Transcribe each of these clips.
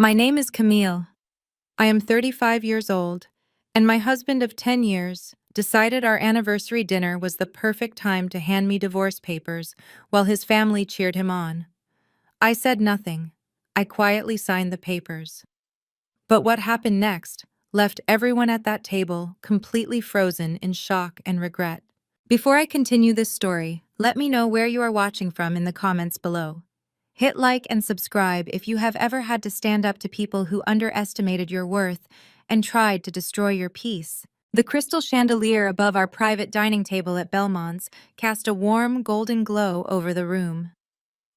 My name is Camille. I am 35 years old, and my husband of 10 years decided our anniversary dinner was the perfect time to hand me divorce papers while his family cheered him on. I said nothing. I quietly signed the papers. But what happened next left everyone at that table completely frozen in shock and regret. Before I continue this story, let me know where you are watching from in the comments below. Hit like and subscribe if you have ever had to stand up to people who underestimated your worth and tried to destroy your peace. The crystal chandelier above our private dining table at Belmont's cast a warm golden glow over the room.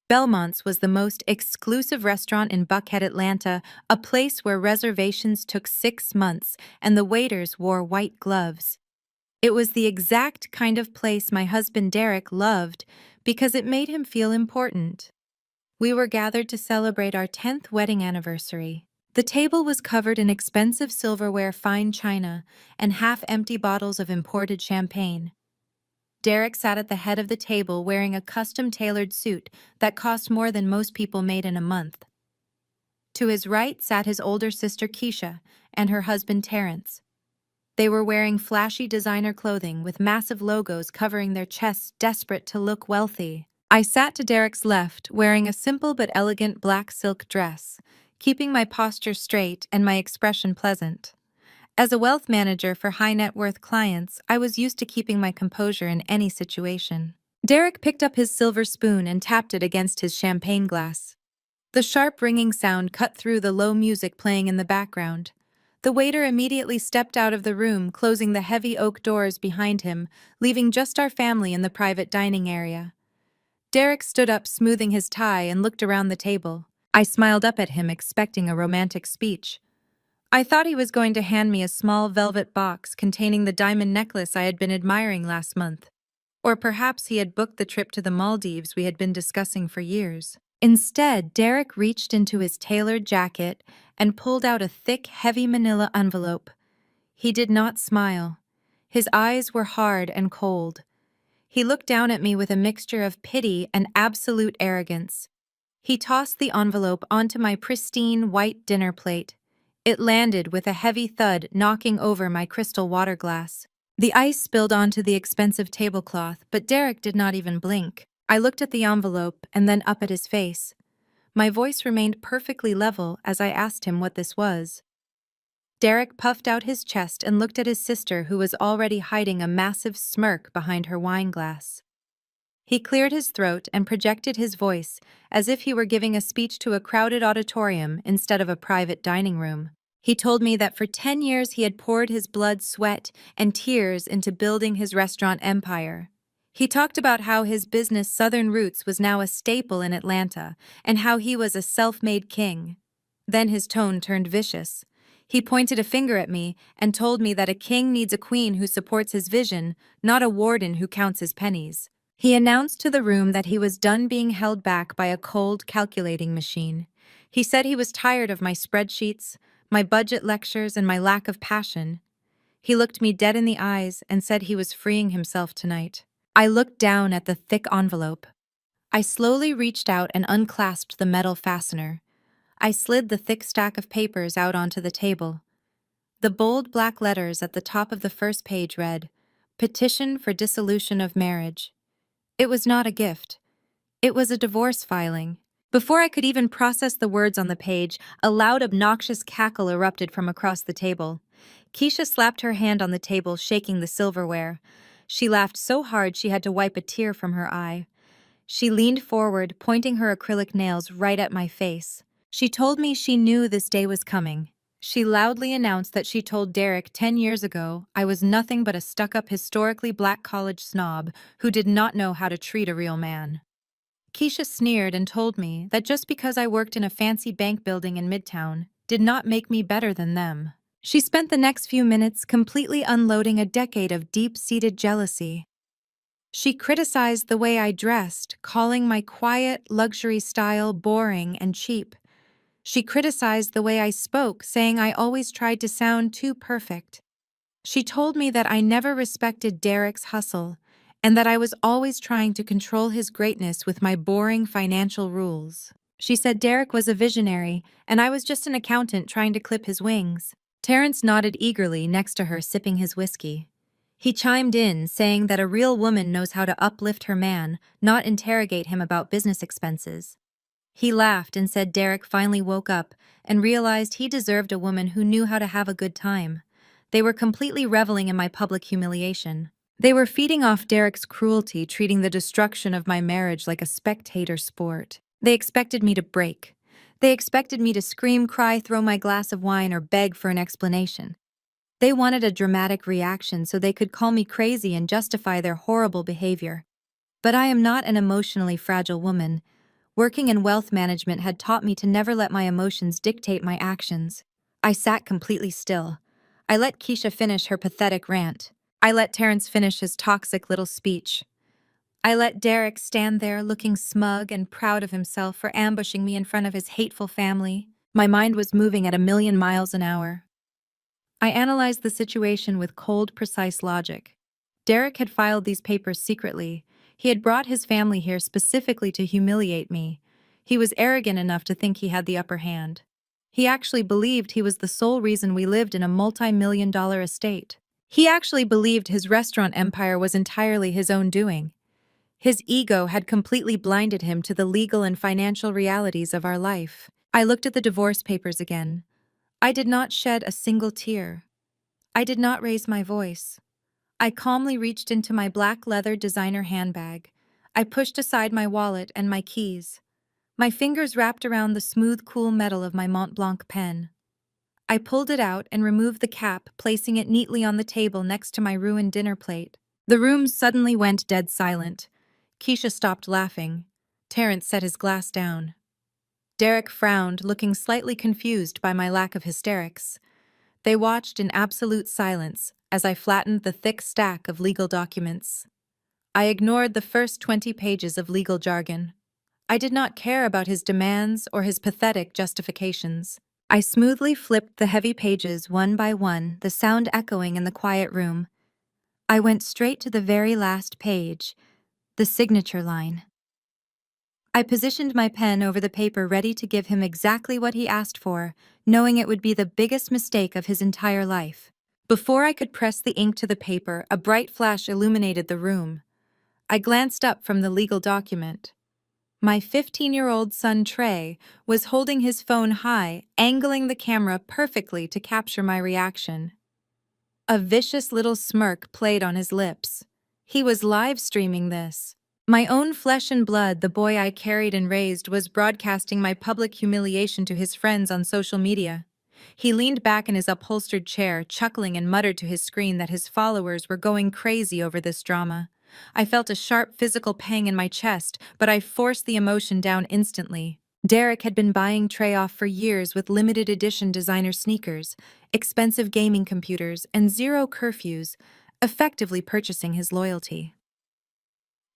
Belmont's was the most exclusive restaurant in Buckhead, Atlanta, a place where reservations took 6 months and the waiters wore white gloves. It was the exact kind of place my husband Derek loved because it made him feel important. We were gathered to celebrate our 10th wedding anniversary. The table was covered in expensive silverware, fine china, and half-empty bottles of imported champagne. Derek sat at the head of the table wearing a custom-tailored suit that cost more than most people made in a month. To his right sat his older sister Keisha and her husband Terrence. They were wearing flashy designer clothing with massive logos covering their chests, desperate to look wealthy. I sat to Derek's left, wearing a simple but elegant black silk dress, keeping my posture straight and my expression pleasant. As a wealth manager for high-net-worth clients, I was used to keeping my composure in any situation. Derek picked up his silver spoon and tapped it against his champagne glass. The sharp ringing sound cut through the low music playing in the background. The waiter immediately stepped out of the room, closing the heavy oak doors behind him, leaving just our family in the private dining area. Derek stood up, smoothing his tie, and looked around the table. I smiled up at him, expecting a romantic speech. I thought he was going to hand me a small velvet box containing the diamond necklace I had been admiring last month. Or perhaps he had booked the trip to the Maldives we had been discussing for years. Instead, Derek reached into his tailored jacket and pulled out a thick, heavy manila envelope. He did not smile. His eyes were hard and cold. He looked down at me with a mixture of pity and absolute arrogance. He tossed the envelope onto my pristine white dinner plate. It landed with a heavy thud, knocking over my crystal water glass. The ice spilled onto the expensive tablecloth, but Derek did not even blink. I looked at the envelope and then up at his face. My voice remained perfectly level as I asked him what this was. Derek puffed out his chest and looked at his sister, who was already hiding a massive smirk behind her wine glass. He cleared his throat and projected his voice as if he were giving a speech to a crowded auditorium instead of a private dining room. He told me that for 10 years he had poured his blood, sweat, and tears into building his restaurant empire. He talked about how his business Southern Roots was now a staple in Atlanta and how he was a self-made king. Then his tone turned vicious. He pointed a finger at me and told me that a king needs a queen who supports his vision, not a warden who counts his pennies. He announced to the room that he was done being held back by a cold calculating machine. He said he was tired of my spreadsheets, my budget lectures, and my lack of passion. He looked me dead in the eyes and said he was freeing himself tonight. I looked down at the thick envelope. I slowly reached out and unclasped the metal fastener. I slid the thick stack of papers out onto the table. The bold black letters at the top of the first page read, "Petition for dissolution of marriage." It was not a gift. It was a divorce filing. Before I could even process the words on the page, a loud, obnoxious cackle erupted from across the table. Keisha slapped her hand on the table, shaking the silverware. She laughed so hard she had to wipe a tear from her eye. She leaned forward, pointing her acrylic nails right at my face. She told me she knew this day was coming. She loudly announced that she told Derek 10 years ago I was nothing but a stuck-up, historically black college snob who did not know how to treat a real man. Keisha sneered and told me that just because I worked in a fancy bank building in Midtown did not make me better than them. She spent the next few minutes completely unloading a decade of deep-seated jealousy. She criticized the way I dressed, calling my quiet, luxury style boring and cheap. She criticized the way I spoke, saying I always tried to sound too perfect. She told me that I never respected Derek's hustle, and that I was always trying to control his greatness with my boring financial rules. She said Derek was a visionary, and I was just an accountant trying to clip his wings. Terrence nodded eagerly next to her, sipping his whiskey. He chimed in, saying that a real woman knows how to uplift her man, not interrogate him about business expenses. He laughed and said Derek finally woke up and realized he deserved a woman who knew how to have a good time. They were completely reveling in my public humiliation. They were feeding off Derek's cruelty, treating the destruction of my marriage like a spectator sport. They expected me to break. They expected me to scream, cry, throw my glass of wine, or beg for an explanation. They wanted a dramatic reaction so they could call me crazy and justify their horrible behavior. But I am not an emotionally fragile woman. Working in wealth management had taught me to never let my emotions dictate my actions. I sat completely still. I let Keisha finish her pathetic rant. I let Terrence finish his toxic little speech. I let Derek stand there looking smug and proud of himself for ambushing me in front of his hateful family. My mind was moving at a million miles an hour. I analyzed the situation with cold, precise logic. Derek had filed these papers secretly. He had brought his family here specifically to humiliate me. He was arrogant enough to think he had the upper hand. He actually believed he was the sole reason we lived in a multi-million-dollar estate. He actually believed his restaurant empire was entirely his own doing. His ego had completely blinded him to the legal and financial realities of our life. I looked at the divorce papers again. I did not shed a single tear. I did not raise my voice. I calmly reached into my black leather designer handbag. I pushed aside my wallet and my keys. My fingers wrapped around the smooth, cool metal of my Mont Blanc pen. I pulled it out and removed the cap, placing it neatly on the table next to my ruined dinner plate. The room suddenly went dead silent. Keisha stopped laughing. Terrence set his glass down. Derek frowned, looking slightly confused by my lack of hysterics. They watched in absolute silence as I flattened the thick stack of legal documents. I ignored the first 20 pages of legal jargon. I did not care about his demands or his pathetic justifications. I smoothly flipped the heavy pages one by one, the sound echoing in the quiet room. I went straight to the very last page, the signature line. I positioned my pen over the paper, ready to give him exactly what he asked for, knowing it would be the biggest mistake of his entire life. Before I could press the ink to the paper, a bright flash illuminated the room. I glanced up from the legal document. My 15-year-old son Trey was holding his phone high, angling the camera perfectly to capture my reaction. A vicious little smirk played on his lips. He was live streaming this. My own flesh and blood, the boy I carried and raised, was broadcasting my public humiliation to his friends on social media. He leaned back in his upholstered chair, chuckling, and muttered to his screen that his followers were going crazy over this drama. I felt a sharp physical pang in my chest, but I forced the emotion down instantly. Derek had been buying Trey off for years with limited edition designer sneakers, expensive gaming computers, and zero curfews, effectively purchasing his loyalty.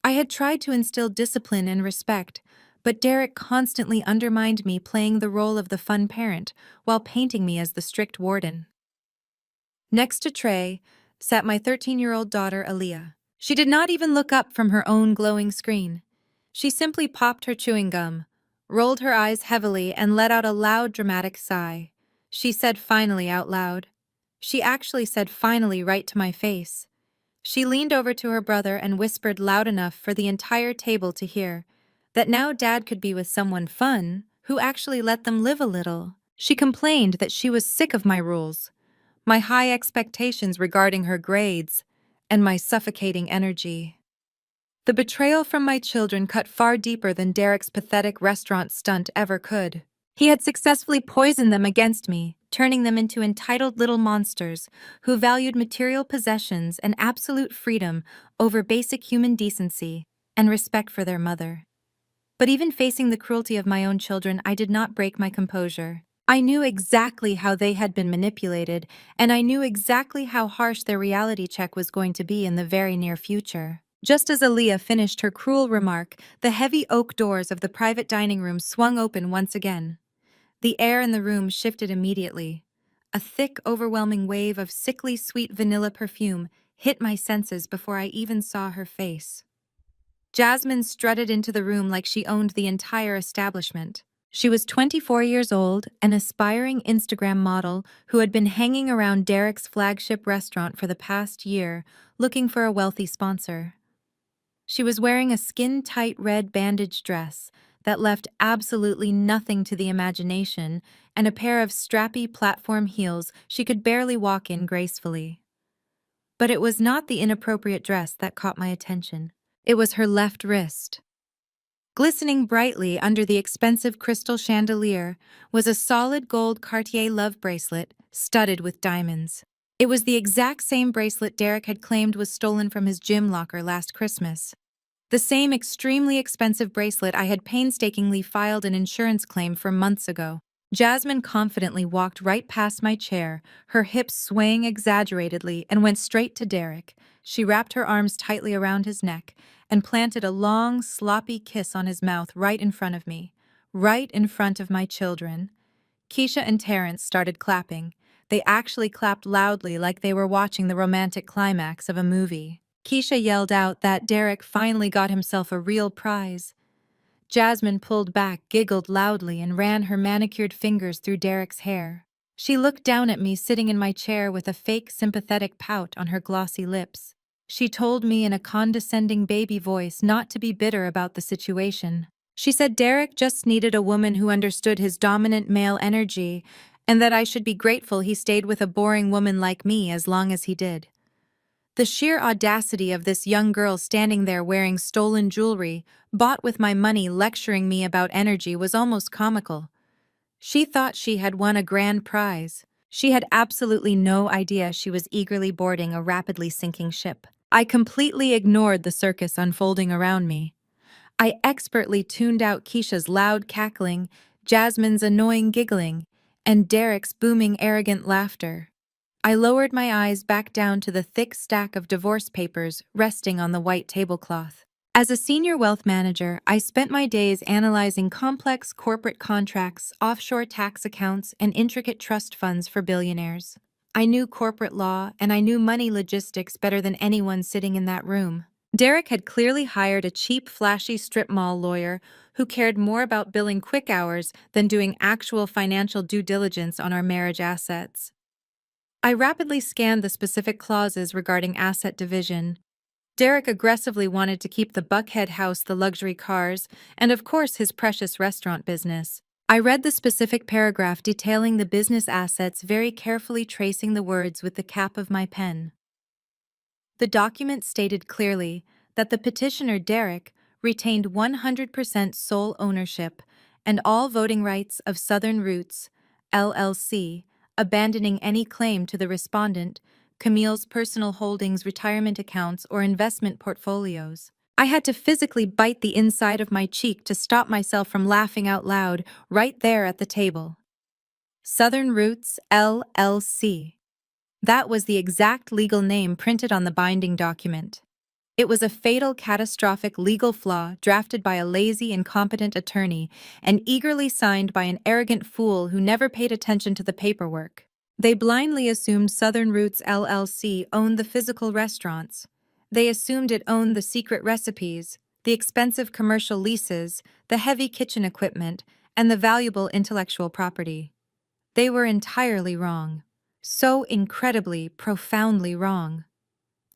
I had tried to instill discipline and respect, but Derek constantly undermined me, playing the role of the fun parent while painting me as the strict warden. Next to Trey sat my 13-year-old daughter, Aaliyah. She did not even look up from her own glowing screen. She simply popped her chewing gum, rolled her eyes heavily, and let out a loud, dramatic sigh. She said finally out loud. She actually said finally right to my face. She leaned over to her brother and whispered loud enough for the entire table to hear that now Dad could be with someone fun who actually let them live a little. She complained that she was sick of my rules, my high expectations regarding her grades, and my suffocating energy. The betrayal from my children cut far deeper than Derek's pathetic restaurant stunt ever could. He had successfully poisoned them against me, turning them into entitled little monsters who valued material possessions and absolute freedom over basic human decency and respect for their mother. But even facing the cruelty of my own children, I did not break my composure. I knew exactly how they had been manipulated, and I knew exactly how harsh their reality check was going to be in the very near future. Just as Aaliyah finished her cruel remark, the heavy oak doors of the private dining room swung open once again. The air in the room shifted immediately. A thick, overwhelming wave of sickly sweet vanilla perfume hit my senses before I even saw her face. Jasmine strutted into the room like she owned the entire establishment. She was 24 years old, an aspiring Instagram model who had been hanging around Derek's flagship restaurant for the past year, looking for a wealthy sponsor. She was wearing a skin-tight red bandage dress that left absolutely nothing to the imagination and a pair of strappy platform heels she could barely walk in gracefully. But it was not the inappropriate dress that caught my attention. It was her left wrist. Glistening brightly under the expensive crystal chandelier was a solid gold Cartier love bracelet studded with diamonds. It was the exact same bracelet Derek had claimed was stolen from his gym locker last Christmas. The same extremely expensive bracelet I had painstakingly filed an insurance claim for months ago. Jasmine confidently walked right past my chair, her hips swaying exaggeratedly, and went straight to Derek. She wrapped her arms tightly around his neck and planted a long, sloppy kiss on his mouth right in front of me, right in front of my children. Keisha and Terrence started clapping. They actually clapped loudly like they were watching the romantic climax of a movie. Keisha yelled out that Derek finally got himself a real prize. Jasmine pulled back, giggled loudly, and ran her manicured fingers through Derek's hair. She looked down at me sitting in my chair with a fake sympathetic pout on her glossy lips. She told me in a condescending baby voice not to be bitter about the situation. She said Derek just needed a woman who understood his dominant male energy, and that I should be grateful he stayed with a boring woman like me as long as he did. The sheer audacity of this young girl standing there wearing stolen jewelry, bought with my money, lecturing me about energy was almost comical. She thought she had won a grand prize. She had absolutely no idea she was eagerly boarding a rapidly sinking ship. I completely ignored the circus unfolding around me. I expertly tuned out Keisha's loud cackling, Jasmine's annoying giggling, and Derek's booming arrogant laughter. I lowered my eyes back down to the thick stack of divorce papers resting on the white tablecloth. As a senior wealth manager, I spent my days analyzing complex corporate contracts, offshore tax accounts, and intricate trust funds for billionaires. I knew corporate law and I knew money logistics better than anyone sitting in that room. Derek had clearly hired a cheap, flashy strip mall lawyer who cared more about billing quick hours than doing actual financial due diligence on our marriage assets. I rapidly scanned the specific clauses regarding asset division. Derek aggressively wanted to keep the Buckhead house, the luxury cars, and of course his precious restaurant business. I read the specific paragraph detailing the business assets, very carefully tracing the words with the cap of my pen. The document stated clearly that the petitioner, Derek, retained 100% sole ownership and all voting rights of Southern Roots, LLC, abandoning any claim to the respondent, Camille's personal holdings, retirement accounts, or investment portfolios. I had to physically bite the inside of my cheek to stop myself from laughing out loud right there at the table. Southern Roots, LLC. That was the exact legal name printed on the binding document. It was a fatal, catastrophic legal flaw drafted by a lazy, incompetent attorney and eagerly signed by an arrogant fool who never paid attention to the paperwork. They blindly assumed Southern Roots LLC owned the physical restaurants. They assumed it owned the secret recipes, the expensive commercial leases, the heavy kitchen equipment, and the valuable intellectual property. They were entirely wrong. So incredibly, profoundly wrong.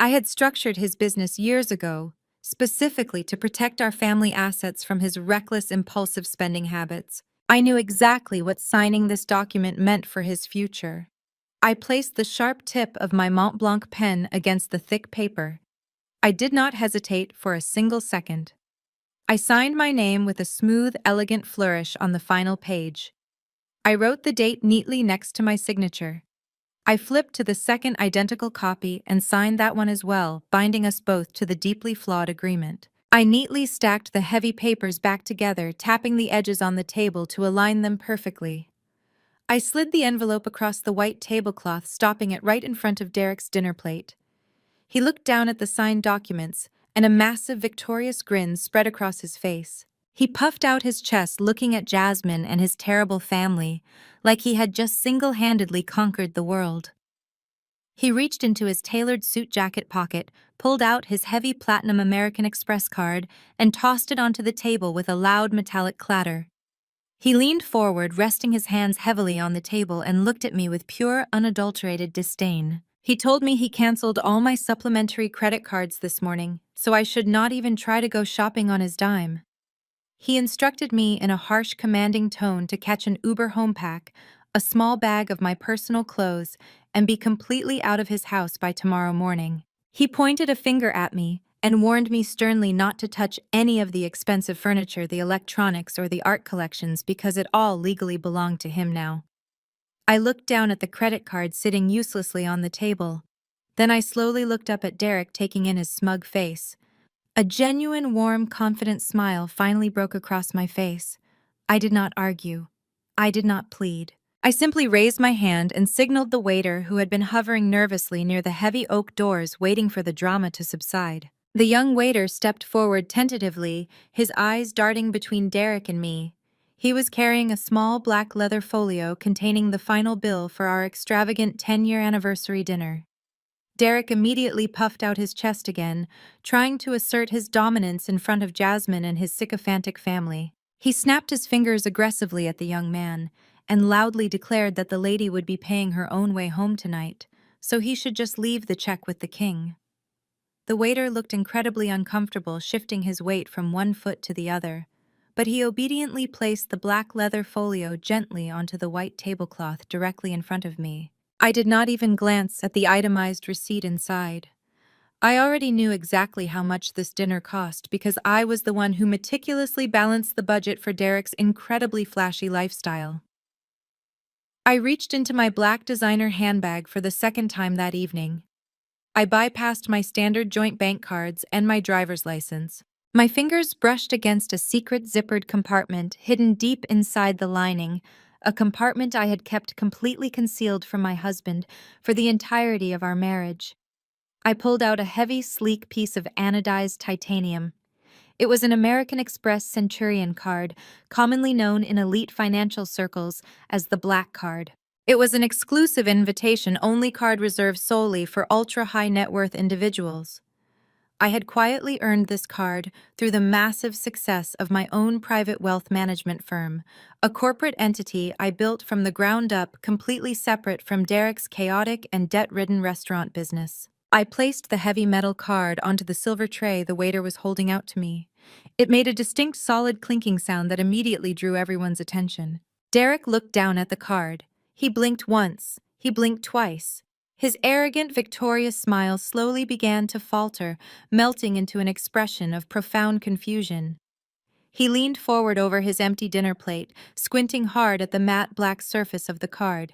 I had structured his business years ago, specifically to protect our family assets from his reckless, impulsive spending habits. I knew exactly what signing this document meant for his future. I placed the sharp tip of my Mont Blanc pen against the thick paper. I did not hesitate for a single second. I signed my name with a smooth, elegant flourish on the final page. I wrote the date neatly next to my signature. I flipped to the second identical copy and signed that one as well, binding us both to the deeply flawed agreement. I neatly stacked the heavy papers back together, tapping the edges on the table to align them perfectly. I slid the envelope across the white tablecloth, stopping it right in front of Derek's dinner plate. He looked down at the signed documents, and a massive, victorious grin spread across his face. He puffed out his chest, looking at Jasmine and his terrible family, like he had just single-handedly conquered the world. He reached into his tailored suit jacket pocket, pulled out his heavy platinum American Express card, and tossed it onto the table with a loud metallic clatter. He leaned forward, resting his hands heavily on the table, and looked at me with pure, unadulterated disdain. He told me he canceled all my supplementary credit cards this morning, so I should not even try to go shopping on his dime. He instructed me in a harsh, commanding tone to catch an Uber home pack, a small bag of my personal clothes, and be completely out of his house by tomorrow morning. He pointed a finger at me and warned me sternly not to touch any of the expensive furniture, the electronics, or the art collections because it all legally belonged to him now. I looked down at the credit card sitting uselessly on the table. Then I slowly looked up at Derek, taking in his smug face. A genuine, warm, confident smile finally broke across my face. I did not argue. I did not plead. I simply raised my hand and signaled the waiter, who had been hovering nervously near the heavy oak doors waiting for the drama to subside. The young waiter stepped forward tentatively, his eyes darting between Derek and me. He was carrying a small black leather folio containing the final bill for our extravagant 10-year anniversary dinner. Derek immediately puffed out his chest again, trying to assert his dominance in front of Jasmine and his sycophantic family. He snapped his fingers aggressively at the young man and loudly declared that the lady would be paying her own way home tonight, so he should just leave the check with the king. The waiter looked incredibly uncomfortable, shifting his weight from one foot to the other, but he obediently placed the black leather folio gently onto the white tablecloth directly in front of me. I did not even glance at the itemized receipt inside. I already knew exactly how much this dinner cost because I was the one who meticulously balanced the budget for Derek's incredibly flashy lifestyle. I reached into my black designer handbag for the second time that evening. I bypassed my standard joint bank cards and my driver's license. My fingers brushed against a secret zippered compartment hidden deep inside the lining, a compartment I had kept completely concealed from my husband for the entirety of our marriage. I pulled out a heavy, sleek piece of anodized titanium. It was an American Express Centurion card, commonly known in elite financial circles as the Black Card. It was an exclusive invitation-only card reserved solely for ultra-high net worth individuals. I had quietly earned this card through the massive success of my own private wealth management firm, a corporate entity I built from the ground up, completely separate from Derek's chaotic and debt-ridden restaurant business. I placed the heavy metal card onto the silver tray the waiter was holding out to me. It made a distinct, solid clinking sound that immediately drew everyone's attention. Derek looked down at the card. He blinked once. He blinked twice. His arrogant, victorious smile slowly began to falter, melting into an expression of profound confusion. He leaned forward over his empty dinner plate, squinting hard at the matte black surface of the card.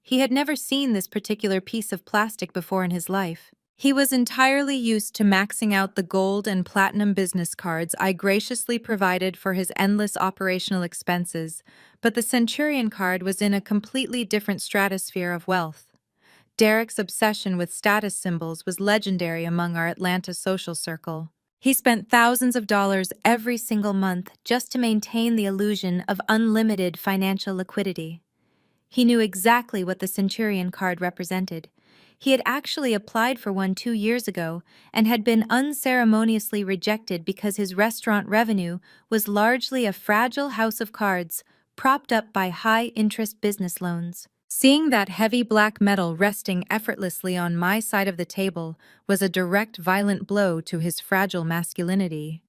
He had never seen this particular piece of plastic before in his life. He was entirely used to maxing out the gold and platinum business cards I graciously provided for his endless operational expenses, but the Centurion card was in a completely different stratosphere of wealth. Derek's obsession with status symbols was legendary among our Atlanta social circle. He spent thousands of dollars every single month just to maintain the illusion of unlimited financial liquidity. He knew exactly what the Centurion card represented. He had actually applied for one 2 years ago and had been unceremoniously rejected because his restaurant revenue was largely a fragile house of cards propped up by high-interest business loans. Seeing that heavy black metal resting effortlessly on my side of the table was a direct, violent blow to his fragile masculinity.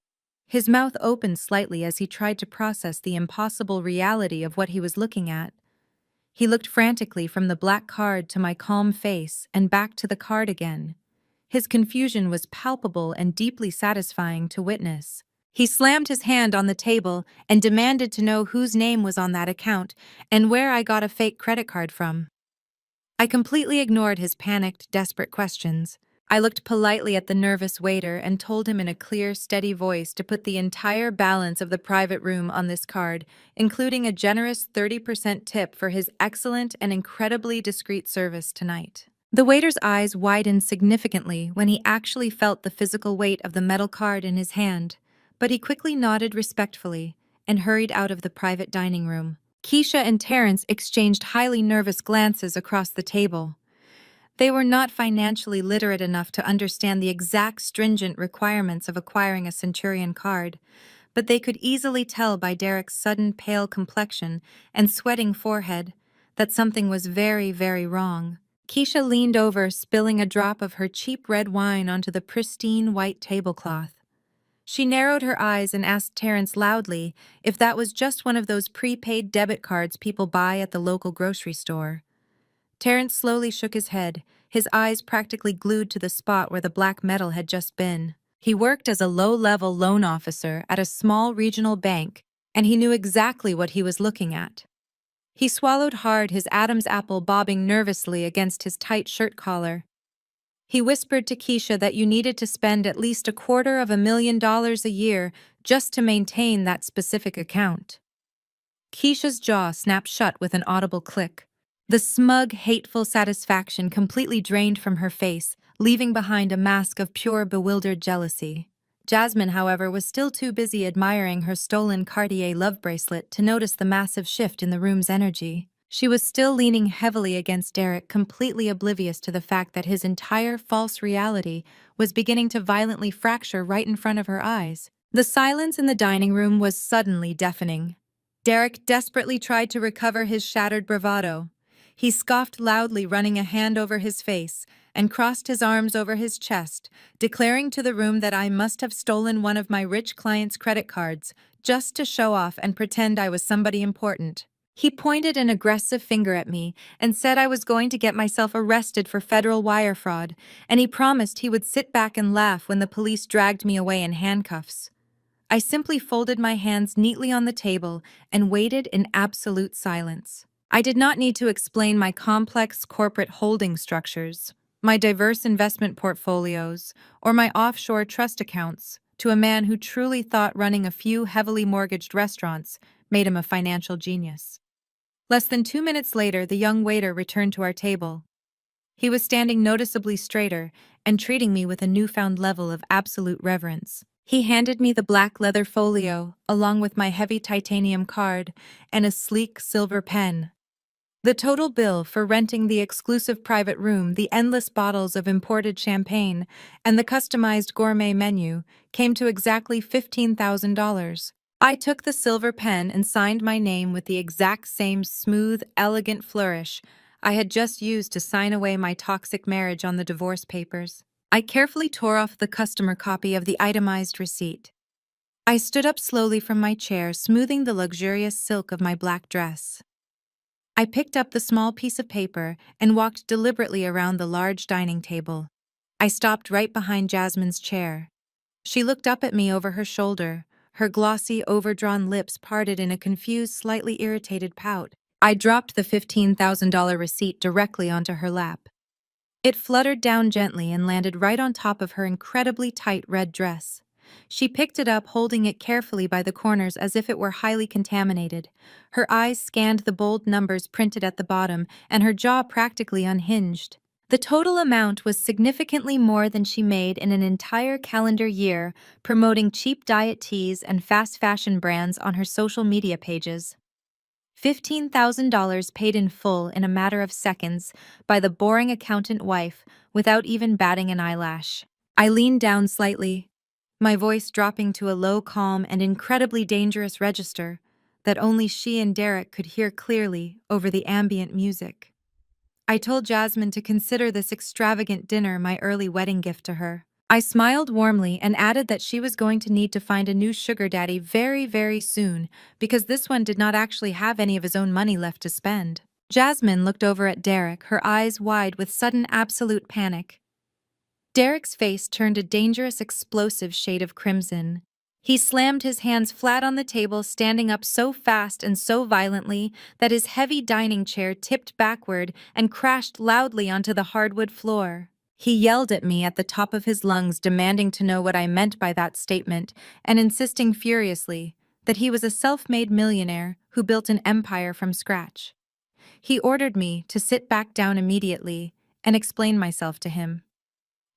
His mouth opened slightly as he tried to process the impossible reality of what he was looking at. He looked frantically from the black card to my calm face and back to the card again. His confusion was palpable and deeply satisfying to witness. He slammed his hand on the table and demanded to know whose name was on that account and where I got a fake credit card from. I completely ignored his panicked, desperate questions. I looked politely at the nervous waiter and told him in a clear, steady voice to put the entire balance of the private room on this card, including a generous 30% tip for his excellent and incredibly discreet service tonight. The waiter's eyes widened significantly when he actually felt the physical weight of the metal card in his hand, but he quickly nodded respectfully and hurried out of the private dining room. Keisha and Terrence exchanged highly nervous glances across the table. They were not financially literate enough to understand the exact stringent requirements of acquiring a Centurion card, but they could easily tell by Derek's sudden pale complexion and sweating forehead that something was very, very wrong. Keisha leaned over, spilling a drop of her cheap red wine onto the pristine white tablecloth. She narrowed her eyes and asked Terrence loudly if that was just one of those prepaid debit cards people buy at the local grocery store. Terrence slowly shook his head, his eyes practically glued to the spot where the black metal had just been. He worked as a low-level loan officer at a small regional bank, and he knew exactly what he was looking at. He swallowed hard, his Adam's apple bobbing nervously against his tight shirt collar. He whispered to Keisha that you needed to spend at least $250,000 a year just to maintain that specific account. Keisha's jaw snapped shut with an audible click. The smug, hateful satisfaction completely drained from her face, leaving behind a mask of pure, bewildered jealousy. Jasmine, however, was still too busy admiring her stolen Cartier love bracelet to notice the massive shift in the room's energy. She was still leaning heavily against Derek, completely oblivious to the fact that his entire false reality was beginning to violently fracture right in front of her eyes. The silence in the dining room was suddenly deafening. Derek desperately tried to recover his shattered bravado. He scoffed loudly, running a hand over his face, and crossed his arms over his chest, declaring to the room that I must have stolen one of my rich client's credit cards just to show off and pretend I was somebody important. He pointed an aggressive finger at me and said I was going to get myself arrested for federal wire fraud, and he promised he would sit back and laugh when the police dragged me away in handcuffs. I simply folded my hands neatly on the table and waited in absolute silence. I did not need to explain my complex corporate holding structures, my diverse investment portfolios, or my offshore trust accounts to a man who truly thought running a few heavily mortgaged restaurants made him a financial genius. Less than 2 minutes later, the young waiter returned to our table. He was standing noticeably straighter and treating me with a newfound level of absolute reverence. He handed me the black leather folio, along with my heavy titanium card and a sleek silver pen. The total bill for renting the exclusive private room, the endless bottles of imported champagne, and the customized gourmet menu came to exactly $15,000. I took the silver pen and signed my name with the exact same smooth, elegant flourish I had just used to sign away my toxic marriage on the divorce papers. I carefully tore off the customer copy of the itemized receipt. I stood up slowly from my chair, smoothing the luxurious silk of my black dress. I picked up the small piece of paper and walked deliberately around the large dining table. I stopped right behind Jasmine's chair. She looked up at me over her shoulder, her glossy, overdrawn lips parted in a confused, slightly irritated pout. I dropped the $15,000 receipt directly onto her lap. It fluttered down gently and landed right on top of her incredibly tight red dress. She picked it up, holding it carefully by the corners as if it were highly contaminated. Her eyes scanned the bold numbers printed at the bottom, and her jaw practically unhinged. The total amount was significantly more than she made in an entire calendar year promoting cheap diet teas and fast fashion brands on her social media pages. $15,000 paid in full in a matter of seconds by the boring accountant wife without even batting an eyelash. I leaned down slightly, my voice dropping to a low, calm, and incredibly dangerous register that only she and Derek could hear clearly over the ambient music. I told Jasmine to consider this extravagant dinner my early wedding gift to her. I smiled warmly and added that she was going to need to find a new sugar daddy very, very soon because this one did not actually have any of his own money left to spend. Jasmine looked over at Derek, her eyes wide with sudden absolute panic. Derek's face turned a dangerous, explosive shade of crimson. He slammed his hands flat on the table, standing up so fast and so violently that his heavy dining chair tipped backward and crashed loudly onto the hardwood floor. He yelled at me at the top of his lungs, demanding to know what I meant by that statement and insisting furiously that he was a self-made millionaire who built an empire from scratch. He ordered me to sit back down immediately and explain myself to him.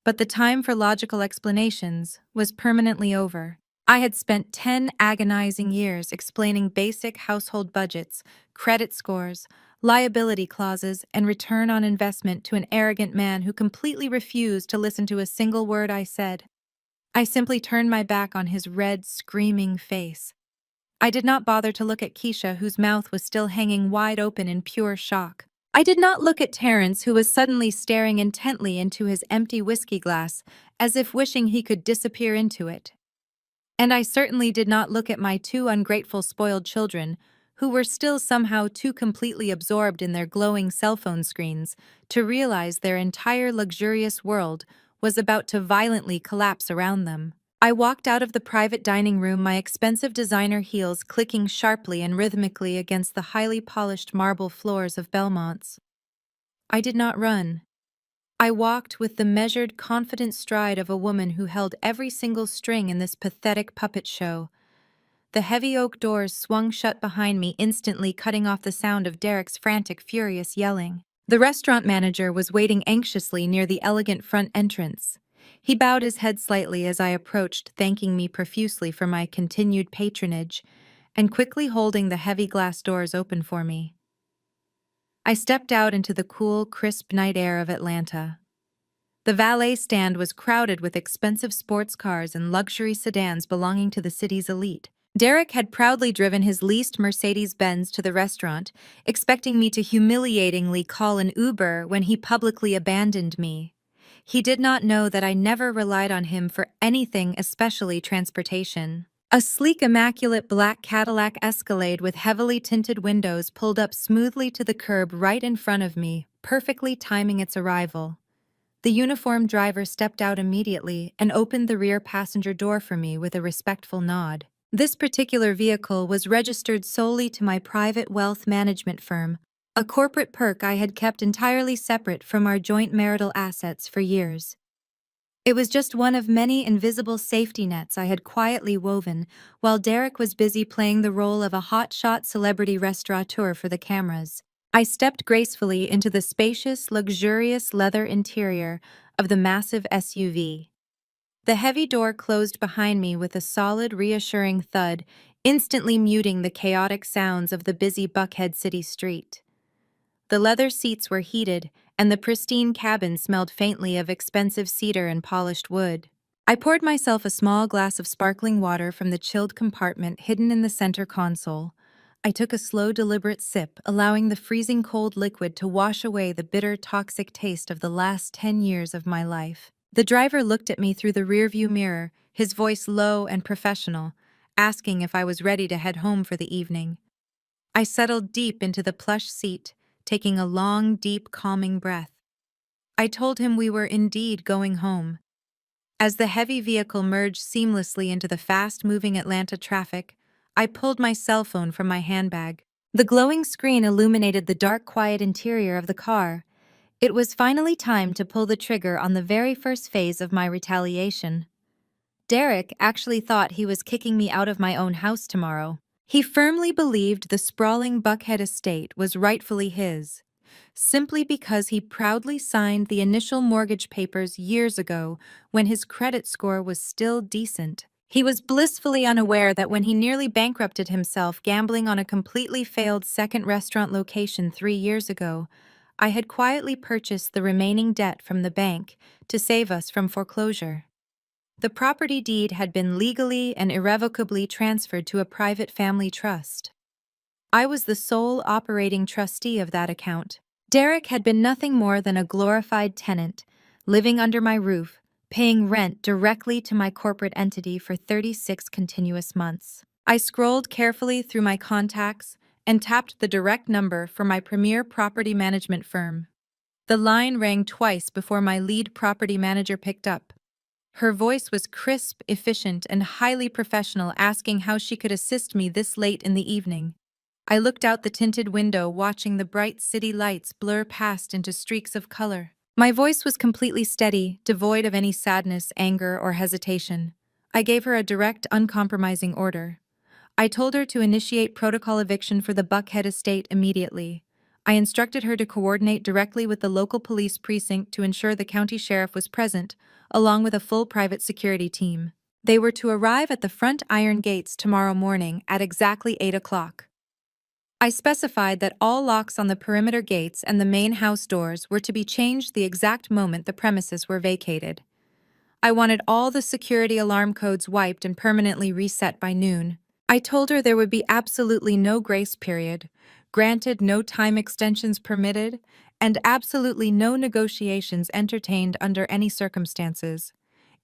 But the time for logical explanations was permanently over. I had spent 10 agonizing years explaining basic household budgets, credit scores, liability clauses, and return on investment to an arrogant man who completely refused to listen to a single word I said. I simply turned my back on his red, screaming face. I did not bother to look at Keisha, whose mouth was still hanging wide open in pure shock. I did not look at Terrence, who was suddenly staring intently into his empty whiskey glass, as if wishing he could disappear into it. And I certainly did not look at my two ungrateful spoiled children, who were still somehow too completely absorbed in their glowing cell phone screens to realize their entire luxurious world was about to violently collapse around them. I walked out of the private dining room, my expensive designer heels clicking sharply and rhythmically against the highly polished marble floors of Belmont's. I did not run. I walked with the measured, confident stride of a woman who held every single string in this pathetic puppet show. The heavy oak doors swung shut behind me, instantly cutting off the sound of Derek's frantic, furious yelling. The restaurant manager was waiting anxiously near the elegant front entrance. He bowed his head slightly as I approached, thanking me profusely for my continued patronage, and quickly holding the heavy glass doors open for me. I stepped out into the cool, crisp night air of Atlanta. The valet stand was crowded with expensive sports cars and luxury sedans belonging to the city's elite. Derek had proudly driven his leased Mercedes-Benz to the restaurant, expecting me to humiliatingly call an Uber when he publicly abandoned me. He did not know that I never relied on him for anything, especially transportation. A sleek, immaculate black Cadillac Escalade with heavily tinted windows pulled up smoothly to the curb right in front of me, perfectly timing its arrival. The uniformed driver stepped out immediately and opened the rear passenger door for me with a respectful nod. This particular vehicle was registered solely to my private wealth management firm, a corporate perk I had kept entirely separate from our joint marital assets for years. It was just one of many invisible safety nets I had quietly woven while Derek was busy playing the role of a hotshot celebrity restaurateur for the cameras. I stepped gracefully into the spacious, luxurious leather interior of the massive SUV. The heavy door closed behind me with a solid, reassuring thud, instantly muting the chaotic sounds of the busy Buckhead City street. The leather seats were heated, and the pristine cabin smelled faintly of expensive cedar and polished wood. I poured myself a small glass of sparkling water from the chilled compartment hidden in the center console. I took a slow, deliberate sip, allowing the freezing cold liquid to wash away the bitter, toxic taste of the last 10 years of my life. The driver looked at me through the rearview mirror, his voice low and professional, asking if I was ready to head home for the evening. I settled deep into the plush seat, taking a long, deep, calming breath. I told him we were indeed going home. As the heavy vehicle merged seamlessly into the fast-moving Atlanta traffic, I pulled my cell phone from my handbag. The glowing screen illuminated the dark, quiet interior of the car. It was finally time to pull the trigger on the very first phase of my retaliation. Derek actually thought he was kicking me out of my own house tomorrow. He firmly believed the sprawling Buckhead estate was rightfully his, simply because he proudly signed the initial mortgage papers years ago when his credit score was still decent. He was blissfully unaware that when he nearly bankrupted himself gambling on a completely failed second restaurant location 3 years ago, I had quietly purchased the remaining debt from the bank to save us from foreclosure. The property deed had been legally and irrevocably transferred to a private family trust. I was the sole operating trustee of that account. Derek had been nothing more than a glorified tenant, living under my roof, paying rent directly to my corporate entity for 36 continuous months. I scrolled carefully through my contacts and tapped the direct number for my premier property management firm. The line rang twice before my lead property manager picked up. Her voice was crisp, efficient, and highly professional, asking how she could assist me this late in the evening. I looked out the tinted window, watching the bright city lights blur past into streaks of color. My voice was completely steady, devoid of any sadness, anger, or hesitation. I gave her a direct, uncompromising order. I told her to initiate protocol eviction for the Buckhead estate immediately. I instructed her to coordinate directly with the local police precinct to ensure the county sheriff was present, along with a full private security team. They were to arrive at the front iron gates tomorrow morning at exactly 8 o'clock. I specified that all locks on the perimeter gates and the main house doors were to be changed the exact moment the premises were vacated. I wanted all the security alarm codes wiped and permanently reset by noon. I told her there would be absolutely no grace period, granted no time extensions permitted, and absolutely no negotiations entertained under any circumstances.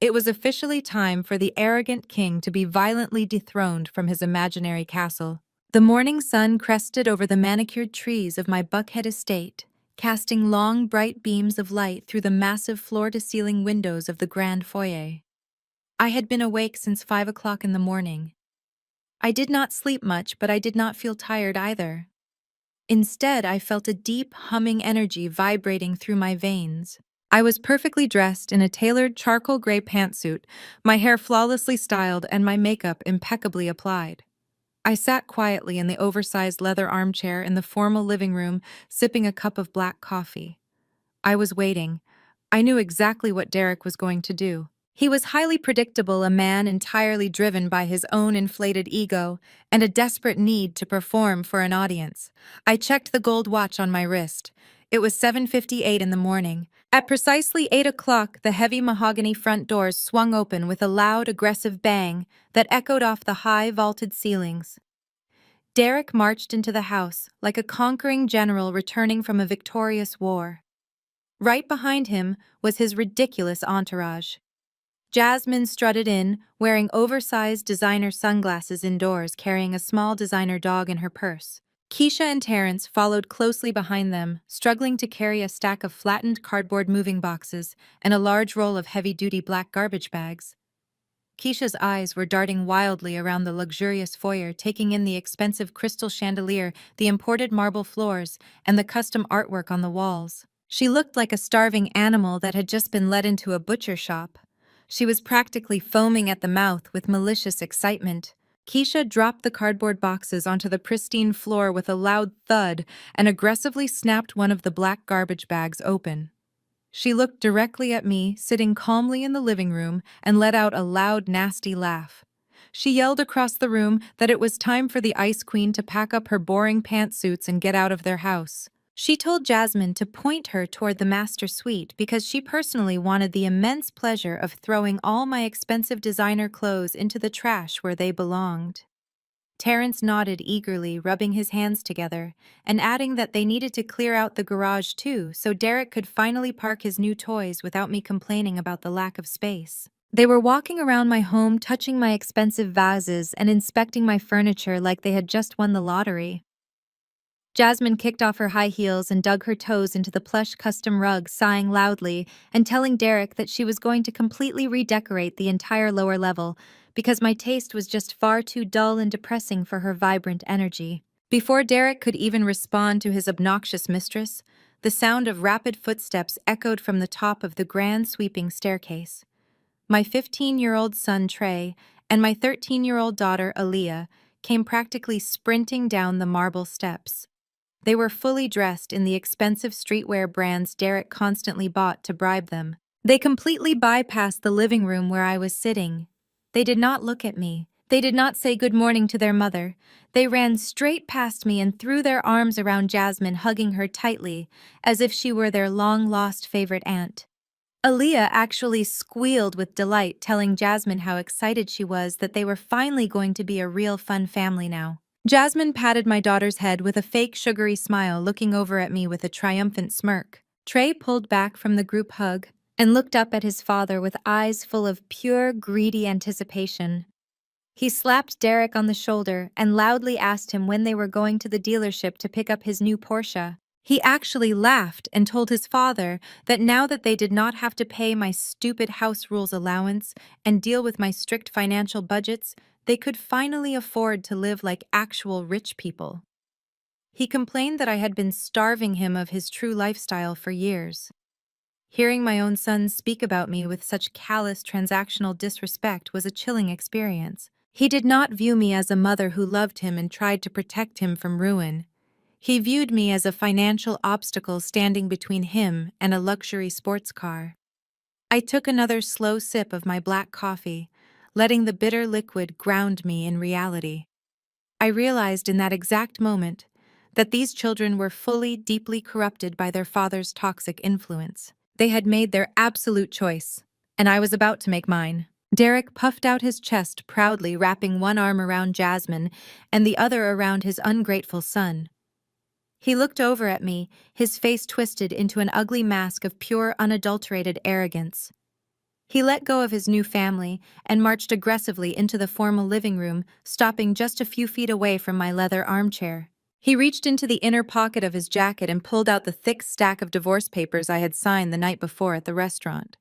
It was officially time for the arrogant king to be violently dethroned from his imaginary castle. The morning sun crested over the manicured trees of my Buckhead estate, casting long, bright beams of light through the massive floor-to-ceiling windows of the grand foyer. I had been awake since 5 o'clock in the morning. I did not sleep much, but I did not feel tired either. Instead, I felt a deep, humming energy vibrating through my veins. I was perfectly dressed in a tailored charcoal gray pantsuit, my hair flawlessly styled and my makeup impeccably applied. I sat quietly in the oversized leather armchair in the formal living room, sipping a cup of black coffee. I was waiting. I knew exactly what Derek was going to do. He was highly predictable, a man entirely driven by his own inflated ego and a desperate need to perform for an audience. I checked the gold watch on my wrist. It was 7:58 in the morning. At precisely 8 o'clock, the heavy mahogany front doors swung open with a loud, aggressive bang that echoed off the high, vaulted ceilings. Derek marched into the house like a conquering general returning from a victorious war. Right behind him was his ridiculous entourage. Jasmine strutted in, wearing oversized designer sunglasses indoors, carrying a small designer dog in her purse. Keisha and Terrence followed closely behind them, struggling to carry a stack of flattened cardboard moving boxes and a large roll of heavy-duty black garbage bags. Keisha's eyes were darting wildly around the luxurious foyer, taking in the expensive crystal chandelier, the imported marble floors, and the custom artwork on the walls. She looked like a starving animal that had just been led into a butcher shop. She was practically foaming at the mouth with malicious excitement. Keisha dropped the cardboard boxes onto the pristine floor with a loud thud and aggressively snapped one of the black garbage bags open. She looked directly at me, sitting calmly in the living room, and let out a loud, nasty laugh. She yelled across the room that it was time for the Ice Queen to pack up her boring pantsuits and get out of their house. She told Jasmine to point her toward the master suite because she personally wanted the immense pleasure of throwing all my expensive designer clothes into the trash where they belonged. Terrence nodded eagerly, rubbing his hands together, and adding that they needed to clear out the garage too, so Derek could finally park his new toys without me complaining about the lack of space. They were walking around my home, touching my expensive vases and inspecting my furniture like they had just won the lottery. Jasmine kicked off her high heels and dug her toes into the plush custom rug, sighing loudly and telling Derek that she was going to completely redecorate the entire lower level because my taste was just far too dull and depressing for her vibrant energy. Before Derek could even respond to his obnoxious mistress, the sound of rapid footsteps echoed from the top of the grand sweeping staircase. My 15-year-old son Trey and my 13-year-old daughter Aaliyah came practically sprinting down the marble steps. They were fully dressed in the expensive streetwear brands Derek constantly bought to bribe them. They completely bypassed the living room where I was sitting. They did not look at me. They did not say good morning to their mother. They ran straight past me and threw their arms around Jasmine, hugging her tightly, as if she were their long-lost favorite aunt. Aaliyah actually squealed with delight, telling Jasmine how excited she was that they were finally going to be a real fun family now. Jasmine patted my daughter's head with a fake sugary smile, looking over at me with a triumphant smirk. Trey pulled back from the group hug and looked up at his father with eyes full of pure, greedy anticipation. He slapped Derek on the shoulder and loudly asked him when they were going to the dealership to pick up his new Porsche. He actually laughed and told his father that now that they did not have to pay my stupid house rules allowance and deal with my strict financial budgets, they could finally afford to live like actual rich people. He complained that I had been starving him of his true lifestyle for years. Hearing my own son speak about me with such callous transactional disrespect was a chilling experience. He did not view me as a mother who loved him and tried to protect him from ruin. He viewed me as a financial obstacle standing between him and a luxury sports car. I took another slow sip of my black coffee, letting the bitter liquid ground me in reality. I realized in that exact moment that these children were fully, deeply corrupted by their father's toxic influence. They had made their absolute choice. and I was about to make mine. Derek puffed out his chest proudly, wrapping one arm around Jasmine and the other around his ungrateful son. He looked over at me, his face twisted into an ugly mask of pure, unadulterated arrogance. He let go of his new family and marched aggressively into the formal living room, stopping just a few feet away from my leather armchair. He reached into the inner pocket of his jacket and pulled out the thick stack of divorce papers I had signed the night before at the restaurant.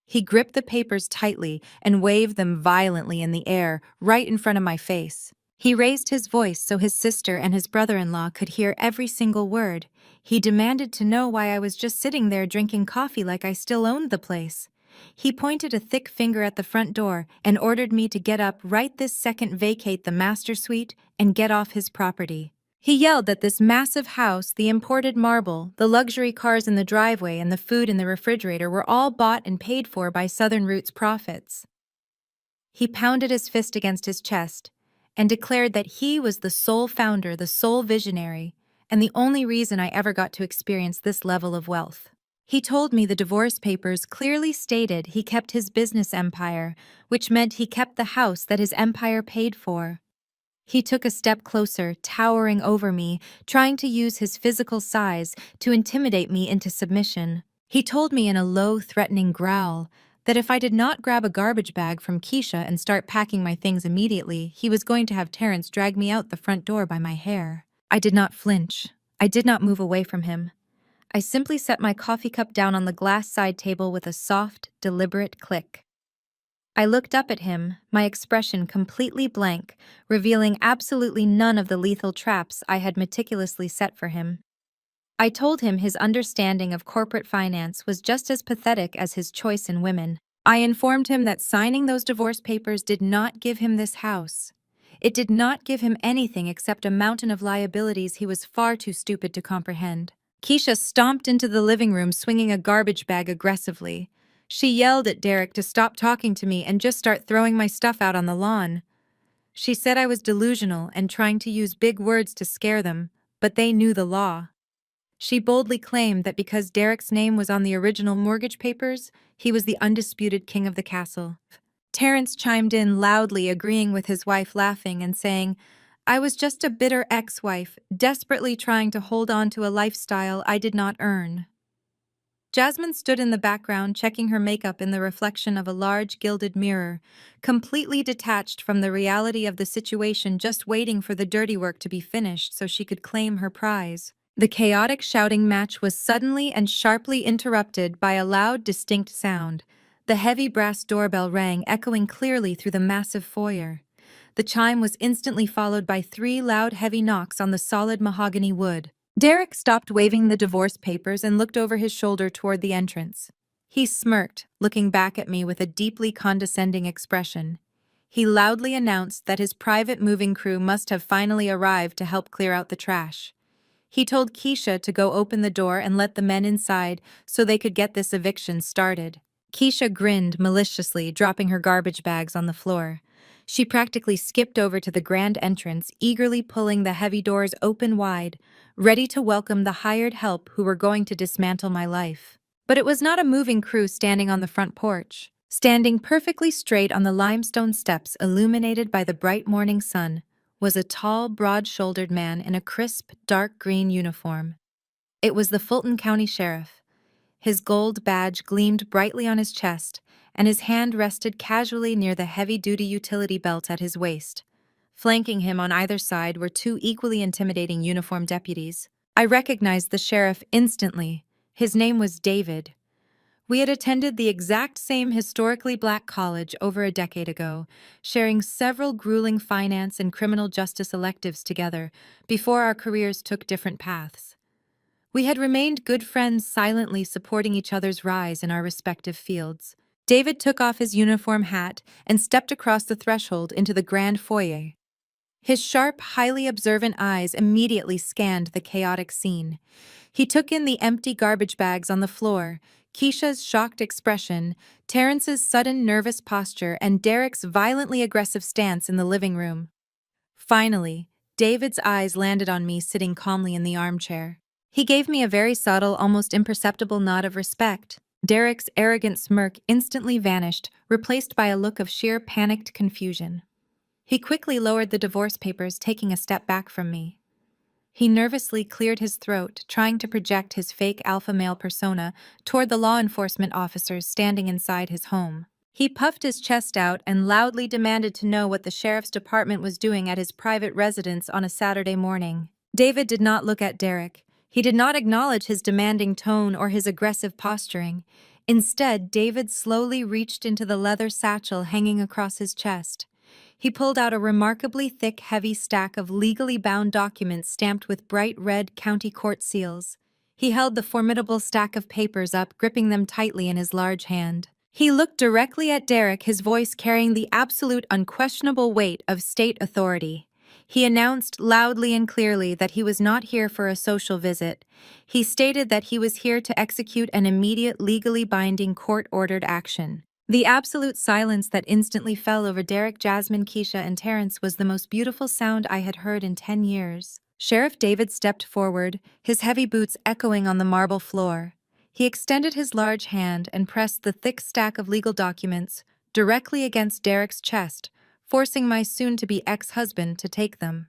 He gripped the papers tightly and waved them violently in the air, right in front of my face. He raised his voice so his sister and his brother-in-law could hear every single word. He demanded to know why I was just sitting there drinking coffee like I still owned the place. He pointed a thick finger at the front door and ordered me to get up right this second, vacate the master suite, and get off his property. He yelled that this massive house, the imported marble, the luxury cars in the driveway, and the food in the refrigerator were all bought and paid for by Southern Roots profits. He pounded his fist against his chest and declared that he was the sole founder, the sole visionary, and the only reason I ever got to experience this level of wealth. He told me the divorce papers clearly stated he kept his business empire, which meant he kept the house that his empire paid for. He took a step closer, towering over me, trying to use his physical size to intimidate me into submission. He told me in a low, threatening growl that if I did not grab a garbage bag from Keisha and start packing my things immediately, he was going to have Terrence drag me out the front door by my hair. I did not flinch. I did not move away from him. I simply set my coffee cup down on the glass side table with a soft, deliberate click. I looked up at him, my expression completely blank, revealing absolutely none of the lethal traps I had meticulously set for him. I told him his understanding of corporate finance was just as pathetic as his choice in women. I informed him that signing those divorce papers did not give him this house. It did not give him anything except a mountain of liabilities he was far too stupid to comprehend. Keisha stomped into the living room swinging a garbage bag aggressively. She yelled at Derek to stop talking to me and just start throwing my stuff out on the lawn. She said I was delusional and trying to use big words to scare them, but they knew the law. She boldly claimed that because Derek's name was on the original mortgage papers, he was the undisputed king of the castle. Terrence chimed in loudly, agreeing with his wife, laughing and saying, "I was just a bitter ex-wife, desperately trying to hold on to a lifestyle I did not earn." Jasmine stood in the background, checking her makeup in the reflection of a large gilded mirror, completely detached from the reality of the situation, just waiting for the dirty work to be finished so she could claim her prize. The chaotic shouting match was suddenly and sharply interrupted by a loud, distinct sound. The heavy brass doorbell rang, echoing clearly through the massive foyer. The chime was instantly followed by 3 loud, heavy knocks on the solid mahogany wood. Derek stopped waving the divorce papers and looked over his shoulder toward the entrance. He smirked, looking back at me with a deeply condescending expression. He loudly announced that his private moving crew must have finally arrived to help clear out the trash. He told Keisha to go open the door and let the men inside so they could get this eviction started. Keisha grinned maliciously, dropping her garbage bags on the floor. She practically skipped over to the grand entrance, eagerly pulling the heavy doors open wide, ready to welcome the hired help who were going to dismantle my life. But it was not a moving crew standing on the front porch. Standing perfectly straight on the limestone steps illuminated by the bright morning sun was a tall, broad-shouldered man in a crisp, dark green uniform. It was the Fulton County Sheriff. His gold badge gleamed brightly on his chest, and his hand rested casually near the heavy-duty utility belt at his waist. Flanking him on either side were 2 equally intimidating uniformed deputies. I recognized the sheriff instantly. His name was David. We had attended the exact same historically black college over a decade ago, sharing several grueling finance and criminal justice electives together before our careers took different paths. We had remained good friends, silently supporting each other's rise in our respective fields. David took off his uniform hat and stepped across the threshold into the grand foyer. His sharp, highly observant eyes immediately scanned the chaotic scene. He took in the empty garbage bags on the floor, Keisha's shocked expression, Terrence's sudden nervous posture, and Derek's violently aggressive stance in the living room. Finally, David's eyes landed on me sitting calmly in the armchair. He gave me a very subtle, almost imperceptible nod of respect. Derek's arrogant smirk instantly vanished, replaced by a look of sheer panicked confusion. He quickly lowered the divorce papers, taking a step back from me. He nervously cleared his throat, trying to project his fake alpha male persona toward the law enforcement officers standing inside his home. He puffed his chest out and loudly demanded to know what the sheriff's department was doing at his private residence on a Saturday morning. David did not look at Derek. He did not acknowledge his demanding tone or his aggressive posturing. Instead, David slowly reached into the leather satchel hanging across his chest. He pulled out a remarkably thick, heavy stack of legally bound documents stamped with bright red county court seals. He held the formidable stack of papers up, gripping them tightly in his large hand. He looked directly at Derek, his voice carrying the absolute, unquestionable weight of state authority. He announced loudly and clearly that he was not here for a social visit. He stated that he was here to execute an immediate, legally binding, court-ordered action. The absolute silence that instantly fell over Derek, Jasmine, Keisha, and Terrence was the most beautiful sound I had heard in 10 years. Sheriff David stepped forward, his heavy boots echoing on the marble floor. He extended his large hand and pressed the thick stack of legal documents directly against Derek's chest, forcing my soon-to-be ex-husband to take them.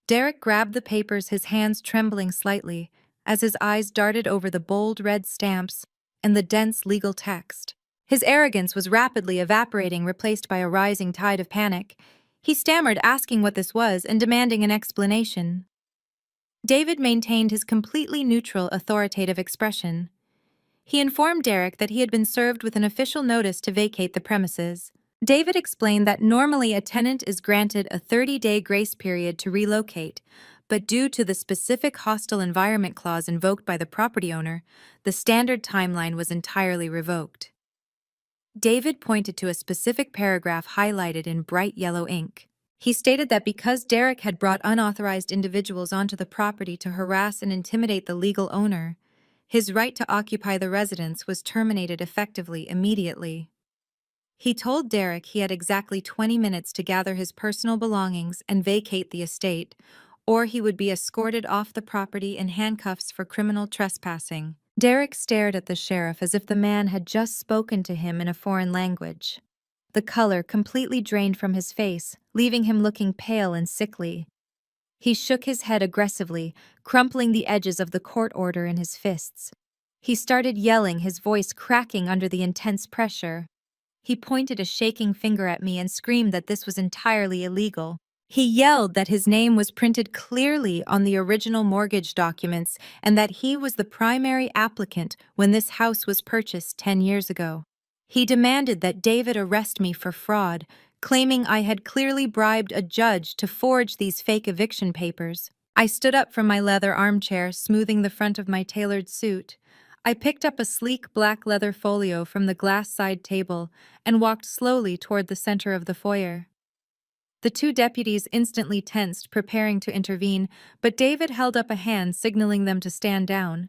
Derek grabbed the papers, his hands trembling slightly, as his eyes darted over the bold red stamps and the dense legal text. His arrogance was rapidly evaporating, replaced by a rising tide of panic. He stammered, asking what this was and demanding an explanation. David maintained his completely neutral, authoritative expression. He informed Derek that he had been served with an official notice to vacate the premises. David explained that normally a tenant is granted a 30-day grace period to relocate, but due to the specific hostile environment clause invoked by the property owner, the standard timeline was entirely revoked. David pointed to a specific paragraph highlighted in bright yellow ink. He stated that because Derek had brought unauthorized individuals onto the property to harass and intimidate the legal owner, his right to occupy the residence was terminated effectively immediately. He told Derek he had exactly 20 minutes to gather his personal belongings and vacate the estate, or he would be escorted off the property in handcuffs for criminal trespassing. Derek stared at the sheriff as if the man had just spoken to him in a foreign language. The color completely drained from his face, leaving him looking pale and sickly. He shook his head aggressively, crumpling the edges of the court order in his fists. He started yelling, his voice cracking under the intense pressure. He pointed a shaking finger at me and screamed that this was entirely illegal. He yelled that his name was printed clearly on the original mortgage documents and that he was the primary applicant when this house was purchased 10 years ago. He demanded that David arrest me for fraud, claiming I had clearly bribed a judge to forge these fake eviction papers. I stood up from my leather armchair, smoothing the front of my tailored suit. I picked up a sleek black leather folio from the glass side table and walked slowly toward the center of the foyer. The two deputies instantly tensed, preparing to intervene, but David held up a hand, signaling them to stand down.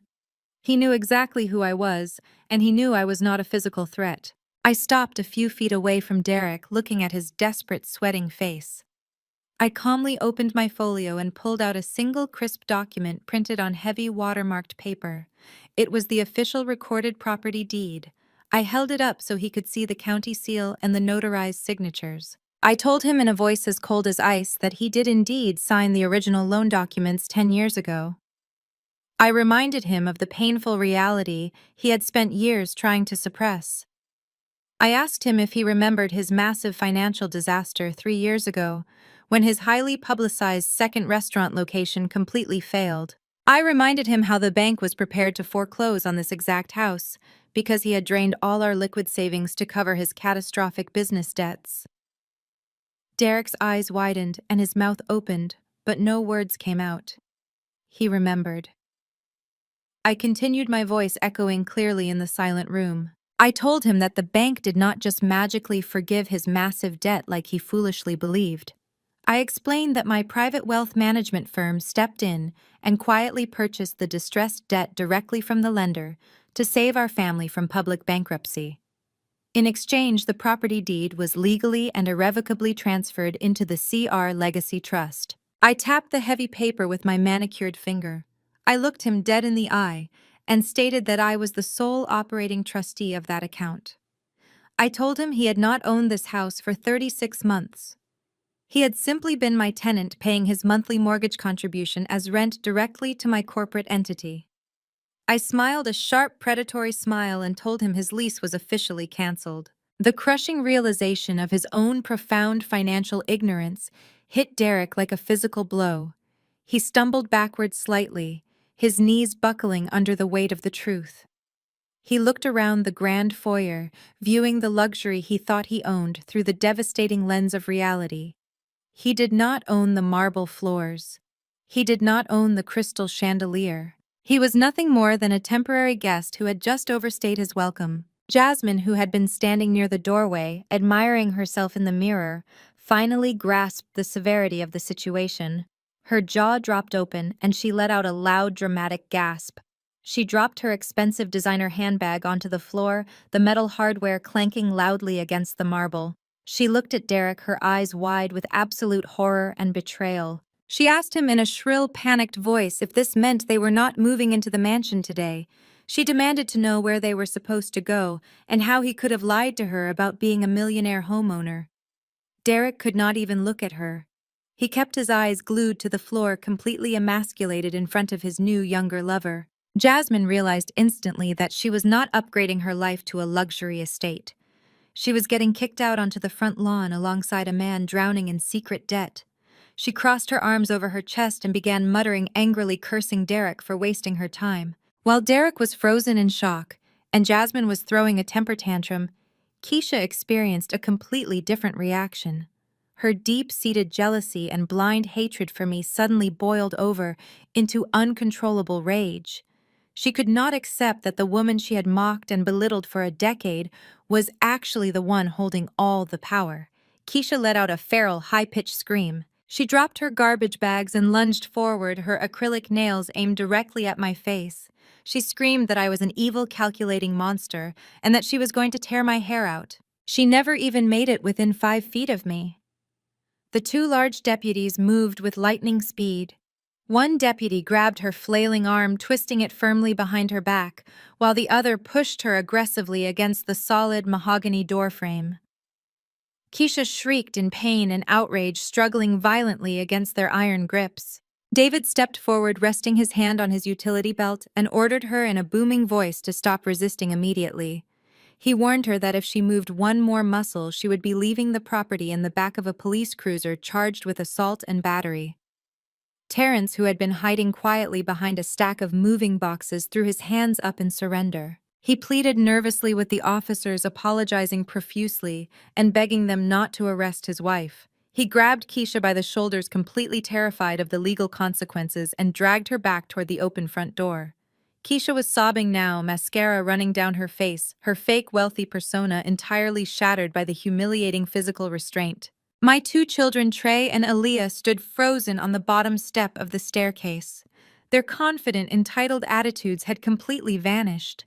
He knew exactly who I was, and he knew I was not a physical threat. I stopped a few feet away from Derek, looking at his desperate, sweating face. I calmly opened my folio and pulled out a single crisp document printed on heavy watermarked paper. It was the official recorded property deed. I held it up so he could see the county seal and the notarized signatures. I told him in a voice as cold as ice that he did indeed sign the original loan documents 10 years ago. I reminded him of the painful reality he had spent years trying to suppress. I asked him if he remembered his massive financial disaster 3 years ago, when his highly publicized second restaurant location completely failed. I reminded him how the bank was prepared to foreclose on this exact house because he had drained all our liquid savings to cover his catastrophic business debts. Derek's eyes widened and his mouth opened, but no words came out. He remembered. I continued, my voice echoing clearly in the silent room. I told him that the bank did not just magically forgive his massive debt like he foolishly believed. I explained that my private wealth management firm stepped in and quietly purchased the distressed debt directly from the lender to save our family from public bankruptcy. In exchange, the property deed was legally and irrevocably transferred into the CR Legacy Trust. I tapped the heavy paper with my manicured finger. I looked him dead in the eye, and stated that I was the sole operating trustee of that account. I told him he had not owned this house for 36 months. He had simply been my tenant paying his monthly mortgage contribution as rent directly to my corporate entity. I smiled a sharp, predatory smile and told him his lease was officially canceled. The crushing realization of his own profound financial ignorance hit Derek like a physical blow. He stumbled backward slightly, his knees buckling under the weight of the truth. He looked around the grand foyer, viewing the luxury he thought he owned through the devastating lens of reality. He did not own the marble floors. He did not own the crystal chandelier. He was nothing more than a temporary guest who had just overstayed his welcome. Jasmine, who had been standing near the doorway, admiring herself in the mirror, finally grasped the severity of the situation. Her jaw dropped open, and she let out a loud, dramatic gasp. She dropped her expensive designer handbag onto the floor, the metal hardware clanking loudly against the marble. She looked at Derek, her eyes wide with absolute horror and betrayal. She asked him in a shrill, panicked voice if this meant they were not moving into the mansion today. She demanded to know where they were supposed to go and how he could have lied to her about being a millionaire homeowner. Derek could not even look at her. He kept his eyes glued to the floor, completely emasculated in front of his new, younger lover. Jasmine realized instantly that she was not upgrading her life to a luxury estate. She was getting kicked out onto the front lawn alongside a man drowning in secret debt. She crossed her arms over her chest and began muttering, angrily cursing Derek for wasting her time. While Derek was frozen in shock and Jasmine was throwing a temper tantrum, Keisha experienced a completely different reaction. Her deep-seated jealousy and blind hatred for me suddenly boiled over into uncontrollable rage. She could not accept that the woman she had mocked and belittled for a decade was actually the one holding all the power. Keisha let out a feral, high-pitched scream. She dropped her garbage bags and lunged forward, her acrylic nails aimed directly at my face. She screamed that I was an evil, calculating monster and that she was going to tear my hair out. She never even made it within 5 feet of me. The two large deputies moved with lightning speed. One deputy grabbed her flailing arm, twisting it firmly behind her back, while the other pushed her aggressively against the solid mahogany doorframe. Keisha shrieked in pain and outrage, struggling violently against their iron grips. David stepped forward, resting his hand on his utility belt, and ordered her in a booming voice to stop resisting immediately. He warned her that if she moved one more muscle, she would be leaving the property in the back of a police cruiser charged with assault and battery. Terrence, who had been hiding quietly behind a stack of moving boxes, threw his hands up in surrender. He pleaded nervously with the officers, apologizing profusely and begging them not to arrest his wife. He grabbed Keisha by the shoulders, completely terrified of the legal consequences, and dragged her back toward the open front door. Keisha was sobbing now, mascara running down her face, her fake wealthy persona entirely shattered by the humiliating physical restraint. My 2 children, Trey and Aaliyah, stood frozen on the bottom step of the staircase. Their confident, entitled attitudes had completely vanished.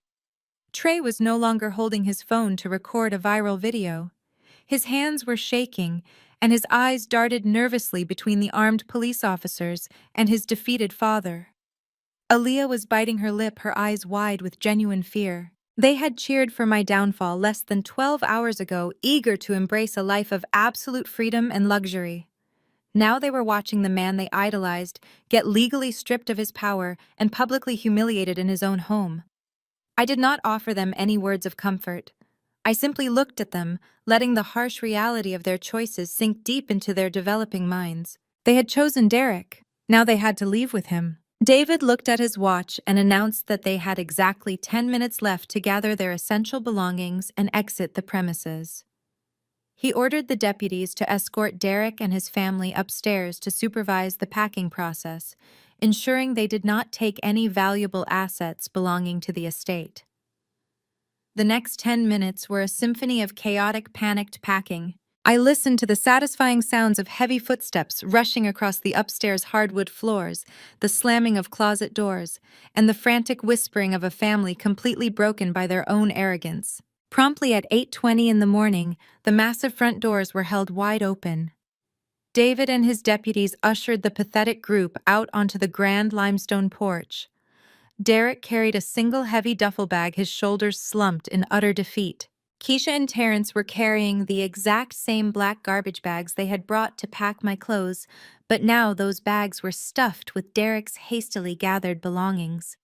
Trey was no longer holding his phone to record a viral video. His hands were shaking, and his eyes darted nervously between the armed police officers and his defeated father. Aaliyah was biting her lip, her eyes wide with genuine fear. They had cheered for my downfall less than 12 hours ago, eager to embrace a life of absolute freedom and luxury. Now they were watching the man they idolized get legally stripped of his power and publicly humiliated in his own home. I did not offer them any words of comfort. I simply looked at them, letting the harsh reality of their choices sink deep into their developing minds. They had chosen Derek. Now they had to leave with him. David looked at his watch and announced that they had exactly 10 minutes left to gather their essential belongings and exit the premises. He ordered the deputies to escort Derek and his family upstairs to supervise the packing process, ensuring they did not take any valuable assets belonging to the estate. The next 10 minutes were a symphony of chaotic, panicked packing. I listened to the satisfying sounds of heavy footsteps rushing across the upstairs hardwood floors, the slamming of closet doors, and the frantic whispering of a family completely broken by their own arrogance. Promptly at 8:20 in the morning, the massive front doors were held wide open. David and his deputies ushered the pathetic group out onto the grand limestone porch. Derek carried a single heavy duffel bag, his shoulders slumped in utter defeat. Keisha and Terrence were carrying the exact same black garbage bags they had brought to pack my clothes, but now those bags were stuffed with Derek's hastily gathered belongings.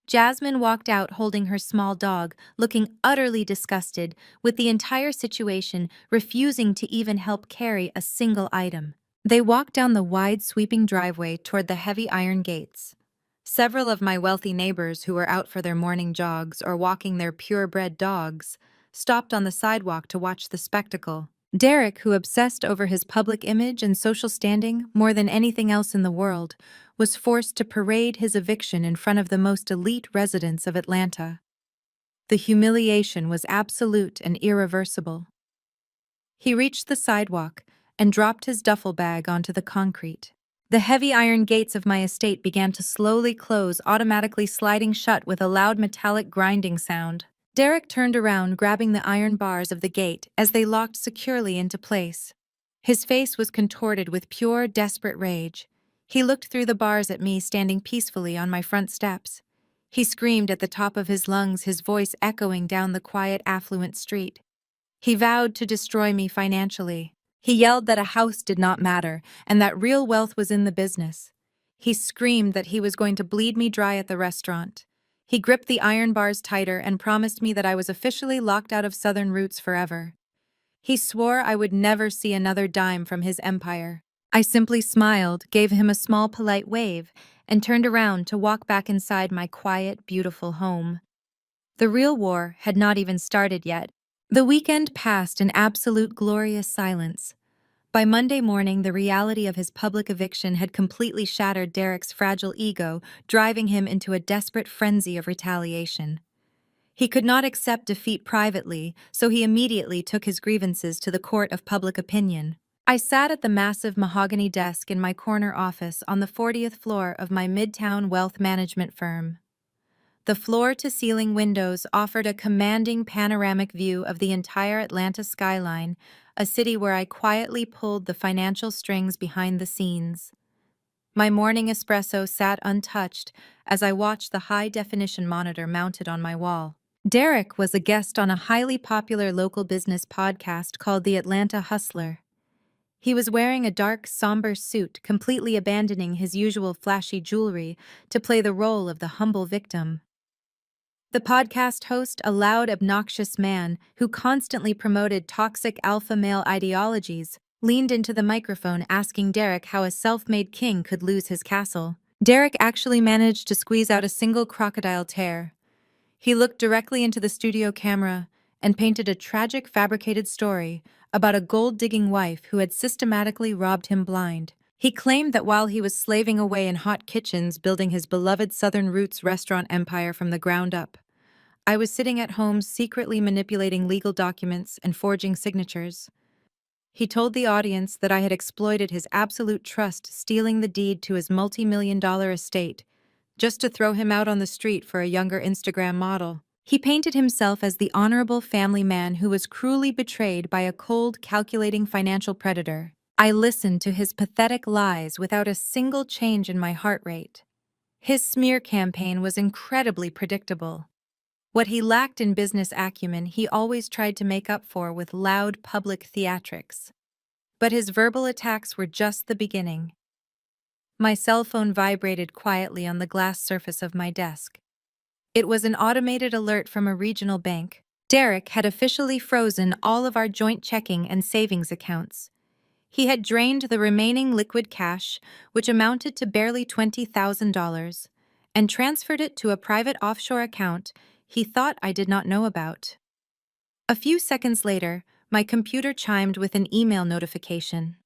Jasmine walked out holding her small dog, looking utterly disgusted with the entire situation, refusing to even help carry a single item. They walked down the wide, sweeping driveway toward the heavy iron gates. Several of my wealthy neighbors who were out for their morning jogs or walking their purebred dogs stopped on the sidewalk to watch the spectacle. Derek, who obsessed over his public image and social standing more than anything else in the world, was forced to parade his eviction in front of the most elite residents of Atlanta. The humiliation was absolute and irreversible. He reached the sidewalk and dropped his duffel bag onto the concrete. The heavy iron gates of my estate began to slowly close, automatically sliding shut with a loud metallic grinding sound. Derek turned around, grabbing the iron bars of the gate as they locked securely into place. His face was contorted with pure, desperate rage. He looked through the bars at me standing peacefully on my front steps. He screamed at the top of his lungs, his voice echoing down the quiet, affluent street. He vowed to destroy me financially. He yelled that a house did not matter and that real wealth was in the business. He screamed that he was going to bleed me dry at the restaurant. He gripped the iron bars tighter and promised me that I was officially locked out of Southern Roots forever. He swore I would never see another dime from his empire. I simply smiled, gave him a small polite wave, and turned around to walk back inside my quiet, beautiful home. The real war had not even started yet. The weekend passed in absolute glorious silence. By Monday morning, the reality of his public eviction had completely shattered Derek's fragile ego, driving him into a desperate frenzy of retaliation. He could not accept defeat privately, so he immediately took his grievances to the court of public opinion. I sat at the massive mahogany desk in my corner office on the 40th floor of my midtown wealth management firm. The floor-to-ceiling windows offered a commanding panoramic view of the entire Atlanta skyline, a city where I quietly pulled the financial strings behind the scenes. My morning espresso sat untouched as I watched the high-definition monitor mounted on my wall. Derek was a guest on a highly popular local business podcast called The Atlanta Hustler. He was wearing a dark, somber suit, completely abandoning his usual flashy jewelry to play the role of the humble victim. The podcast host, a loud, obnoxious man who constantly promoted toxic alpha male ideologies, leaned into the microphone asking Derek how a self-made king could lose his castle. Derek actually managed to squeeze out a single crocodile tear. He looked directly into the studio camera and painted a tragic fabricated story about a gold-digging wife who had systematically robbed him blind. He claimed that while he was slaving away in hot kitchens building his beloved Southern Roots restaurant empire from the ground up, I was sitting at home secretly manipulating legal documents and forging signatures. He told the audience that I had exploited his absolute trust, stealing the deed to his multi-million-dollar estate, just to throw him out on the street for a younger Instagram model. He painted himself as the honorable family man who was cruelly betrayed by a cold, calculating financial predator. I listened to his pathetic lies without a single change in my heart rate. His smear campaign was incredibly predictable. What he lacked in business acumen, he always tried to make up for with loud public theatrics. But his verbal attacks were just the beginning. My cell phone vibrated quietly on the glass surface of my desk. It was an automated alert from a regional bank. Derek had officially frozen all of our joint checking and savings accounts. He had drained the remaining liquid cash, which amounted to barely $20,000, and transferred it to a private offshore account he thought I did not know about. A few seconds later, my computer chimed with an email notification.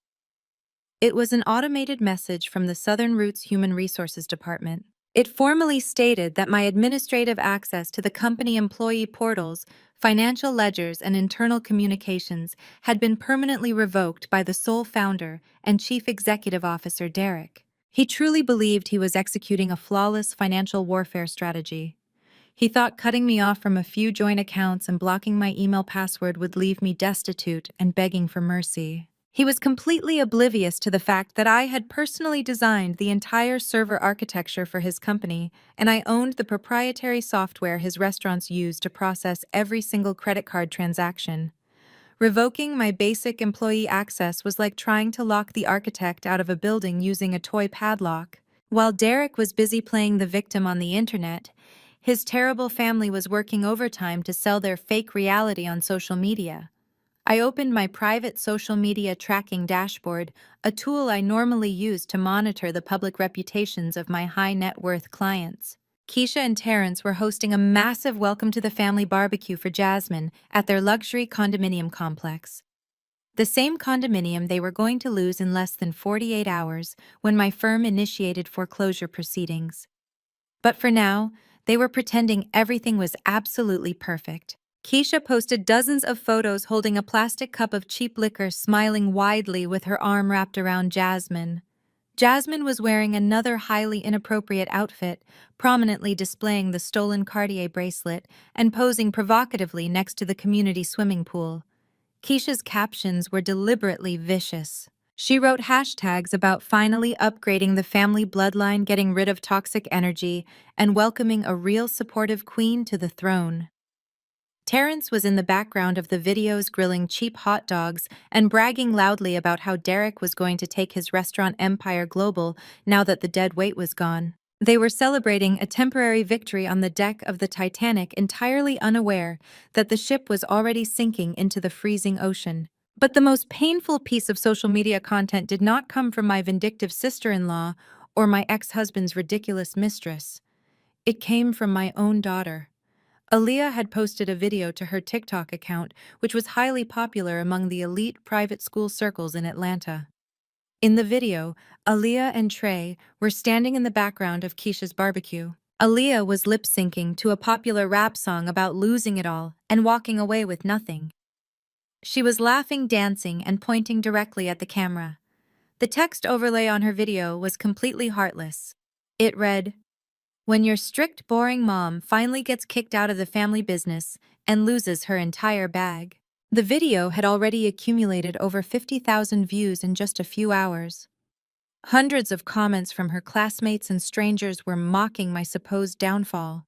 It was an automated message from the Southern Roots Human Resources Department. It formally stated that my administrative access to the company employee portals, financial ledgers, and internal communications had been permanently revoked by the sole founder and chief executive officer, Derek. He truly believed he was executing a flawless financial warfare strategy. He thought cutting me off from a few joint accounts and blocking my email password would leave me destitute and begging for mercy. He was completely oblivious to the fact that I had personally designed the entire server architecture for his company, and I owned the proprietary software his restaurants used to process every single credit card transaction. Revoking my basic employee access was like trying to lock the architect out of a building using a toy padlock. While Derek was busy playing the victim on the internet, his terrible family was working overtime to sell their fake reality on social media. I opened my private social media tracking dashboard, a tool I normally use to monitor the public reputations of my high net worth clients. Keisha and Terrence were hosting a massive welcome to the family barbecue for Jasmine at their luxury condominium complex. The same condominium they were going to lose in less than 48 hours when my firm initiated foreclosure proceedings. But for now, they were pretending everything was absolutely perfect. Keisha posted dozens of photos holding a plastic cup of cheap liquor, smiling widely with her arm wrapped around Jasmine. Jasmine was wearing another highly inappropriate outfit, prominently displaying the stolen Cartier bracelet and posing provocatively next to the community swimming pool. Keisha's captions were deliberately vicious. She wrote hashtags about finally upgrading the family bloodline, getting rid of toxic energy, and welcoming a real supportive queen to the throne. Terrence was in the background of the videos grilling cheap hot dogs and bragging loudly about how Derek was going to take his restaurant empire global now that the dead weight was gone. They were celebrating a temporary victory on the deck of the Titanic, entirely unaware that the ship was already sinking into the freezing ocean. But the most painful piece of social media content did not come from my vindictive sister-in-law or my ex-husband's ridiculous mistress. It came from my own daughter. Aaliyah had posted a video to her TikTok account, which was highly popular among the elite private school circles in Atlanta. In the video, Aaliyah and Trey were standing in the background of Keisha's barbecue. Aaliyah was lip-syncing to a popular rap song about losing it all and walking away with nothing. She was laughing, dancing, and pointing directly at the camera. The text overlay on her video was completely heartless. It read, "When your strict, boring mom finally gets kicked out of the family business and loses her entire bag." The video had already accumulated over 50,000 views in just a few hours. Hundreds of comments from her classmates and strangers were mocking my supposed downfall.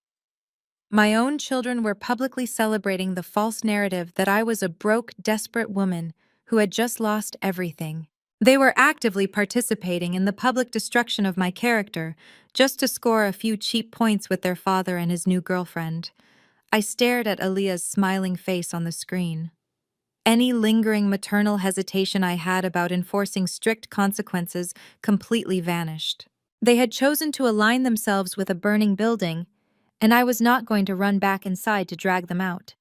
My own children were publicly celebrating the false narrative that I was a broke, desperate woman who had just lost everything. They were actively participating in the public destruction of my character just to score a few cheap points with their father and his new girlfriend. I stared at Aaliyah's smiling face on the screen. Any lingering maternal hesitation I had about enforcing strict consequences completely vanished. They had chosen to align themselves with a burning building, and I was not going to run back inside to drag them out.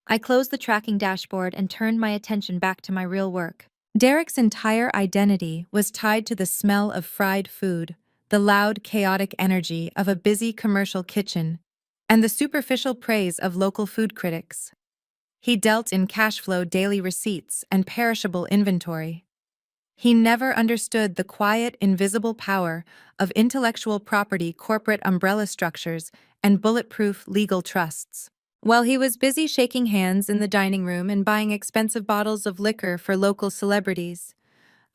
I closed the tracking dashboard and turned my attention back to my real work. Derek's entire identity was tied to the smell of fried food, the loud, chaotic energy of a busy commercial kitchen, and the superficial praise of local food critics. He dealt in cash flow, daily receipts, and perishable inventory. He never understood the quiet, invisible power of intellectual property, corporate umbrella structures, and bulletproof legal trusts. While he was busy shaking hands in the dining room and buying expensive bottles of liquor for local celebrities,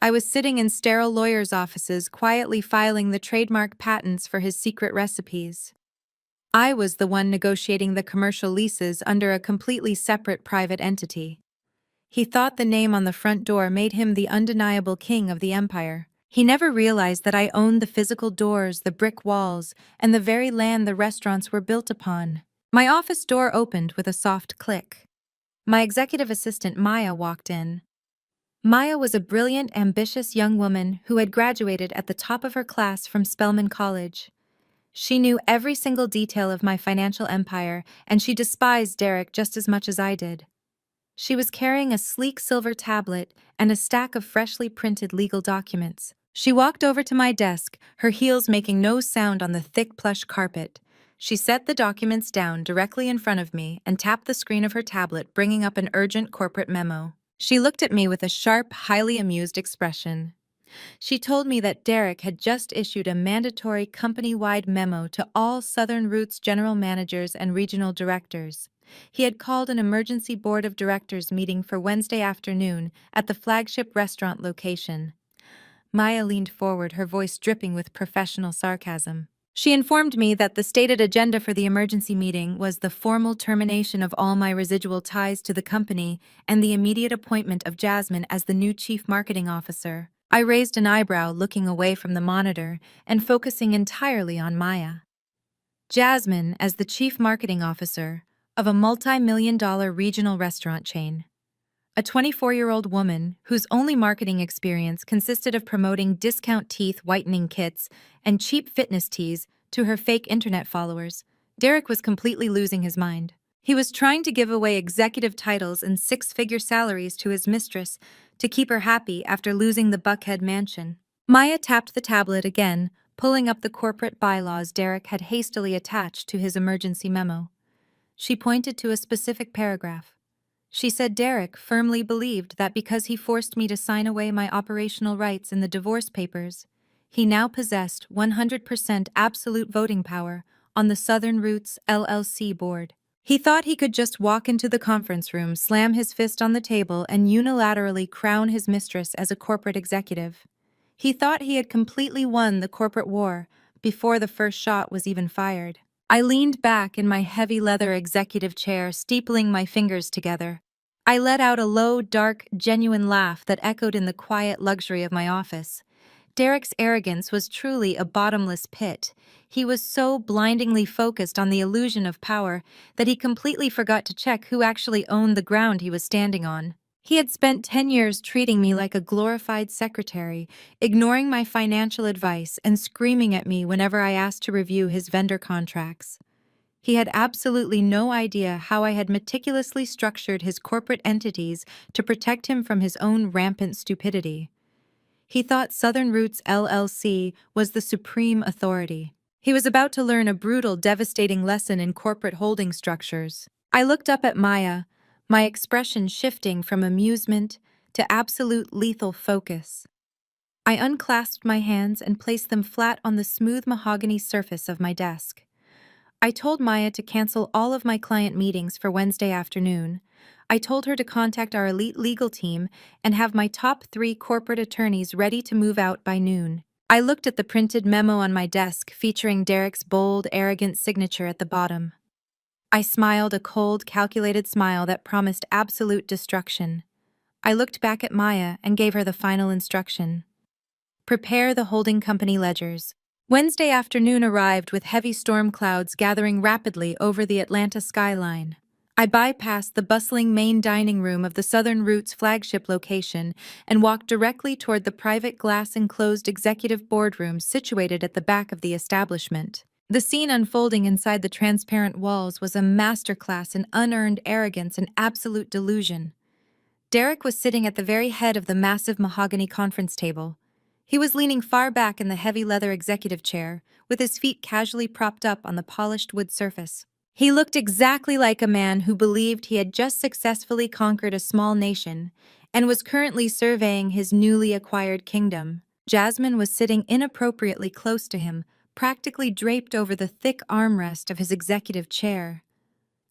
I was sitting in sterile lawyers' offices quietly filing the trademark patents for his secret recipes. I was the one negotiating the commercial leases under a completely separate private entity. He thought the name on the front door made him the undeniable king of the empire. He never realized that I owned the physical doors, the brick walls, and the very land the restaurants were built upon. My office door opened with a soft click. My executive assistant Maya walked in. Maya was a brilliant, ambitious young woman who had graduated at the top of her class from Spelman College. She knew every single detail of my financial empire, and she despised Derek just as much as I did. She was carrying a sleek silver tablet and a stack of freshly printed legal documents. She walked over to my desk, her heels making no sound on the thick plush carpet. She set the documents down directly in front of me and tapped the screen of her tablet, bringing up an urgent corporate memo. She looked at me with a sharp, highly amused expression. She told me that Derek had just issued a mandatory company-wide memo to all Southern Roots general managers and regional directors. He had called an emergency board of directors meeting for Wednesday afternoon at the flagship restaurant location. Maya leaned forward, her voice dripping with professional sarcasm. She informed me that the stated agenda for the emergency meeting was the formal termination of all my residual ties to the company and the immediate appointment of Jasmine as the new chief marketing officer. I raised an eyebrow, looking away from the monitor and focusing entirely on Maya. Jasmine as the chief marketing officer of a multi-million-dollar regional restaurant chain. A 24-year-old woman whose only marketing experience consisted of promoting discount teeth whitening kits and cheap fitness teas to her fake internet followers. Derek was completely losing his mind. He was trying to give away executive titles and six-figure salaries to his mistress to keep her happy after losing the Buckhead mansion. Maya tapped the tablet again, pulling up the corporate bylaws Derek had hastily attached to his emergency memo. She pointed to a specific paragraph. She said Derek firmly believed that because he forced me to sign away my operational rights in the divorce papers, he now possessed 100% absolute voting power on the Southern Roots LLC board. He thought he could just walk into the conference room, slam his fist on the table, and unilaterally crown his mistress as a corporate executive. He thought he had completely won the corporate war before the first shot was even fired. I leaned back in my heavy leather executive chair, steepling my fingers together. I let out a low, dark, genuine laugh that echoed in the quiet luxury of my office. Derek's arrogance was truly a bottomless pit. He was so blindingly focused on the illusion of power that he completely forgot to check who actually owned the ground he was standing on. He had spent 10 years treating me like a glorified secretary, ignoring my financial advice and screaming at me whenever I asked to review his vendor contracts. He had absolutely no idea how I had meticulously structured his corporate entities to protect him from his own rampant stupidity. He thought Southern Roots LLC was the supreme authority. He was about to learn a brutal, devastating lesson in corporate holding structures. I looked up at Maya, my expression shifting from amusement to absolute lethal focus. I unclasped my hands and placed them flat on the smooth mahogany surface of my desk. I told Maya to cancel all of my client meetings for Wednesday afternoon. I told her to contact our elite legal team and have my top 3 corporate attorneys ready to move out by noon. I looked at the printed memo on my desk featuring Derek's bold, arrogant signature at the bottom. I smiled a cold, calculated smile that promised absolute destruction. I looked back at Maya and gave her the final instruction. Prepare the holding company ledgers. Wednesday afternoon arrived with heavy storm clouds gathering rapidly over the Atlanta skyline. I bypassed the bustling main dining room of the Southern Roots flagship location and walked directly toward the private glass-enclosed executive boardroom situated at the back of the establishment. The scene unfolding inside the transparent walls was a masterclass in unearned arrogance and absolute delusion. Derek was sitting at the very head of the massive mahogany conference table. He was leaning far back in the heavy leather executive chair, with his feet casually propped up on the polished wood surface. He looked exactly like a man who believed he had just successfully conquered a small nation and was currently surveying his newly acquired kingdom. Jasmine was sitting inappropriately close to him, practically draped over the thick armrest of his executive chair.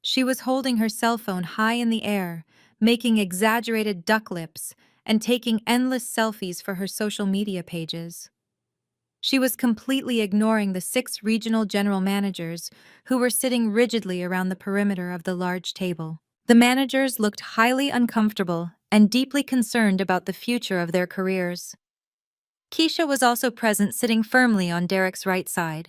She was holding her cell phone high in the air, making exaggerated duck lips and taking endless selfies for her social media pages. She was completely ignoring the 6 regional general managers who were sitting rigidly around the perimeter of the large table. The managers looked highly uncomfortable and deeply concerned about the future of their careers. Keisha was also present, sitting firmly on Derek's right side.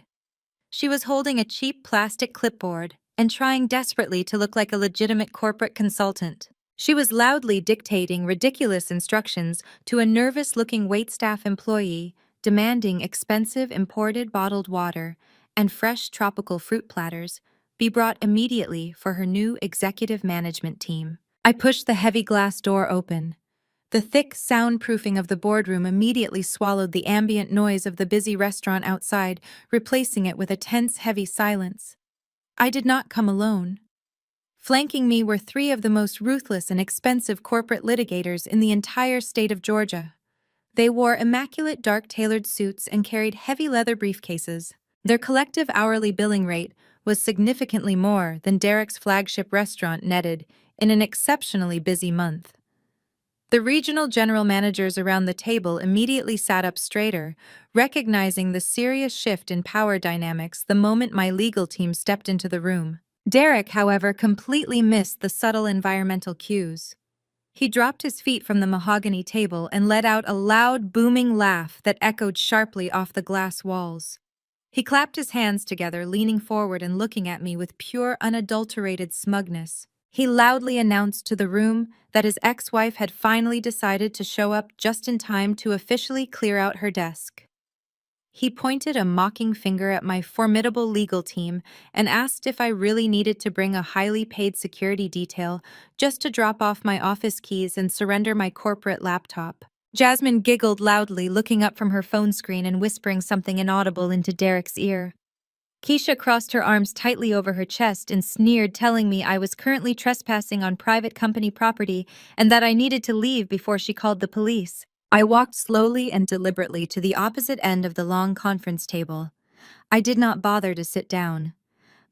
She was holding a cheap plastic clipboard and trying desperately to look like a legitimate corporate consultant. She was loudly dictating ridiculous instructions to a nervous-looking waitstaff employee, demanding expensive imported bottled water and fresh tropical fruit platters be brought immediately for her new executive management team. I pushed the heavy glass door open. The thick soundproofing of the boardroom immediately swallowed the ambient noise of the busy restaurant outside, replacing it with a tense, heavy silence. I did not come alone. Flanking me were 3 of the most ruthless and expensive corporate litigators in the entire state of Georgia. They wore immaculate dark-tailored suits and carried heavy leather briefcases. Their collective hourly billing rate was significantly more than Derek's flagship restaurant netted in an exceptionally busy month. The regional general managers around the table immediately sat up straighter, recognizing the serious shift in power dynamics the moment my legal team stepped into the room. Derek, however, completely missed the subtle environmental cues. He dropped his feet from the mahogany table and let out a loud, booming laugh that echoed sharply off the glass walls. He clapped his hands together, leaning forward and looking at me with pure, unadulterated smugness. He loudly announced to the room that his ex-wife had finally decided to show up just in time to officially clear out her desk. He pointed a mocking finger at my formidable legal team and asked if I really needed to bring a highly paid security detail just to drop off my office keys and surrender my corporate laptop. Jasmine giggled loudly, looking up from her phone screen and whispering something inaudible into Derek's ear. Keisha crossed her arms tightly over her chest and sneered, telling me I was currently trespassing on private company property and that I needed to leave before she called the police. I walked slowly and deliberately to the opposite end of the long conference table. I did not bother to sit down.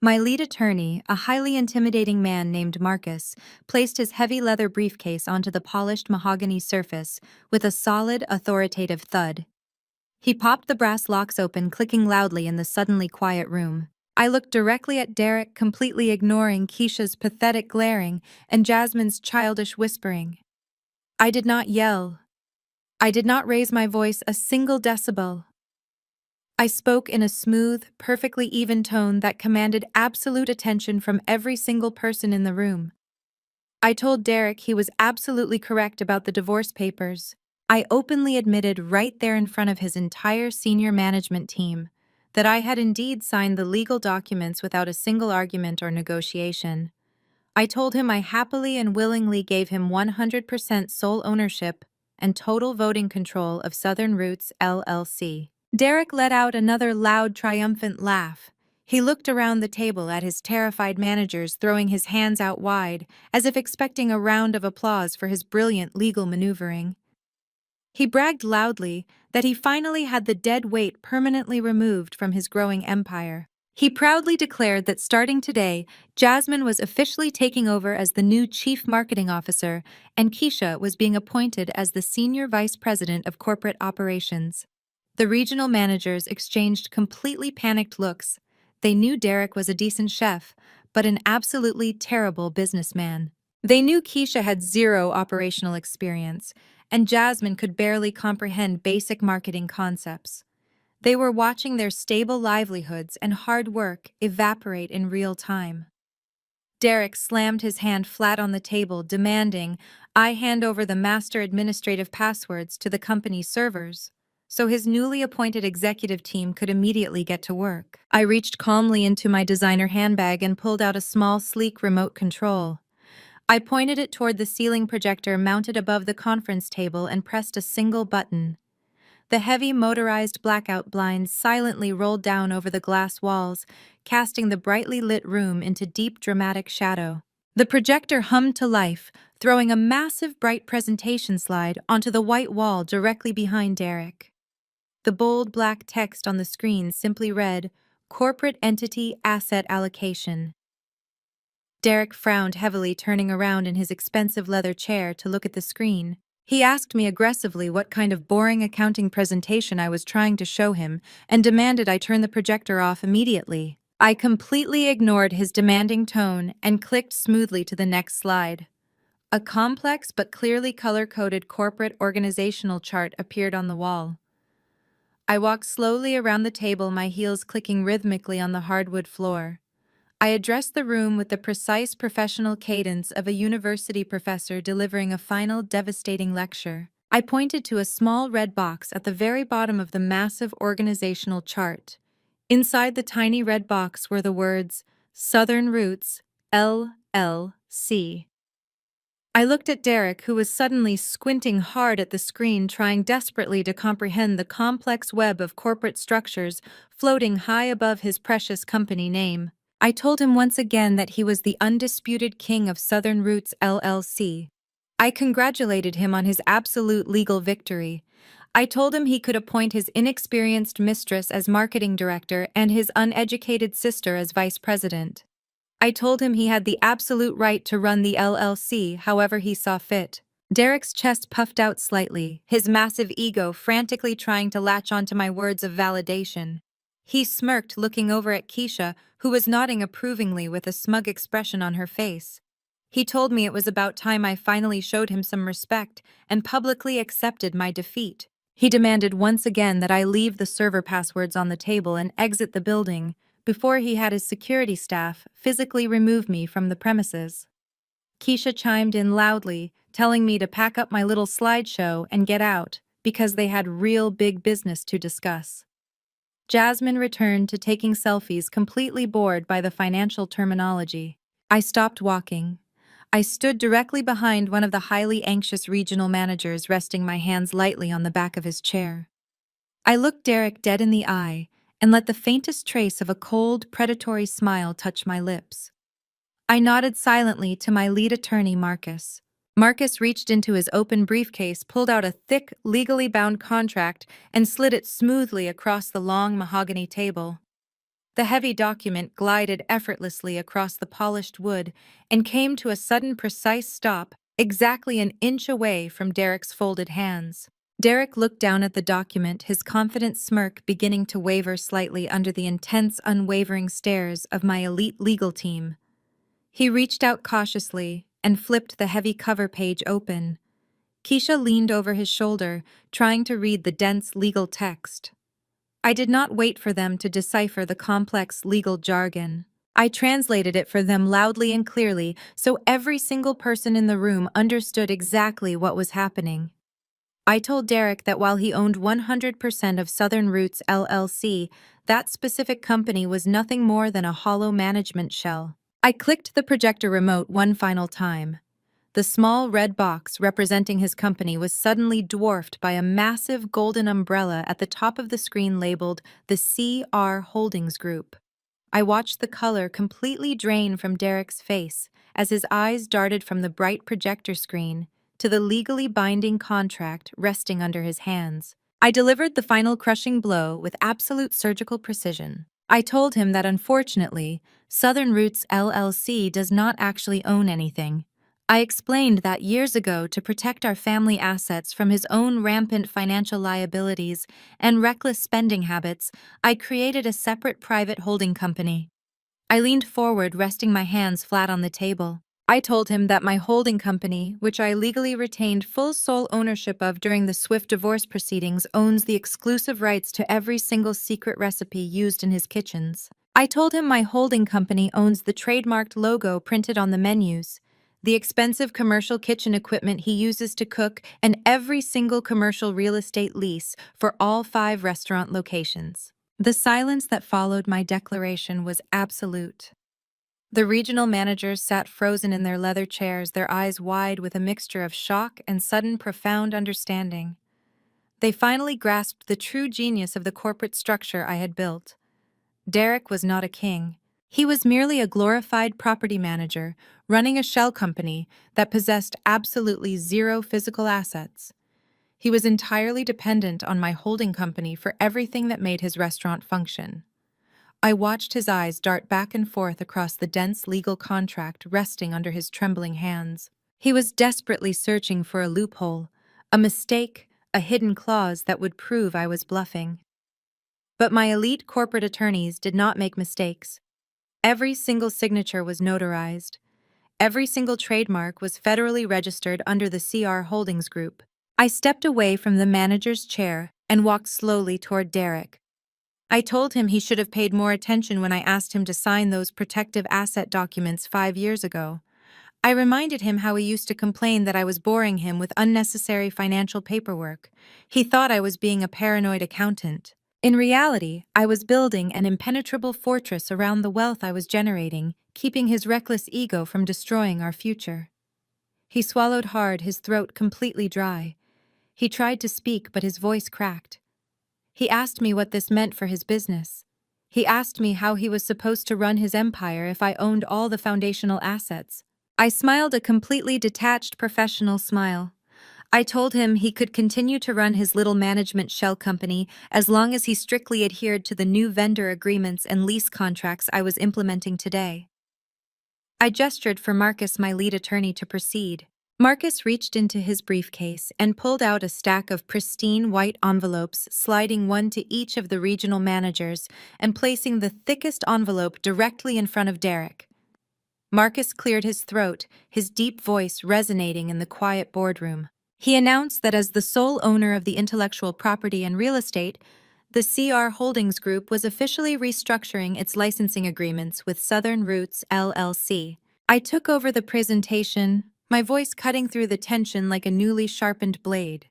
My lead attorney, a highly intimidating man named Marcus, placed his heavy leather briefcase onto the polished mahogany surface with a solid, authoritative thud. He popped the brass locks open, clicking loudly in the suddenly quiet room. I looked directly at Derek, completely ignoring Keisha's pathetic glaring and Jasmine's childish whispering. I did not yell. I did not raise my voice a single decibel. I spoke in a smooth, perfectly even tone that commanded absolute attention from every single person in the room. I told Derek he was absolutely correct about the divorce papers. I openly admitted right there in front of his entire senior management team that I had indeed signed the legal documents without a single argument or negotiation. I told him I happily and willingly gave him 100% sole ownership and total voting control of Southern Roots LLC. Derek let out another loud, triumphant laugh. He looked around the table at his terrified managers, throwing his hands out wide, as if expecting a round of applause for his brilliant legal maneuvering. He bragged loudly that he finally had the dead weight permanently removed from his growing empire. He proudly declared that starting today, Jasmine was officially taking over as the new Chief Marketing Officer, and Keisha was being appointed as the Senior Vice President of Corporate Operations. The regional managers exchanged completely panicked looks. They knew Derek was a decent chef, but an absolutely terrible businessman. They knew Keisha had zero operational experience, and Jasmine could barely comprehend basic marketing concepts. They were watching their stable livelihoods and hard work evaporate in real time. Derek slammed his hand flat on the table, demanding I hand over the master administrative passwords to the company's servers, so his newly appointed executive team could immediately get to work. I reached calmly into my designer handbag and pulled out a small, sleek remote control. I pointed it toward the ceiling projector mounted above the conference table and pressed a single button. The heavy motorized blackout blinds silently rolled down over the glass walls, casting the brightly lit room into deep dramatic shadow. The projector hummed to life, throwing a massive bright presentation slide onto the white wall directly behind Derek. The bold black text on the screen simply read, Corporate Entity Asset Allocation. Derek frowned heavily, turning around in his expensive leather chair to look at the screen. He asked me aggressively what kind of boring accounting presentation I was trying to show him and demanded I turn the projector off immediately. I completely ignored his demanding tone and clicked smoothly to the next slide. A complex but clearly color-coded corporate organizational chart appeared on the wall. I walked slowly around the table, my heels clicking rhythmically on the hardwood floor. I addressed the room with the precise professional cadence of a university professor delivering a final devastating lecture. I pointed to a small red box at the very bottom of the massive organizational chart. Inside the tiny red box were the words, Southern Roots, LLC. I looked at Derek, who was suddenly squinting hard at the screen, trying desperately to comprehend the complex web of corporate structures floating high above his precious company name. I told him once again that he was the undisputed king of Southern Roots LLC. I congratulated him on his absolute legal victory. I told him he could appoint his inexperienced mistress as marketing director and his uneducated sister as vice president. I told him he had the absolute right to run the LLC however he saw fit. Derek's chest puffed out slightly, his massive ego frantically trying to latch onto my words of validation. He smirked, looking over at Keisha, who was nodding approvingly with a smug expression on her face. He told me it was about time I finally showed him some respect and publicly accepted my defeat. He demanded once again that I leave the server passwords on the table and exit the building before he had his security staff physically remove me from the premises. Keisha chimed in loudly, telling me to pack up my little slideshow and get out because they had real big business to discuss. Jasmine returned to taking selfies, completely bored by the financial terminology. I stopped walking. I stood directly behind one of the highly anxious regional managers, resting my hands lightly on the back of his chair. I looked Derek dead in the eye and let the faintest trace of a cold, predatory smile touch my lips. I nodded silently to my lead attorney, Marcus. Marcus reached into his open briefcase, pulled out a thick, legally bound contract, and slid it smoothly across the long mahogany table. The heavy document glided effortlessly across the polished wood and came to a sudden, precise stop, exactly an inch away from Derek's folded hands. Derek looked down at the document, his confident smirk beginning to waver slightly under the intense, unwavering stares of my elite legal team. He reached out cautiously and flipped the heavy cover page open. Keisha leaned over his shoulder, trying to read the dense legal text. I did not wait for them to decipher the complex legal jargon. I translated it for them loudly and clearly so every single person in the room understood exactly what was happening. I told Derek that while he owned 100% of Southern Roots LLC, that specific company was nothing more than a hollow management shell. I clicked the projector remote one final time. The small red box representing his company was suddenly dwarfed by a massive golden umbrella at the top of the screen labeled the CR Holdings Group. I watched the color completely drain from Derek's face as his eyes darted from the bright projector screen to the legally binding contract resting under his hands. I delivered the final crushing blow with absolute surgical precision. I told him that unfortunately, Southern Roots LLC does not actually own anything. I explained that years ago, to protect our family assets from his own rampant financial liabilities and reckless spending habits, I created a separate private holding company. I leaned forward, resting my hands flat on the table. I told him that my holding company, which I legally retained full sole ownership of during the swift divorce proceedings, owns the exclusive rights to every single secret recipe used in his kitchens. I told him my holding company owns the trademarked logo printed on the menus, the expensive commercial kitchen equipment he uses to cook, and every single commercial real estate lease for all 5 restaurant locations. The silence that followed my declaration was absolute. The regional managers sat frozen in their leather chairs, their eyes wide with a mixture of shock and sudden profound understanding. They finally grasped the true genius of the corporate structure I had built. Derek was not a king. He was merely a glorified property manager running a shell company that possessed absolutely zero physical assets. He was entirely dependent on my holding company for everything that made his restaurant function. I watched his eyes dart back and forth across the dense legal contract resting under his trembling hands. He was desperately searching for a loophole, a mistake, a hidden clause that would prove I was bluffing. But my elite corporate attorneys did not make mistakes. Every single signature was notarized. Every single trademark was federally registered under the CR Holdings Group. I stepped away from the manager's chair and walked slowly toward Derek. I told him he should have paid more attention when I asked him to sign those protective asset documents 5 years ago. I reminded him how he used to complain that I was boring him with unnecessary financial paperwork. He thought I was being a paranoid accountant. In reality, I was building an impenetrable fortress around the wealth I was generating, keeping his reckless ego from destroying our future. He swallowed hard, his throat completely dry. He tried to speak, but his voice cracked. He asked me what this meant for his business. He asked me how he was supposed to run his empire if I owned all the foundational assets. I smiled a completely detached professional smile. I told him he could continue to run his little management shell company as long as he strictly adhered to the new vendor agreements and lease contracts I was implementing today. I gestured for Marcus, my lead attorney, to proceed. Marcus reached into his briefcase and pulled out a stack of pristine white envelopes, sliding one to each of the regional managers and placing the thickest envelope directly in front of Derek. Marcus cleared his throat, his deep voice resonating in the quiet boardroom. He announced that as the sole owner of the intellectual property and real estate, the CR Holdings Group was officially restructuring its licensing agreements with Southern Roots LLC. I took over the presentation, my voice cutting through the tension like a newly sharpened blade.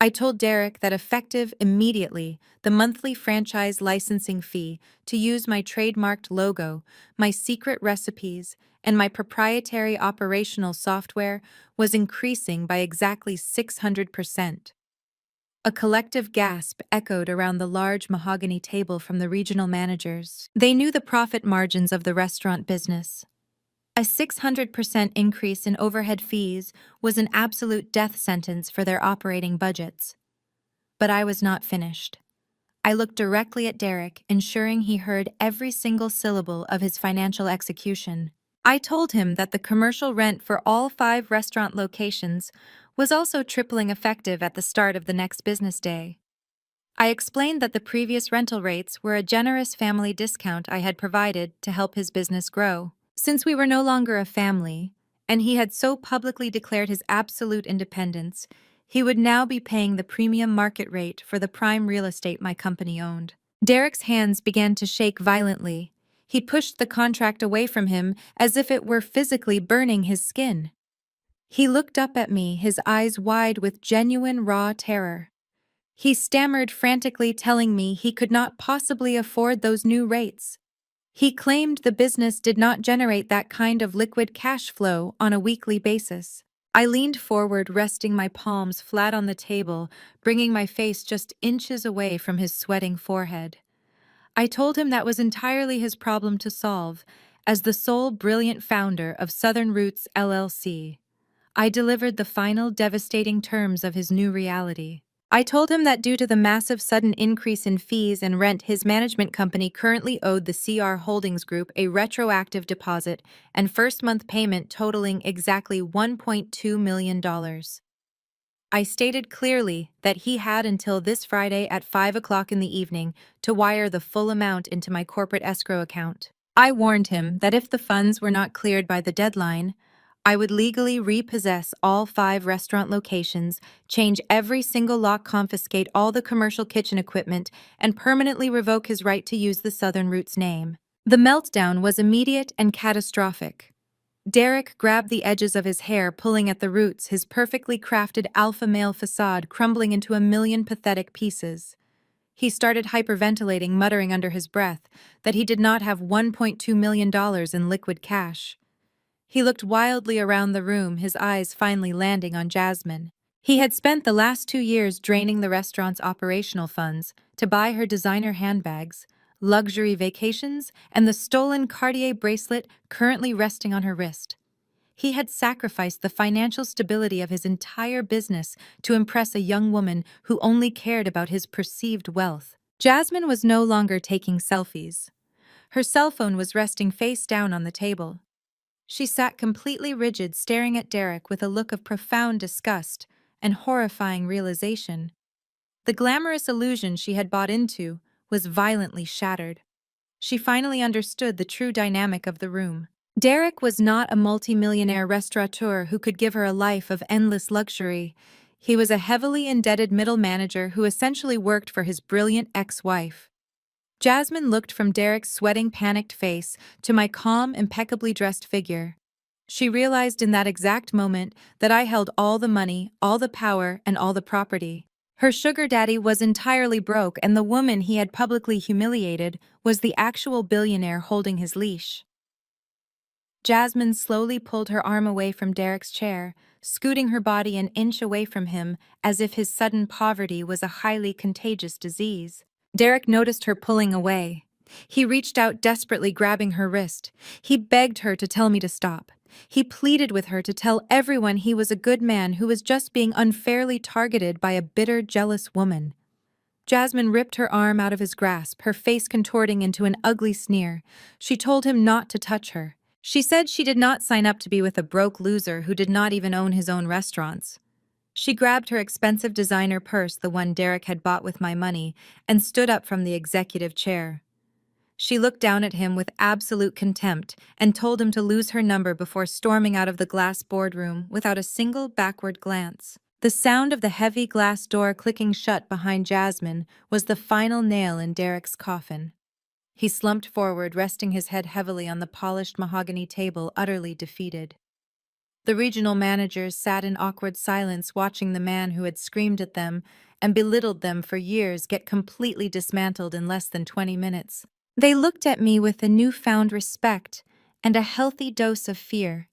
I told Derek that effective immediately, the monthly franchise licensing fee to use my trademarked logo, my secret recipes, and my proprietary operational software was increasing by exactly 600%. A collective gasp echoed around the large mahogany table from the regional managers. They knew the profit margins of the restaurant business. A 600% increase in overhead fees was an absolute death sentence for their operating budgets. But I was not finished. I looked directly at Derek, ensuring he heard every single syllable of his financial execution. I told him that the commercial rent for all 5 restaurant locations was also tripling effective at the start of the next business day. I explained that the previous rental rates were a generous family discount I had provided to help his business grow. Since we were no longer a family, and he had so publicly declared his absolute independence, he would now be paying the premium market rate for the prime real estate my company owned. Derek's hands began to shake violently. He pushed the contract away from him as if it were physically burning his skin. He looked up at me, his eyes wide with genuine raw terror. He stammered frantically, telling me he could not possibly afford those new rates. He claimed the business did not generate that kind of liquid cash flow on a weekly basis. I leaned forward, resting my palms flat on the table, bringing my face just inches away from his sweating forehead. I told him that was entirely his problem to solve, as the sole brilliant founder of Southern Roots LLC. I delivered the final devastating terms of his new reality. I told him that due to the massive sudden increase in fees and rent, his management company currently owed the CR Holdings Group a retroactive deposit and first-month payment totaling exactly $1.2 million. I stated clearly that he had until this Friday at 5 o'clock in the evening to wire the full amount into my corporate escrow account. I warned him that if the funds were not cleared by the deadline, I would legally repossess all 5 restaurant locations, change every single lock, confiscate all the commercial kitchen equipment, and permanently revoke his right to use the Southern Roots name. The meltdown was immediate and catastrophic. Derek grabbed the edges of his hair, pulling at the roots, his perfectly crafted alpha male facade crumbling into a million pathetic pieces. He started hyperventilating, muttering under his breath that he did not have $1.2 million in liquid cash. He looked wildly around the room, his eyes finally landing on Jasmine. He had spent the last 2 years draining the restaurant's operational funds to buy her designer handbags, luxury vacations, and the stolen Cartier bracelet currently resting on her wrist. He had sacrificed the financial stability of his entire business to impress a young woman who only cared about his perceived wealth. Jasmine was no longer taking selfies. Her cell phone was resting face down on the table. She sat completely rigid, staring at Derek with a look of profound disgust and horrifying realization. The glamorous illusion she had bought into was violently shattered. She finally understood the true dynamic of the room. Derek was not a multimillionaire restaurateur who could give her a life of endless luxury. He was a heavily indebted middle manager who essentially worked for his brilliant ex-wife. Jasmine looked from Derek's sweating, panicked face to my calm, impeccably dressed figure. She realized in that exact moment that I held all the money, all the power, and all the property. Her sugar daddy was entirely broke, and the woman he had publicly humiliated was the actual billionaire holding his leash. Jasmine slowly pulled her arm away from Derek's chair, scooting her body an inch away from him as if his sudden poverty was a highly contagious disease. Derek noticed her pulling away. He reached out desperately, grabbing her wrist. He begged her to tell me to stop. He pleaded with her to tell everyone he was a good man who was just being unfairly targeted by a bitter, jealous woman. Jasmine ripped her arm out of his grasp, her face contorting into an ugly sneer. She told him not to touch her. She said she did not sign up to be with a broke loser who did not even own his own restaurants. She grabbed her expensive designer purse, the one Derek had bought with my money, and stood up from the executive chair. She looked down at him with absolute contempt and told him to lose her number before storming out of the glass boardroom without a single backward glance. The sound of the heavy glass door clicking shut behind Jasmine was the final nail in Derek's coffin. He slumped forward, resting his head heavily on the polished mahogany table, utterly defeated. The regional managers sat in awkward silence, watching the man who had screamed at them and belittled them for years get completely dismantled in less than 20 minutes. They looked at me with a newfound respect and a healthy dose of fear.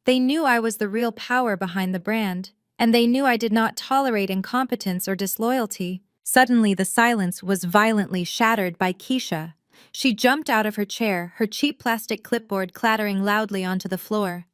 They knew I was the real power behind the brand, and they knew I did not tolerate incompetence or disloyalty. Suddenly, the silence was violently shattered by Keisha. She jumped out of her chair, her cheap plastic clipboard clattering loudly onto the floor.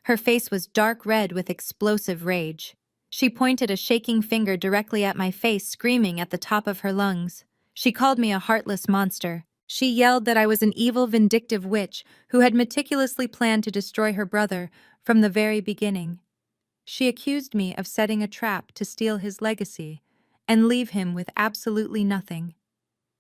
Her face was dark red with explosive rage. She pointed a shaking finger directly at my face, screaming at the top of her lungs. She called me a heartless monster. She yelled that I was an evil, vindictive witch who had meticulously planned to destroy her brother from the very beginning. She accused me of setting a trap to steal his legacy and leave him with absolutely nothing.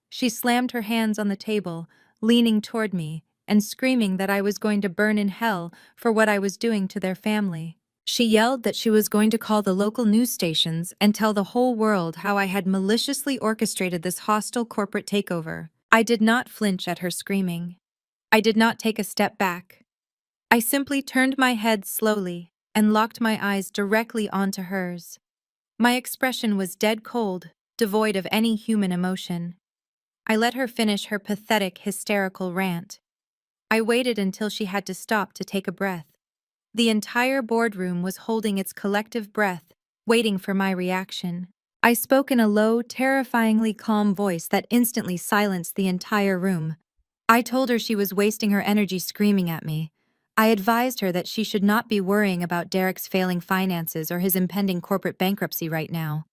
She slammed her hands on the table, leaning toward me and screaming that I was going to burn in hell for what I was doing to their family. She yelled that she was going to call the local news stations and tell the whole world how I had maliciously orchestrated this hostile corporate takeover. I did not flinch at her screaming. I did not take a step back. I simply turned my head slowly and locked my eyes directly onto hers. My expression was dead cold, devoid of any human emotion. I let her finish her pathetic, hysterical rant. I waited until she had to stop to take a breath. The entire boardroom was holding its collective breath, waiting for my reaction. I spoke in a low, terrifyingly calm voice that instantly silenced the entire room. I told her she was wasting her energy screaming at me. I advised her that she should not be worrying about Derek's failing finances or his impending corporate bankruptcy right now.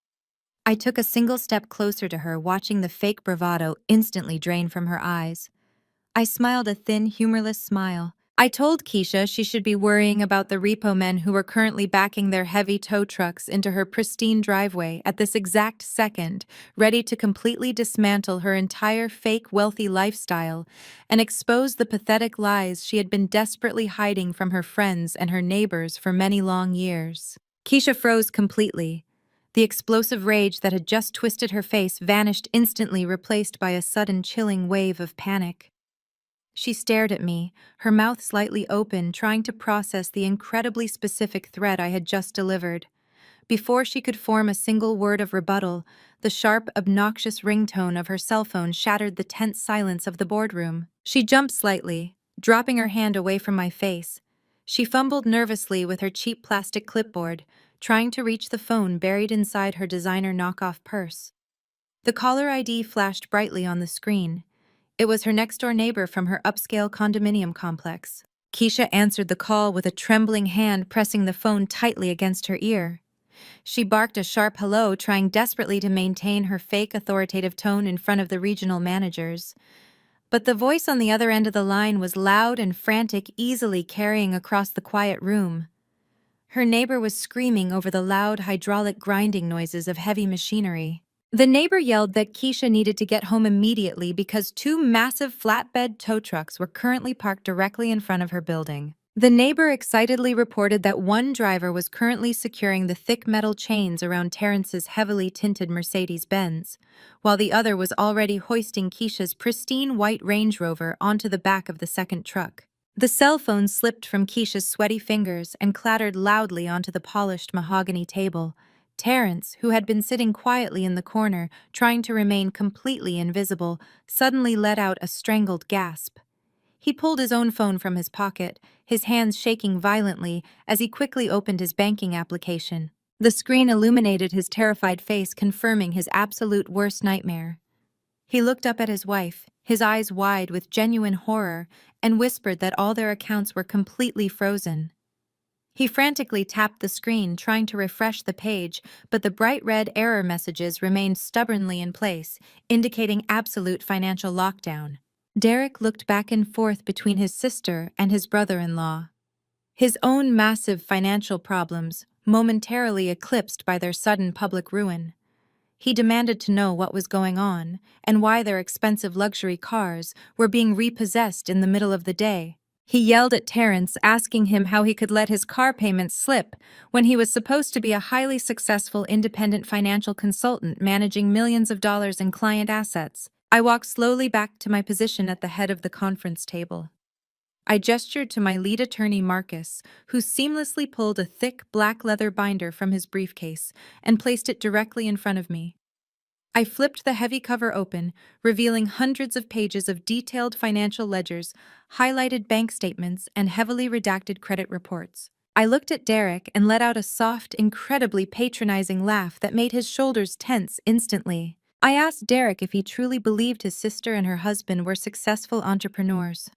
I took a single step closer to her, watching the fake bravado instantly drain from her eyes. I smiled a thin, humorless smile. I told Keisha she should be worrying about the repo men who were currently backing their heavy tow trucks into her pristine driveway at this exact second, ready to completely dismantle her entire fake wealthy lifestyle and expose the pathetic lies she had been desperately hiding from her friends and her neighbors for many long years. Keisha froze completely. The explosive rage that had just twisted her face vanished instantly, replaced by a sudden chilling wave of panic. She stared at me, her mouth slightly open, trying to process the incredibly specific threat I had just delivered. Before she could form a single word of rebuttal, the sharp, obnoxious ringtone of her cell phone shattered the tense silence of the boardroom. She jumped slightly, dropping her hand away from my face. She fumbled nervously with her cheap plastic clipboard, trying to reach the phone buried inside her designer knockoff purse. The caller ID flashed brightly on the screen. It was her next-door neighbor from her upscale condominium complex. Keisha answered the call with a trembling hand pressing the phone tightly against her ear. She barked a sharp hello, trying desperately to maintain her fake authoritative tone in front of the regional managers. But the voice on the other end of the line was loud and frantic, easily carrying across the quiet room. Her neighbor was screaming over the loud hydraulic grinding noises of heavy machinery. The neighbor yelled that Keisha needed to get home immediately because two massive flatbed tow trucks were currently parked directly in front of her building. The neighbor excitedly reported that one driver was currently securing the thick metal chains around Terrence's heavily tinted Mercedes-Benz, while the other was already hoisting Keisha's pristine white Range Rover onto the back of the second truck. The cell phone slipped from Keisha's sweaty fingers and clattered loudly onto the polished mahogany table. Terrence, who had been sitting quietly in the corner, trying to remain completely invisible, suddenly let out a strangled gasp. He pulled his own phone from his pocket, his hands shaking violently as he quickly opened his banking application. The screen illuminated his terrified face, confirming his absolute worst nightmare. He looked up at his wife, his eyes wide with genuine horror, and whispered that all their accounts were completely frozen. He frantically tapped the screen, trying to refresh the page, but the bright red error messages remained stubbornly in place, indicating absolute financial lockdown. Derek looked back and forth between his sister and his brother-in-law. His own massive financial problems, momentarily eclipsed by their sudden public ruin. He demanded to know what was going on and why their expensive luxury cars were being repossessed in the middle of the day. He yelled at Terrence, asking him how he could let his car payments slip when he was supposed to be a highly successful independent financial consultant managing millions of dollars in client assets. I walked slowly back to my position at the head of the conference table. I gestured to my lead attorney, Marcus, who seamlessly pulled a thick black leather binder from his briefcase and placed it directly in front of me. I flipped the heavy cover open, revealing hundreds of pages of detailed financial ledgers, highlighted bank statements, and heavily redacted credit reports. I looked at Derek and let out a soft, incredibly patronizing laugh that made his shoulders tense instantly. I asked Derek if he truly believed his sister and her husband were successful entrepreneurs.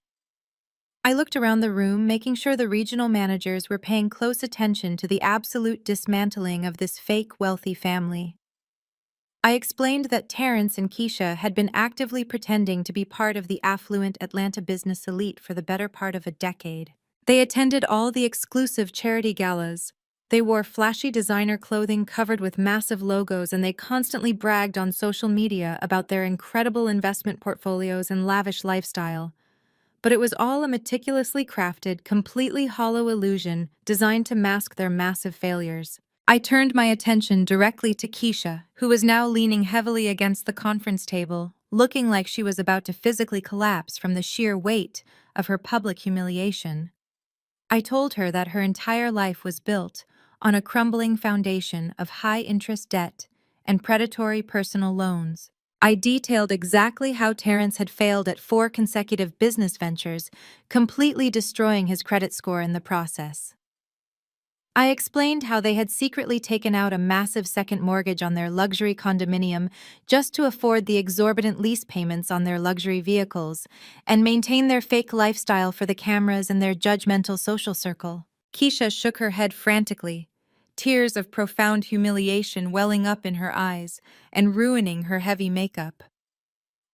I looked around the room, making sure the regional managers were paying close attention to the absolute dismantling of this fake wealthy family. I explained that Terrence and Keisha had been actively pretending to be part of the affluent Atlanta business elite for the better part of a decade. They attended all the exclusive charity galas. They wore flashy designer clothing covered with massive logos, and they constantly bragged on social media about their incredible investment portfolios and lavish lifestyle. But it was all a meticulously crafted, completely hollow illusion designed to mask their massive failures. I turned my attention directly to Keisha, who was now leaning heavily against the conference table, looking like she was about to physically collapse from the sheer weight of her public humiliation. I told her that her entire life was built on a crumbling foundation of high-interest debt and predatory personal loans. I detailed exactly how Terrence had failed at 4 consecutive business ventures, completely destroying his credit score in the process. I explained how they had secretly taken out a massive second mortgage on their luxury condominium just to afford the exorbitant lease payments on their luxury vehicles and maintain their fake lifestyle for the cameras and their judgmental social circle. Keisha shook her head frantically, tears of profound humiliation welling up in her eyes and ruining her heavy makeup.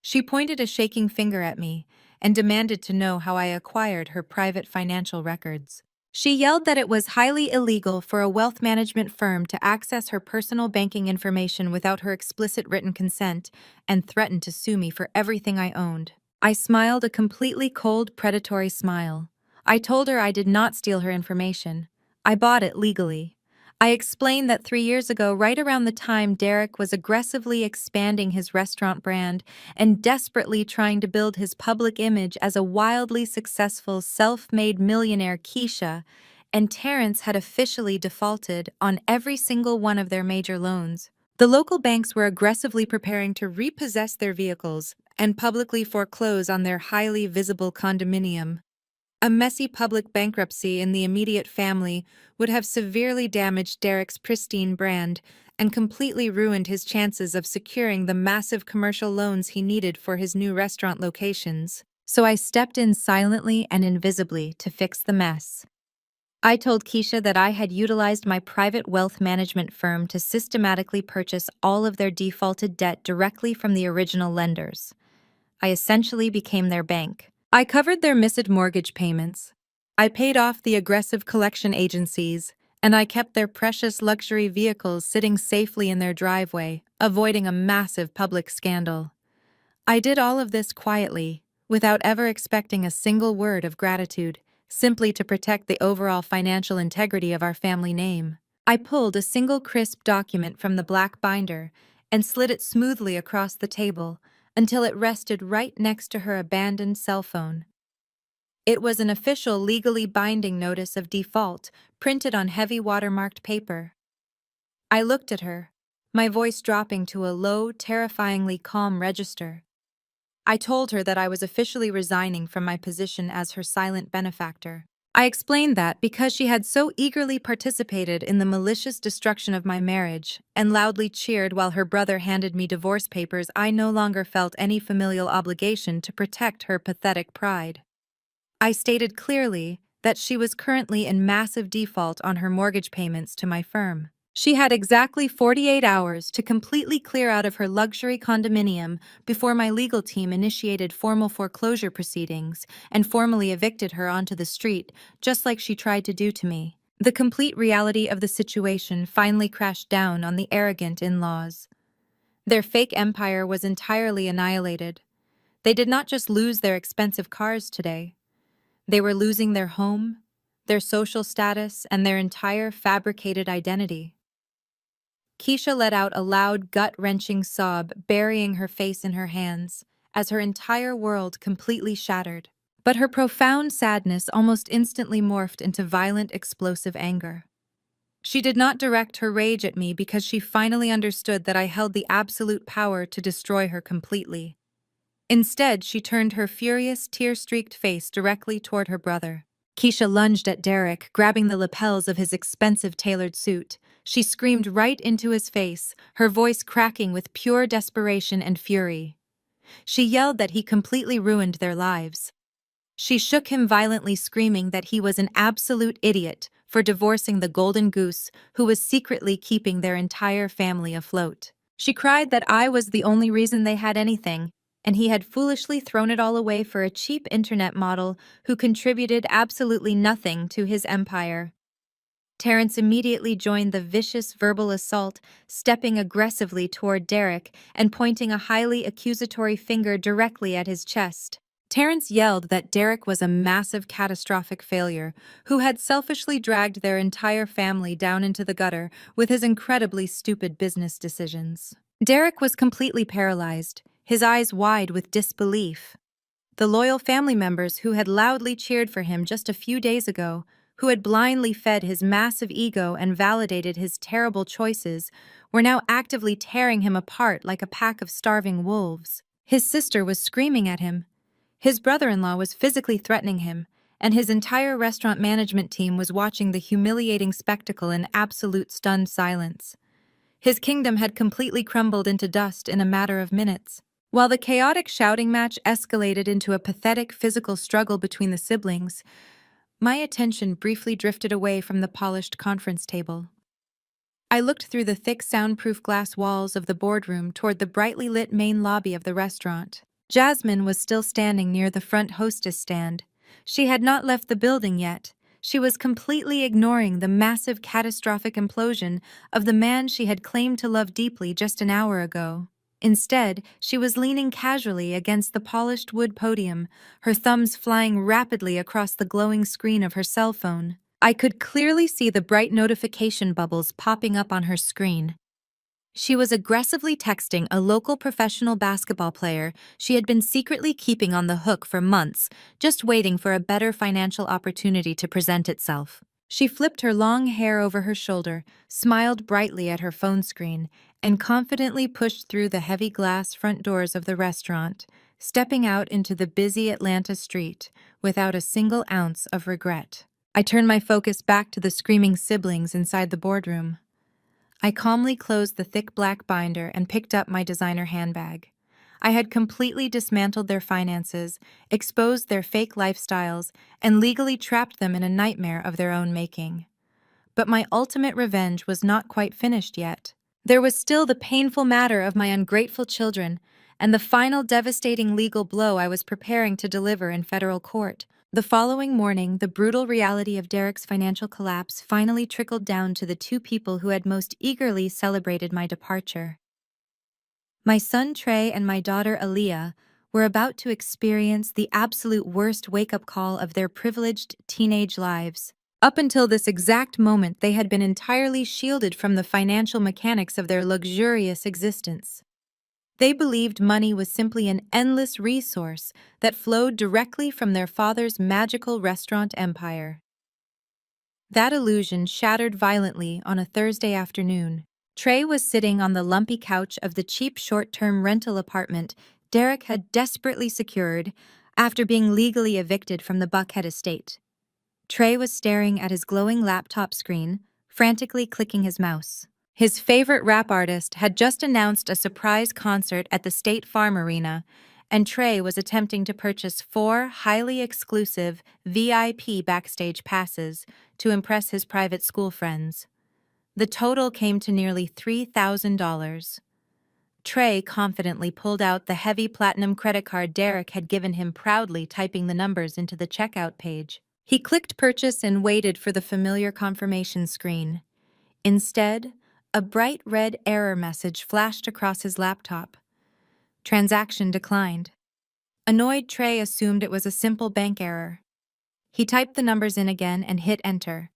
She pointed a shaking finger at me and demanded to know how I acquired her private financial records. She yelled that it was highly illegal for a wealth management firm to access her personal banking information without her explicit written consent and threatened to sue me for everything I owned. I smiled a completely cold, predatory smile. I told her I did not steal her information. I bought it legally. I explained that 3 years ago, right around the time Derek was aggressively expanding his restaurant brand and desperately trying to build his public image as a wildly successful, self-made millionaire, Keisha and Terrence had officially defaulted on every single one of their major loans. The local banks were aggressively preparing to repossess their vehicles and publicly foreclose on their highly visible condominium. A messy public bankruptcy in the immediate family would have severely damaged Derek's pristine brand and completely ruined his chances of securing the massive commercial loans he needed for his new restaurant locations. So I stepped in silently and invisibly to fix the mess. I told Keisha that I had utilized my private wealth management firm to systematically purchase all of their defaulted debt directly from the original lenders. I essentially became their bank. I covered their missed mortgage payments. I paid off the aggressive collection agencies, and I kept their precious luxury vehicles sitting safely in their driveway, avoiding a massive public scandal. I did all of this quietly, without ever expecting a single word of gratitude, simply to protect the overall financial integrity of our family name. I pulled a single crisp document from the black binder and slid it smoothly across the table until it rested right next to her abandoned cell phone. It was an official, legally binding notice of default, printed on heavy watermarked paper. I looked at her, my voice dropping to a low, terrifyingly calm register. I told her that I was officially resigning from my position as her silent benefactor. I explained that because she had so eagerly participated in the malicious destruction of my marriage and loudly cheered while her brother handed me divorce papers, I no longer felt any familial obligation to protect her pathetic pride. I stated clearly that she was currently in massive default on her mortgage payments to my firm. She had exactly 48 hours to completely clear out of her luxury condominium before my legal team initiated formal foreclosure proceedings and formally evicted her onto the street, just like she tried to do to me. The complete reality of the situation finally crashed down on the arrogant in-laws. Their fake empire was entirely annihilated. They did not just lose their expensive cars today. They were losing their home, their social status, and their entire fabricated identity. Keisha let out a loud, gut-wrenching sob, burying her face in her hands, as her entire world completely shattered. But her profound sadness almost instantly morphed into violent, explosive anger. She did not direct her rage at me because she finally understood that I held the absolute power to destroy her completely. Instead, she turned her furious, tear-streaked face directly toward her brother. Keisha lunged at Derek, grabbing the lapels of his expensive tailored suit. She screamed right into his face, her voice cracking with pure desperation and fury. She yelled that he completely ruined their lives. She shook him violently, screaming that he was an absolute idiot for divorcing the golden goose who was secretly keeping their entire family afloat. She cried that I was the only reason they had anything, and he had foolishly thrown it all away for a cheap internet model who contributed absolutely nothing to his empire. Terrence immediately joined the vicious verbal assault, stepping aggressively toward Derek and pointing a highly accusatory finger directly at his chest. Terrence yelled that Derek was a massive, catastrophic failure who had selfishly dragged their entire family down into the gutter with his incredibly stupid business decisions. Derek was completely paralyzed, his eyes wide with disbelief. The loyal family members who had loudly cheered for him just a few days ago, who had blindly fed his massive ego and validated his terrible choices, were now actively tearing him apart like a pack of starving wolves. His sister was screaming at him. His brother-in-law was physically threatening him, and his entire restaurant management team was watching the humiliating spectacle in absolute stunned silence. His kingdom had completely crumbled into dust in a matter of minutes. While the chaotic shouting match escalated into a pathetic physical struggle between the siblings, my attention briefly drifted away from the polished conference table. I looked through the thick soundproof glass walls of the boardroom toward the brightly lit main lobby of the restaurant. Jasmine was still standing near the front hostess stand. She had not left the building yet. She was completely ignoring the massive catastrophic implosion of the man she had claimed to love deeply just an hour ago. Instead, she was leaning casually against the polished wood podium, her thumbs flying rapidly across the glowing screen of her cell phone. I could clearly see the bright notification bubbles popping up on her screen. She was aggressively texting a local professional basketball player she had been secretly keeping on the hook for months, just waiting for a better financial opportunity to present itself. She flipped her long hair over her shoulder, smiled brightly at her phone screen, and confidently pushed through the heavy glass front doors of the restaurant, stepping out into the busy Atlanta street without a single ounce of regret. I turned my focus back to the screaming siblings inside the boardroom. I calmly closed the thick black binder and picked up my designer handbag. I had completely dismantled their finances, exposed their fake lifestyles, and legally trapped them in a nightmare of their own making. But my ultimate revenge was not quite finished yet. There was still the painful matter of my ungrateful children, and the final devastating legal blow I was preparing to deliver in federal court. The following morning, the brutal reality of Derek's financial collapse finally trickled down to the two people who had most eagerly celebrated my departure. My son Trey and my daughter Aaliyah were about to experience the absolute worst wake-up call of their privileged teenage lives. Up until this exact moment, they had been entirely shielded from the financial mechanics of their luxurious existence. They believed money was simply an endless resource that flowed directly from their father's magical restaurant empire. That illusion shattered violently on a Thursday afternoon. Trey was sitting on the lumpy couch of the cheap short-term rental apartment Derek had desperately secured after being legally evicted from the Buckhead estate. Trey was staring at his glowing laptop screen, frantically clicking his mouse. His favorite rap artist had just announced a surprise concert at the State Farm Arena, and Trey was attempting to purchase 4 highly exclusive VIP backstage passes to impress his private school friends. The total came to nearly $3,000. Trey confidently pulled out the heavy platinum credit card Derek had given him, proudly typing the numbers into the checkout page. He clicked purchase and waited for the familiar confirmation screen. Instead, a bright red error message flashed across his laptop. Transaction declined. Annoyed, Trey assumed it was a simple bank error. He typed the numbers in again and hit enter.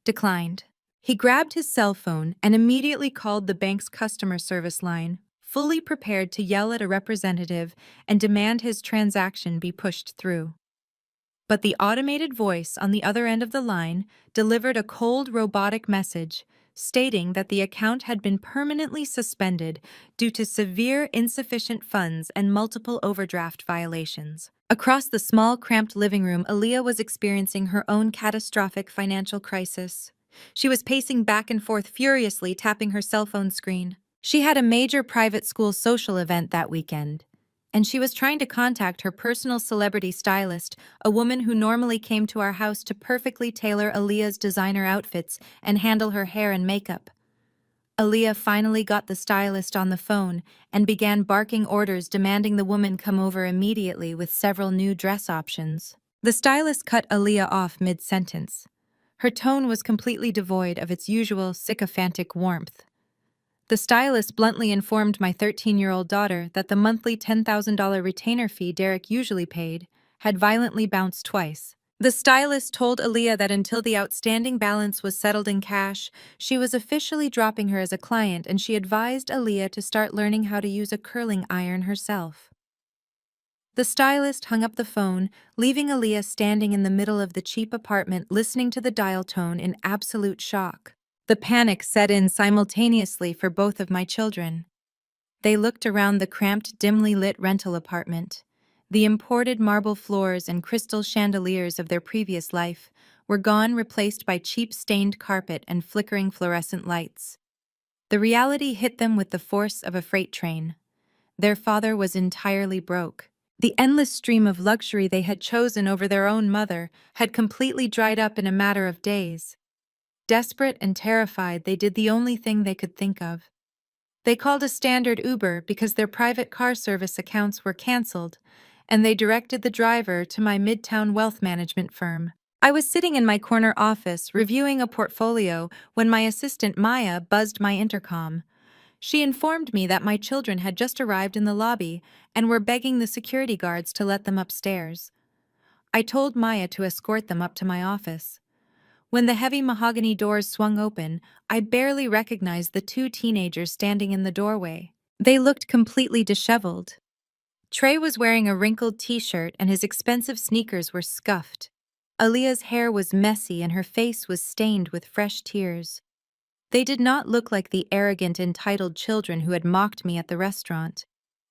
Declined. He grabbed his cell phone and immediately called the bank's customer service line, fully prepared to yell at a representative and demand his transaction be pushed through. But the automated voice on the other end of the line delivered a cold, robotic message stating that the account had been permanently suspended due to severe insufficient funds and multiple overdraft violations. Across the small, cramped living room, Aaliyah was experiencing her own catastrophic financial crisis. She was pacing back and forth furiously, tapping her cell phone screen. She had a major private school social event that weekend, and she was trying to contact her personal celebrity stylist, a woman who normally came to our house to perfectly tailor Aaliyah's designer outfits and handle her hair and makeup. Aaliyah finally got the stylist on the phone and began barking orders, demanding the woman come over immediately with several new dress options. The stylist cut Aaliyah off mid-sentence. Her tone was completely devoid of its usual sycophantic warmth. The stylist bluntly informed my 13-year-old daughter that the monthly $10,000 retainer fee Derek usually paid had violently bounced twice. The stylist told Aaliyah that until the outstanding balance was settled in cash, she was officially dropping her as a client, and she advised Aaliyah to start learning how to use a curling iron herself. The stylist hung up the phone, leaving Aaliyah standing in the middle of the cheap apartment, listening to the dial tone in absolute shock. The panic set in simultaneously for both of my children. They looked around the cramped, dimly lit rental apartment. The imported marble floors and crystal chandeliers of their previous life were gone, replaced by cheap stained carpet and flickering fluorescent lights. The reality hit them with the force of a freight train. Their father was entirely broke. The endless stream of luxury they had chosen over their own mother had completely dried up in a matter of days. Desperate and terrified, they did the only thing they could think of. They called a standard Uber because their private car service accounts were canceled, and they directed the driver to my midtown wealth management firm. I was sitting in my corner office reviewing a portfolio when my assistant Maya buzzed my intercom. She informed me that my children had just arrived in the lobby and were begging the security guards to let them upstairs. I told Maya to escort them up to my office. When the heavy mahogany doors swung open, I barely recognized the 2 teenagers standing in the doorway. They looked completely disheveled. Trey was wearing a wrinkled t-shirt and his expensive sneakers were scuffed. Aaliyah's hair was messy and her face was stained with fresh tears. They did not look like the arrogant, entitled children who had mocked me at the restaurant.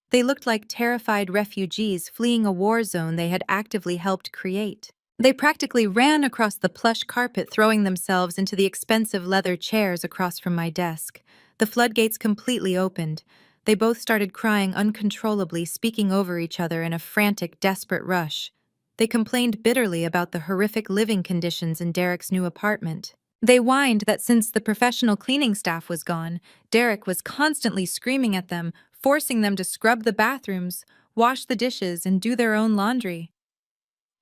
They looked like terrified refugees fleeing a war zone they had actively helped create. They practically ran across the plush carpet, throwing themselves into the expensive leather chairs across from my desk. The floodgates completely opened. They both started crying uncontrollably, speaking over each other in a frantic, desperate rush. They complained bitterly about the horrific living conditions in Derek's new apartment. They whined that since the professional cleaning staff was gone, Derek was constantly screaming at them, forcing them to scrub the bathrooms, wash the dishes, and do their own laundry.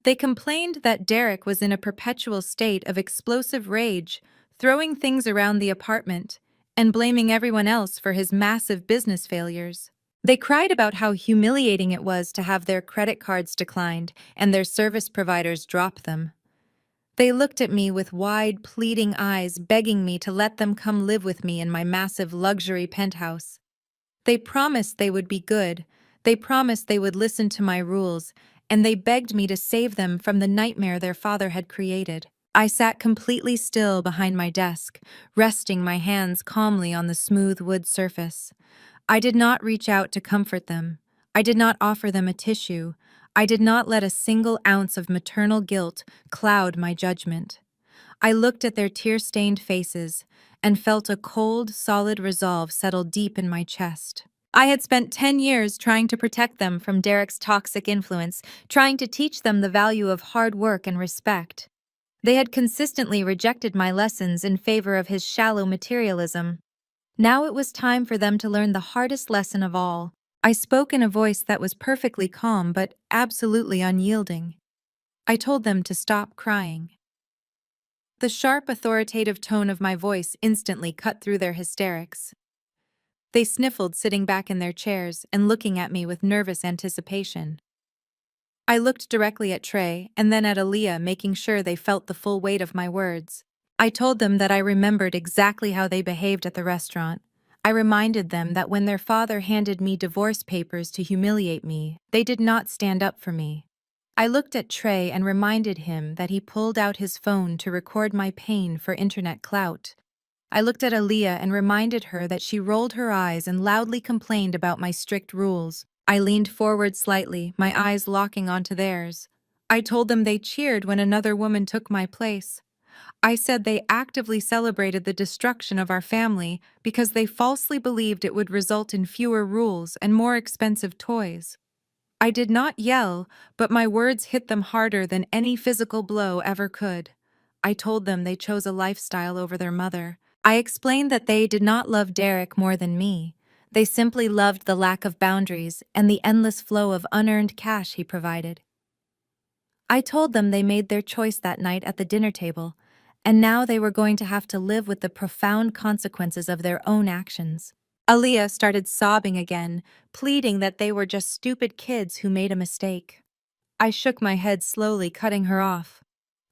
They complained that Derek was in a perpetual state of explosive rage, throwing things around the apartment and blaming everyone else for his massive business failures. They cried about how humiliating it was to have their credit cards declined and their service providers drop them. They looked at me with wide, pleading eyes, begging me to let them come live with me in my massive luxury penthouse. They promised they would be good. They promised they would listen to my rules, and they begged me to save them from the nightmare their father had created. I sat completely still behind my desk, resting my hands calmly on the smooth wood surface. I did not reach out to comfort them. I did not offer them a tissue. I did not let a single ounce of maternal guilt cloud my judgment. I looked at their tear-stained faces and felt a cold, solid resolve settle deep in my chest. I had spent 10 years trying to protect them from Derek's toxic influence, trying to teach them the value of hard work and respect. They had consistently rejected my lessons in favor of his shallow materialism. Now it was time for them to learn the hardest lesson of all. I spoke in a voice that was perfectly calm but absolutely unyielding. I told them to stop crying. The sharp, authoritative tone of my voice instantly cut through their hysterics. They sniffled, sitting back in their chairs and looking at me with nervous anticipation. I looked directly at Trey and then at Aaliyah, making sure they felt the full weight of my words. I told them that I remembered exactly how they behaved at the restaurant. I reminded them that when their father handed me divorce papers to humiliate me, they did not stand up for me. I looked at Trey and reminded him that he pulled out his phone to record my pain for internet clout. I looked at Aaliyah and reminded her that she rolled her eyes and loudly complained about my strict rules. I leaned forward slightly, my eyes locking onto theirs. I told them they cheered when another woman took my place. I said they actively celebrated the destruction of our family because they falsely believed it would result in fewer rules and more expensive toys. I did not yell, but my words hit them harder than any physical blow ever could. I told them they chose a lifestyle over their mother. I explained that they did not love Derek more than me. They simply loved the lack of boundaries and the endless flow of unearned cash he provided. I told them they made their choice that night at the dinner table, and now they were going to have to live with the profound consequences of their own actions. Aaliyah started sobbing again, pleading that they were just stupid kids who made a mistake. I shook my head slowly, cutting her off.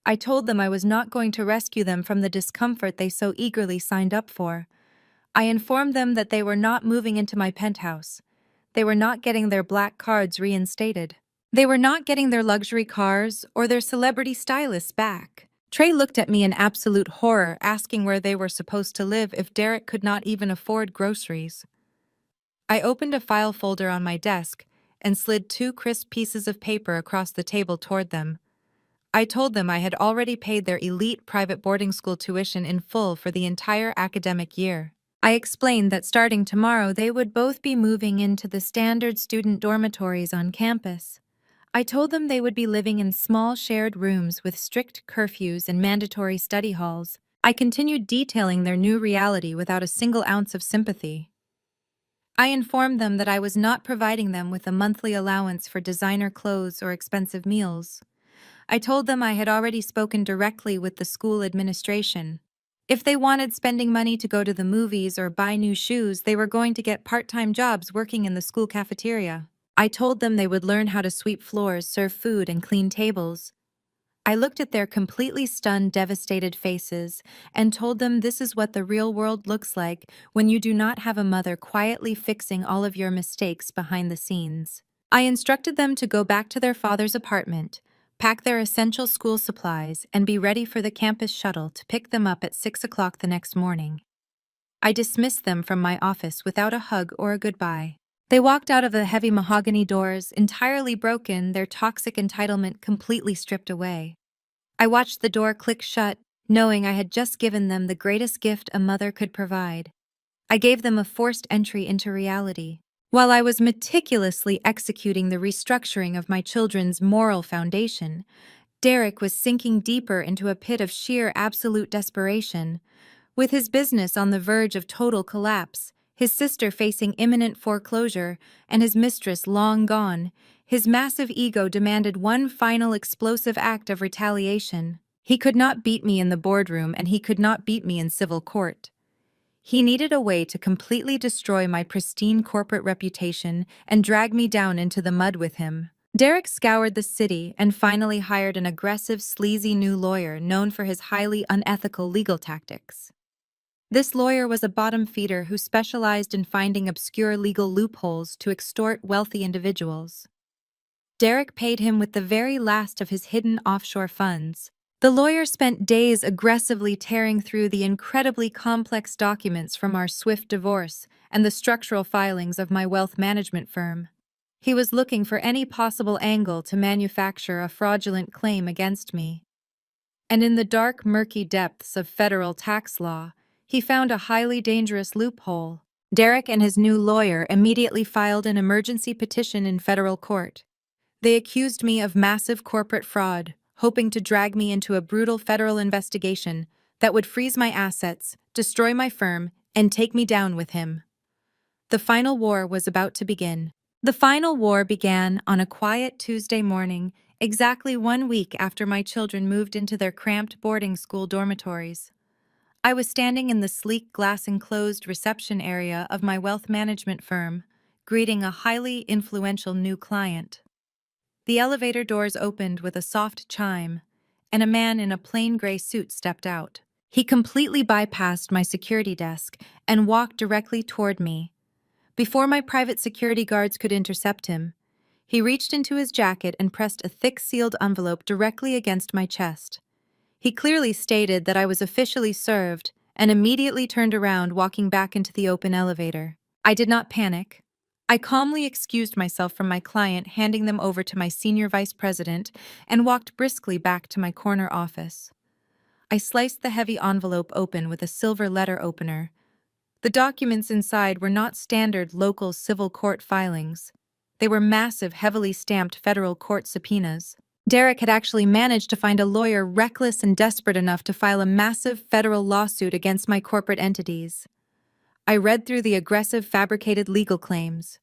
I told them I was not going to rescue them from the discomfort they so eagerly signed up for. I informed them that they were not moving into my penthouse. They were not getting their black cards reinstated. They were not getting their luxury cars or their celebrity stylists back. Trey looked at me in absolute horror, asking where they were supposed to live if Derek could not even afford groceries. I opened a file folder on my desk and slid 2 crisp pieces of paper across the table toward them. I told them I had already paid their elite private boarding school tuition in full for the entire academic year. I explained that starting tomorrow they would both be moving into the standard student dormitories on campus. I told them they would be living in small shared rooms with strict curfews and mandatory study halls. I continued detailing their new reality without a single ounce of sympathy. I informed them that I was not providing them with a monthly allowance for designer clothes or expensive meals. I told them I had already spoken directly with the school administration. If they wanted spending money to go to the movies or buy new shoes, they were going to get part-time jobs working in the school cafeteria. I told them they would learn how to sweep floors, serve food, and clean tables. I looked at their completely stunned, devastated faces and told them this is what the real world looks like when you do not have a mother quietly fixing all of your mistakes behind the scenes. I instructed them to go back to their father's apartment, pack their essential school supplies, and be ready for the campus shuttle to pick them up at 6 o'clock the next morning. I dismissed them from my office without a hug or a goodbye. They walked out of the heavy mahogany doors, entirely broken, their toxic entitlement completely stripped away. I watched the door click shut, knowing I had just given them the greatest gift a mother could provide. I gave them a forced entry into reality. While I was meticulously executing the restructuring of my children's moral foundation, Derek was sinking deeper into a pit of sheer absolute desperation. With his business on the verge of total collapse, his sister facing imminent foreclosure, and his mistress long gone, his massive ego demanded one final explosive act of retaliation. He could not beat me in the boardroom, and he could not beat me in civil court. He needed a way to completely destroy my pristine corporate reputation and drag me down into the mud with him. Derek scoured the city and finally hired an aggressive, sleazy new lawyer known for his highly unethical legal tactics. This lawyer was a bottom feeder who specialized in finding obscure legal loopholes to extort wealthy individuals. Derek paid him with the very last of his hidden offshore funds. The lawyer spent days aggressively tearing through the incredibly complex documents from our swift divorce and the structural filings of my wealth management firm. He was looking for any possible angle to manufacture a fraudulent claim against me. And in the dark, murky depths of federal tax law, he found a highly dangerous loophole. Derek and his new lawyer immediately filed an emergency petition in federal court. They accused me of massive corporate fraud, hoping to drag me into a brutal federal investigation that would freeze my assets, destroy my firm, and take me down with him. The final war was about to begin. The final war began on a quiet Tuesday morning, exactly 1 week after my children moved into their cramped boarding school dormitories. I was standing in the sleek glass-enclosed reception area of my wealth management firm, greeting a highly influential new client. The elevator doors opened with a soft chime, and a man in a plain gray suit stepped out. He completely bypassed my security desk and walked directly toward me. Before my private security guards could intercept him, he reached into his jacket and pressed a thick sealed envelope directly against my chest. He clearly stated that I was officially served and immediately turned around, walking back into the open elevator. I did not panic. I calmly excused myself from my client, handing them over to my senior vice president, and walked briskly back to my corner office. I sliced the heavy envelope open with a silver letter opener. The documents inside were not standard local civil court filings. They were massive, heavily stamped federal court subpoenas. Derek had actually managed to find a lawyer reckless and desperate enough to file a massive federal lawsuit against my corporate entities. I read through the aggressive, fabricated legal claims.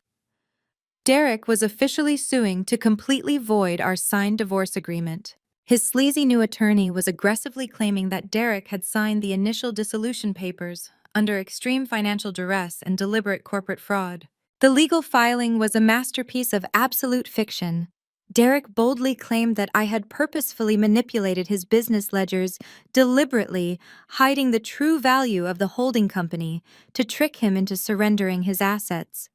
Derek was officially suing to completely void our signed divorce agreement. His sleazy new attorney was aggressively claiming that Derek had signed the initial dissolution papers under extreme financial duress and deliberate corporate fraud. The legal filing was a masterpiece of absolute fiction. Derek boldly claimed that I had purposefully manipulated his business ledgers, deliberately hiding the true value of the holding company to trick him into surrendering his assets.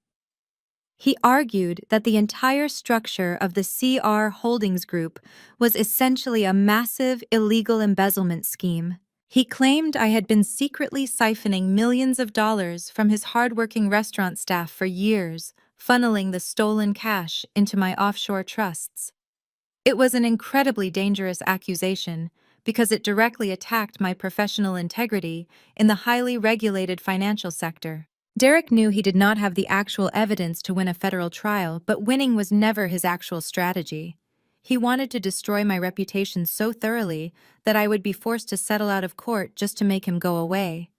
He argued that the entire structure of the CR Holdings Group was essentially a massive illegal embezzlement scheme. He claimed I had been secretly siphoning millions of dollars from his hardworking restaurant staff for years, funneling the stolen cash into my offshore trusts. It was an incredibly dangerous accusation because it directly attacked my professional integrity in the highly regulated financial sector. Derek knew he did not have the actual evidence to win a federal trial, but winning was never his actual strategy. He wanted to destroy my reputation so thoroughly that I would be forced to settle out of court just to make him go away.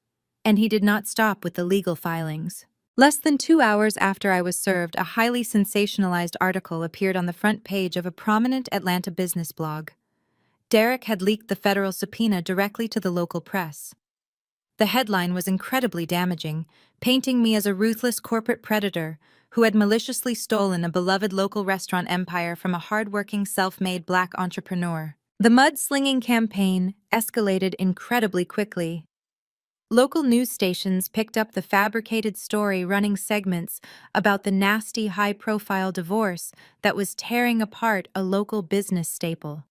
And he did not stop with the legal filings. Less than 2 hours after I was served, a highly sensationalized article appeared on the front page of a prominent Atlanta business blog. Derek had leaked the federal subpoena directly to the local press. The headline was incredibly damaging, painting me as a ruthless corporate predator who had maliciously stolen a beloved local restaurant empire from a hardworking, self-made Black entrepreneur. The mudslinging campaign escalated incredibly quickly. Local news stations picked up the fabricated story, running segments about the nasty, high-profile divorce that was tearing apart a local business staple.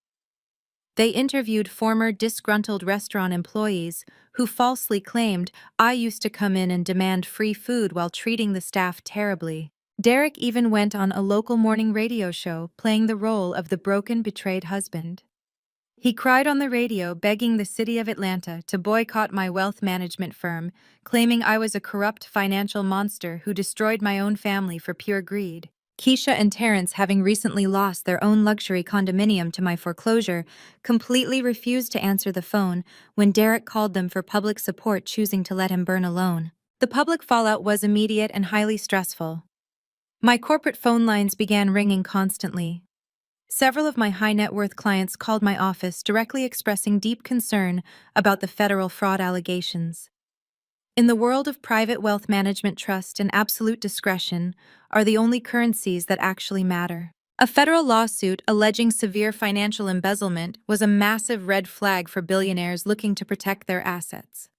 They interviewed former disgruntled restaurant employees who falsely claimed I used to come in and demand free food while treating the staff terribly. Derek even went on a local morning radio show playing the role of the broken, betrayed husband. He cried on the radio begging the city of Atlanta to boycott my wealth management firm, claiming I was a corrupt financial monster who destroyed my own family for pure greed. Keisha and Terrence, having recently lost their own luxury condominium to my foreclosure, completely refused to answer the phone when Derek called them for public support, choosing to let him burn alone. The public fallout was immediate and highly stressful. My corporate phone lines began ringing constantly. Several of my high-net-worth clients called my office directly expressing deep concern about the federal fraud allegations. In the world of private wealth management, trust and absolute discretion are the only currencies that actually matter. A federal lawsuit alleging severe financial embezzlement was a massive red flag for billionaires looking to protect their assets.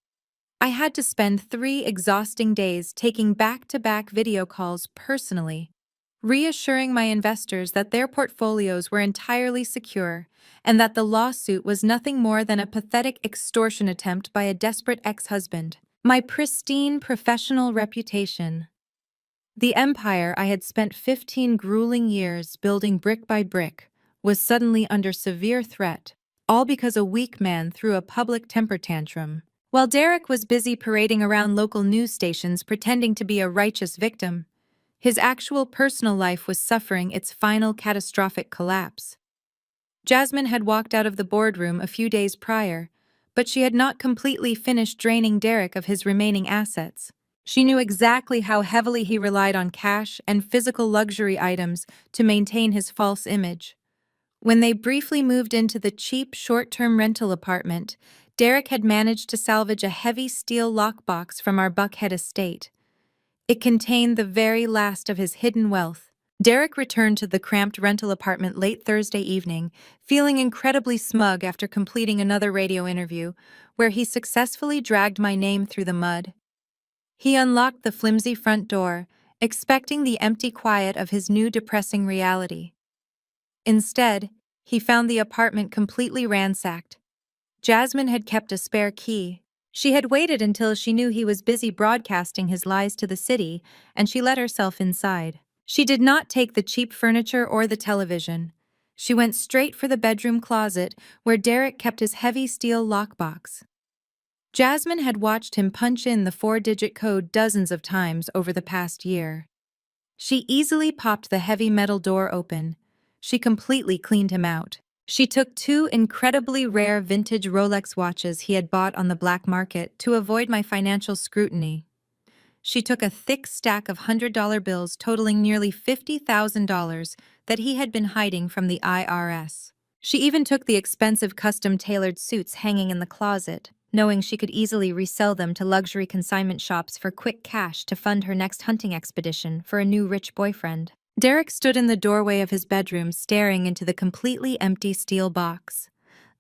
I had to spend 3 exhausting days taking back-to-back video calls personally, reassuring my investors that their portfolios were entirely secure and that the lawsuit was nothing more than a pathetic extortion attempt by a desperate ex-husband. My pristine professional reputation The empire I had spent 15 grueling years building brick by brick was suddenly under severe threat, all because a weak man threw a public temper tantrum. While Derek was busy parading around local news stations pretending to be a righteous victim, his actual personal life was suffering its final catastrophic collapse. Jasmine had walked out of the boardroom a few days prior, but she had not completely finished draining Derek of his remaining assets. She knew exactly how heavily he relied on cash and physical luxury items to maintain his false image. When they briefly moved into the cheap short-term rental apartment, Derek had managed to salvage a heavy steel lockbox from our Buckhead estate. It contained the very last of his hidden wealth. Derek returned to the cramped rental apartment late Thursday evening, feeling incredibly smug after completing another radio interview, where he successfully dragged my name through the mud. He unlocked the flimsy front door, expecting the empty quiet of his new depressing reality. Instead, he found the apartment completely ransacked. Jasmine had kept a spare key. She had waited until she knew he was busy broadcasting his lies to the city, and she let herself inside. She did not take the cheap furniture or the television. She went straight for the bedroom closet, where Derek kept his heavy steel lockbox. Jasmine had watched him punch in the 4-digit code dozens of times over the past year. She easily popped the heavy metal door open. She completely cleaned him out. She took 2 incredibly rare vintage Rolex watches he had bought on the black market to avoid my financial scrutiny. She took a thick stack of $100 bills totaling nearly $50,000 that he had been hiding from the IRS. She even took the expensive custom-tailored suits hanging in the closet, knowing she could easily resell them to luxury consignment shops for quick cash to fund her next hunting expedition for a new rich boyfriend. Derek stood in the doorway of his bedroom staring into the completely empty steel box.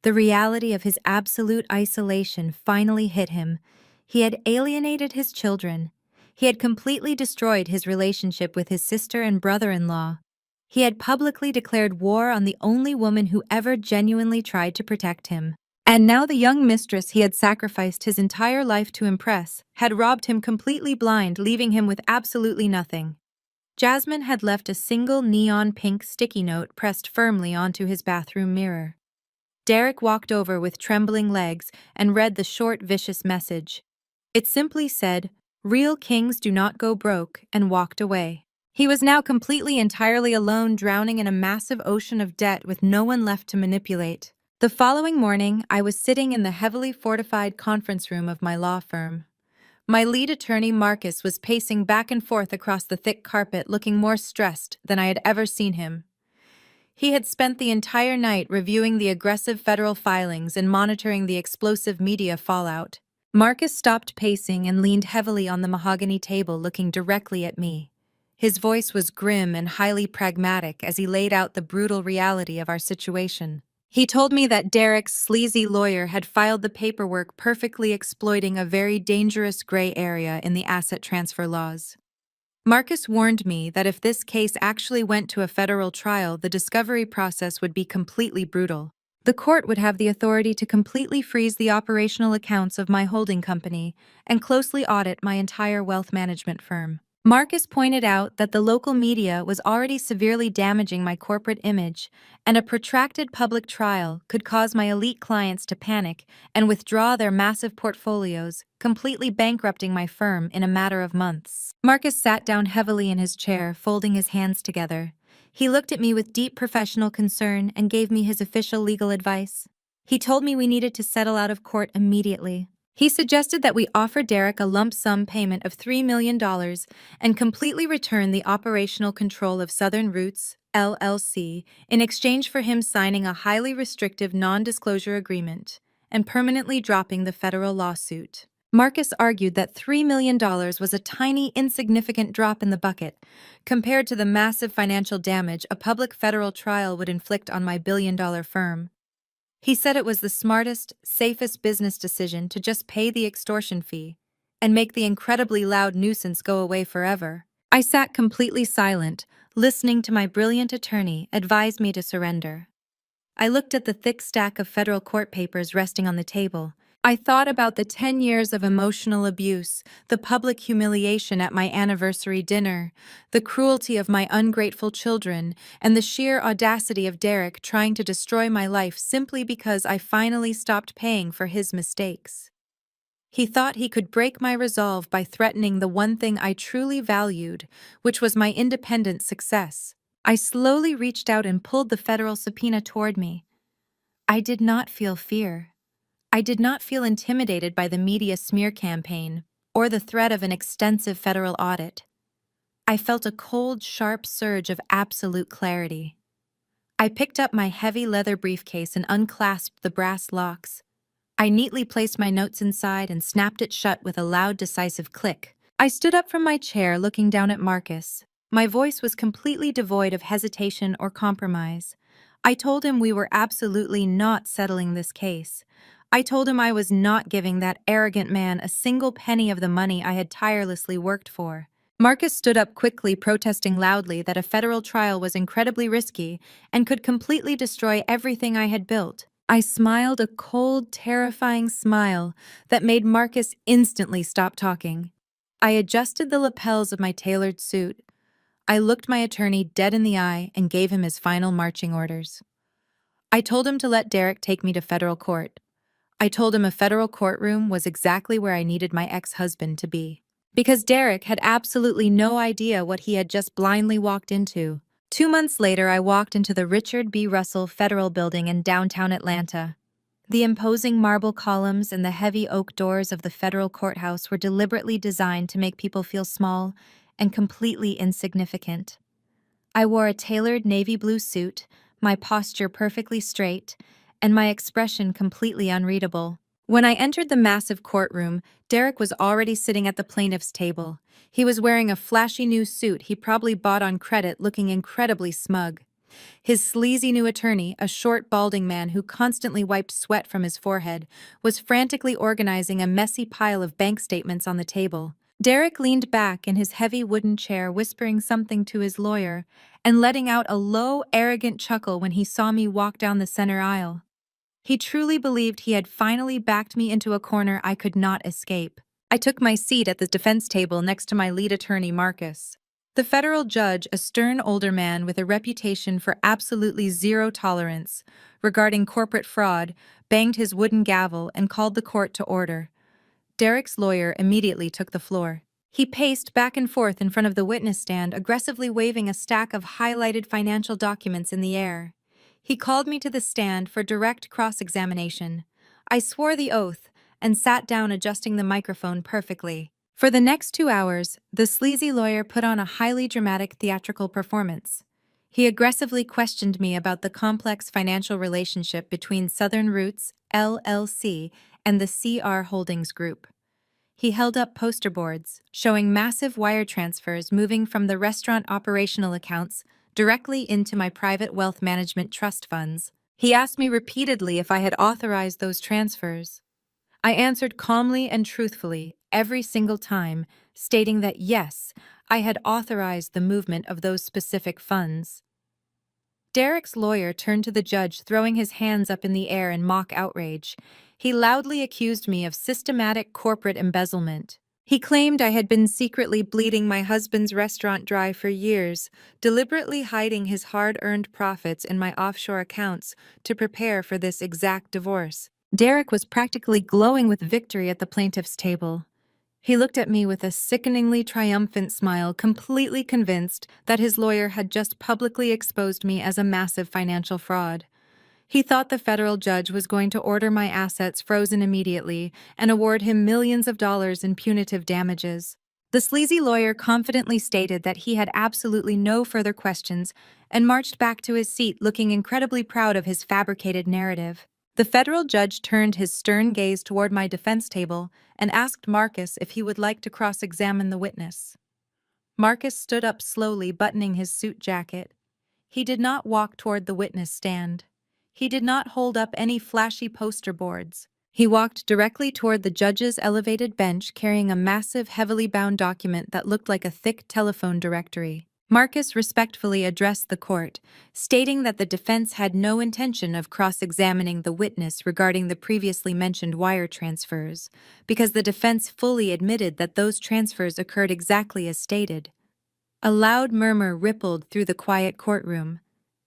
The reality of his absolute isolation finally hit him. He had alienated his children. He had completely destroyed his relationship with his sister and brother-in-law. He had publicly declared war on the only woman who ever genuinely tried to protect him. And now the young mistress he had sacrificed his entire life to impress had robbed him completely blind, leaving him with absolutely nothing. Jasmine had left a single neon pink sticky note pressed firmly onto his bathroom mirror. Derek walked over with trembling legs and read the short, vicious message. It simply said, "Real kings do not go broke," and walked away. He was now completely entirely alone, drowning in a massive ocean of debt with no one left to manipulate. The following morning, I was sitting in the heavily fortified conference room of my law firm. My lead attorney, Marcus, was pacing back and forth across the thick carpet, looking more stressed than I had ever seen him. He had spent the entire night reviewing the aggressive federal filings and monitoring the explosive media fallout. Marcus stopped pacing and leaned heavily on the mahogany table, looking directly at me. His voice was grim and highly pragmatic as he laid out the brutal reality of our situation. He told me that Derek's sleazy lawyer had filed the paperwork perfectly exploiting a very dangerous gray area in the asset transfer laws. Marcus warned me that if this case actually went to a federal trial, the discovery process would be completely brutal. The court would have the authority to completely freeze the operational accounts of my holding company and closely audit my entire wealth management firm. Marcus pointed out that the local media was already severely damaging my corporate image, and a protracted public trial could cause my elite clients to panic and withdraw their massive portfolios, completely bankrupting my firm in a matter of months. Marcus sat down heavily in his chair, folding his hands together. He looked at me with deep professional concern and gave me his official legal advice. He told me we needed to settle out of court immediately. He suggested that we offer Derek a lump sum payment of $3 million and completely return the operational control of Southern Roots, LLC, in exchange for him signing a highly restrictive non-disclosure agreement and permanently dropping the federal lawsuit. Marcus argued that $3 million was a tiny, insignificant drop in the bucket compared to the massive financial damage a public federal trial would inflict on my billion-dollar firm. He said it was the smartest, safest business decision to just pay the extortion fee and make the incredibly loud nuisance go away forever. I sat completely silent, listening to my brilliant attorney advise me to surrender. I looked at the thick stack of federal court papers resting on the table, I thought about the 10 years of emotional abuse, the public humiliation at my anniversary dinner, the cruelty of my ungrateful children, and the sheer audacity of Derek trying to destroy my life simply because I finally stopped paying for his mistakes. He thought he could break my resolve by threatening the one thing I truly valued, which was my independent success. I slowly reached out and pulled the federal subpoena toward me. I did not feel fear. I did not feel intimidated by the media smear campaign or the threat of an extensive federal audit. I felt a cold, sharp surge of absolute clarity. I picked up my heavy leather briefcase and unclasped the brass locks. I neatly placed my notes inside and snapped it shut with a loud, decisive click. I stood up from my chair, looking down at Marcus. My voice was completely devoid of hesitation or compromise. I told him we were absolutely not settling this case. I told him I was not giving that arrogant man a single penny of the money I had tirelessly worked for. Marcus stood up quickly, protesting loudly that a federal trial was incredibly risky and could completely destroy everything I had built. I smiled a cold, terrifying smile that made Marcus instantly stop talking. I adjusted the lapels of my tailored suit. I looked my attorney dead in the eye and gave him his final marching orders. I told him to let Derek take me to federal court. I told him a federal courtroom was exactly where I needed my ex-husband to be. Because Derek had absolutely no idea what he had just blindly walked into. 2 months later, I walked into the Richard B. Russell Federal Building in downtown Atlanta. The imposing marble columns and the heavy oak doors of the federal courthouse were deliberately designed to make people feel small and completely insignificant. I wore a tailored navy blue suit, my posture perfectly straight, and my expression completely unreadable. When I entered the massive courtroom, Derek was already sitting at the plaintiff's table. He was wearing a flashy new suit he probably bought on credit, looking incredibly smug. His sleazy new attorney, a short, balding man who constantly wiped sweat from his forehead, was frantically organizing a messy pile of bank statements on the table. Derek leaned back in his heavy wooden chair, whispering something to his lawyer, and letting out a low, arrogant chuckle when he saw me walk down the center aisle. He truly believed he had finally backed me into a corner I could not escape. I took my seat at the defense table next to my lead attorney, Marcus. The federal judge, a stern older man with a reputation for absolutely zero tolerance regarding corporate fraud, banged his wooden gavel and called the court to order. Derek's lawyer immediately took the floor. He paced back and forth in front of the witness stand, aggressively waving a stack of highlighted financial documents in the air. He called me to the stand for direct cross-examination. I swore the oath and sat down, adjusting the microphone perfectly. For the next 2 hours, the sleazy lawyer put on a highly dramatic theatrical performance. He aggressively questioned me about the complex financial relationship between Southern Roots, LLC, and the CR Holdings Group. He held up poster boards showing massive wire transfers moving from the restaurant operational accounts directly into my private wealth management trust funds. He asked me repeatedly if I had authorized those transfers. I answered calmly and truthfully every single time, stating that yes, I had authorized the movement of those specific funds. Derek's lawyer turned to the judge, throwing his hands up in the air in mock outrage. He loudly accused me of systematic corporate embezzlement. He claimed I had been secretly bleeding my husband's restaurant dry for years, deliberately hiding his hard-earned profits in my offshore accounts to prepare for this exact divorce. Derek was practically glowing with victory at the plaintiff's table. He looked at me with a sickeningly triumphant smile, completely convinced that his lawyer had just publicly exposed me as a massive financial fraud. He thought the federal judge was going to order my assets frozen immediately and award him millions of dollars in punitive damages. The sleazy lawyer confidently stated that he had absolutely no further questions and marched back to his seat, looking incredibly proud of his fabricated narrative. The federal judge turned his stern gaze toward my defense table and asked Marcus if he would like to cross-examine the witness. Marcus stood up slowly, buttoning his suit jacket. He did not walk toward the witness stand. He did not hold up any flashy poster boards. He walked directly toward the judge's elevated bench, carrying a massive, heavily bound document that looked like a thick telephone directory. Marcus respectfully addressed the court, stating that the defense had no intention of cross-examining the witness regarding the previously mentioned wire transfers, because the defense fully admitted that those transfers occurred exactly as stated. A loud murmur rippled through the quiet courtroom.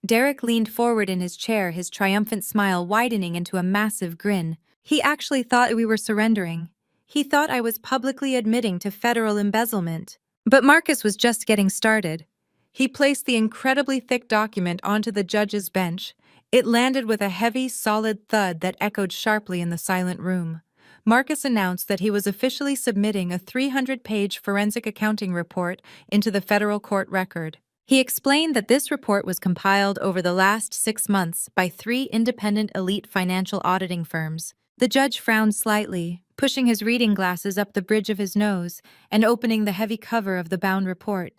Derek leaned forward in his chair, his triumphant smile widening into a massive grin. He actually thought we were surrendering. He thought I was publicly admitting to federal embezzlement. But Marcus was just getting started. He placed the incredibly thick document onto the judge's bench. It landed with a heavy, solid thud that echoed sharply in the silent room. Marcus announced that he was officially submitting a 300-page forensic accounting report into the federal court record. He explained that this report was compiled over the last 6 months by 3 independent elite financial auditing firms. The judge frowned slightly, pushing his reading glasses up the bridge of his nose and opening the heavy cover of the bound report.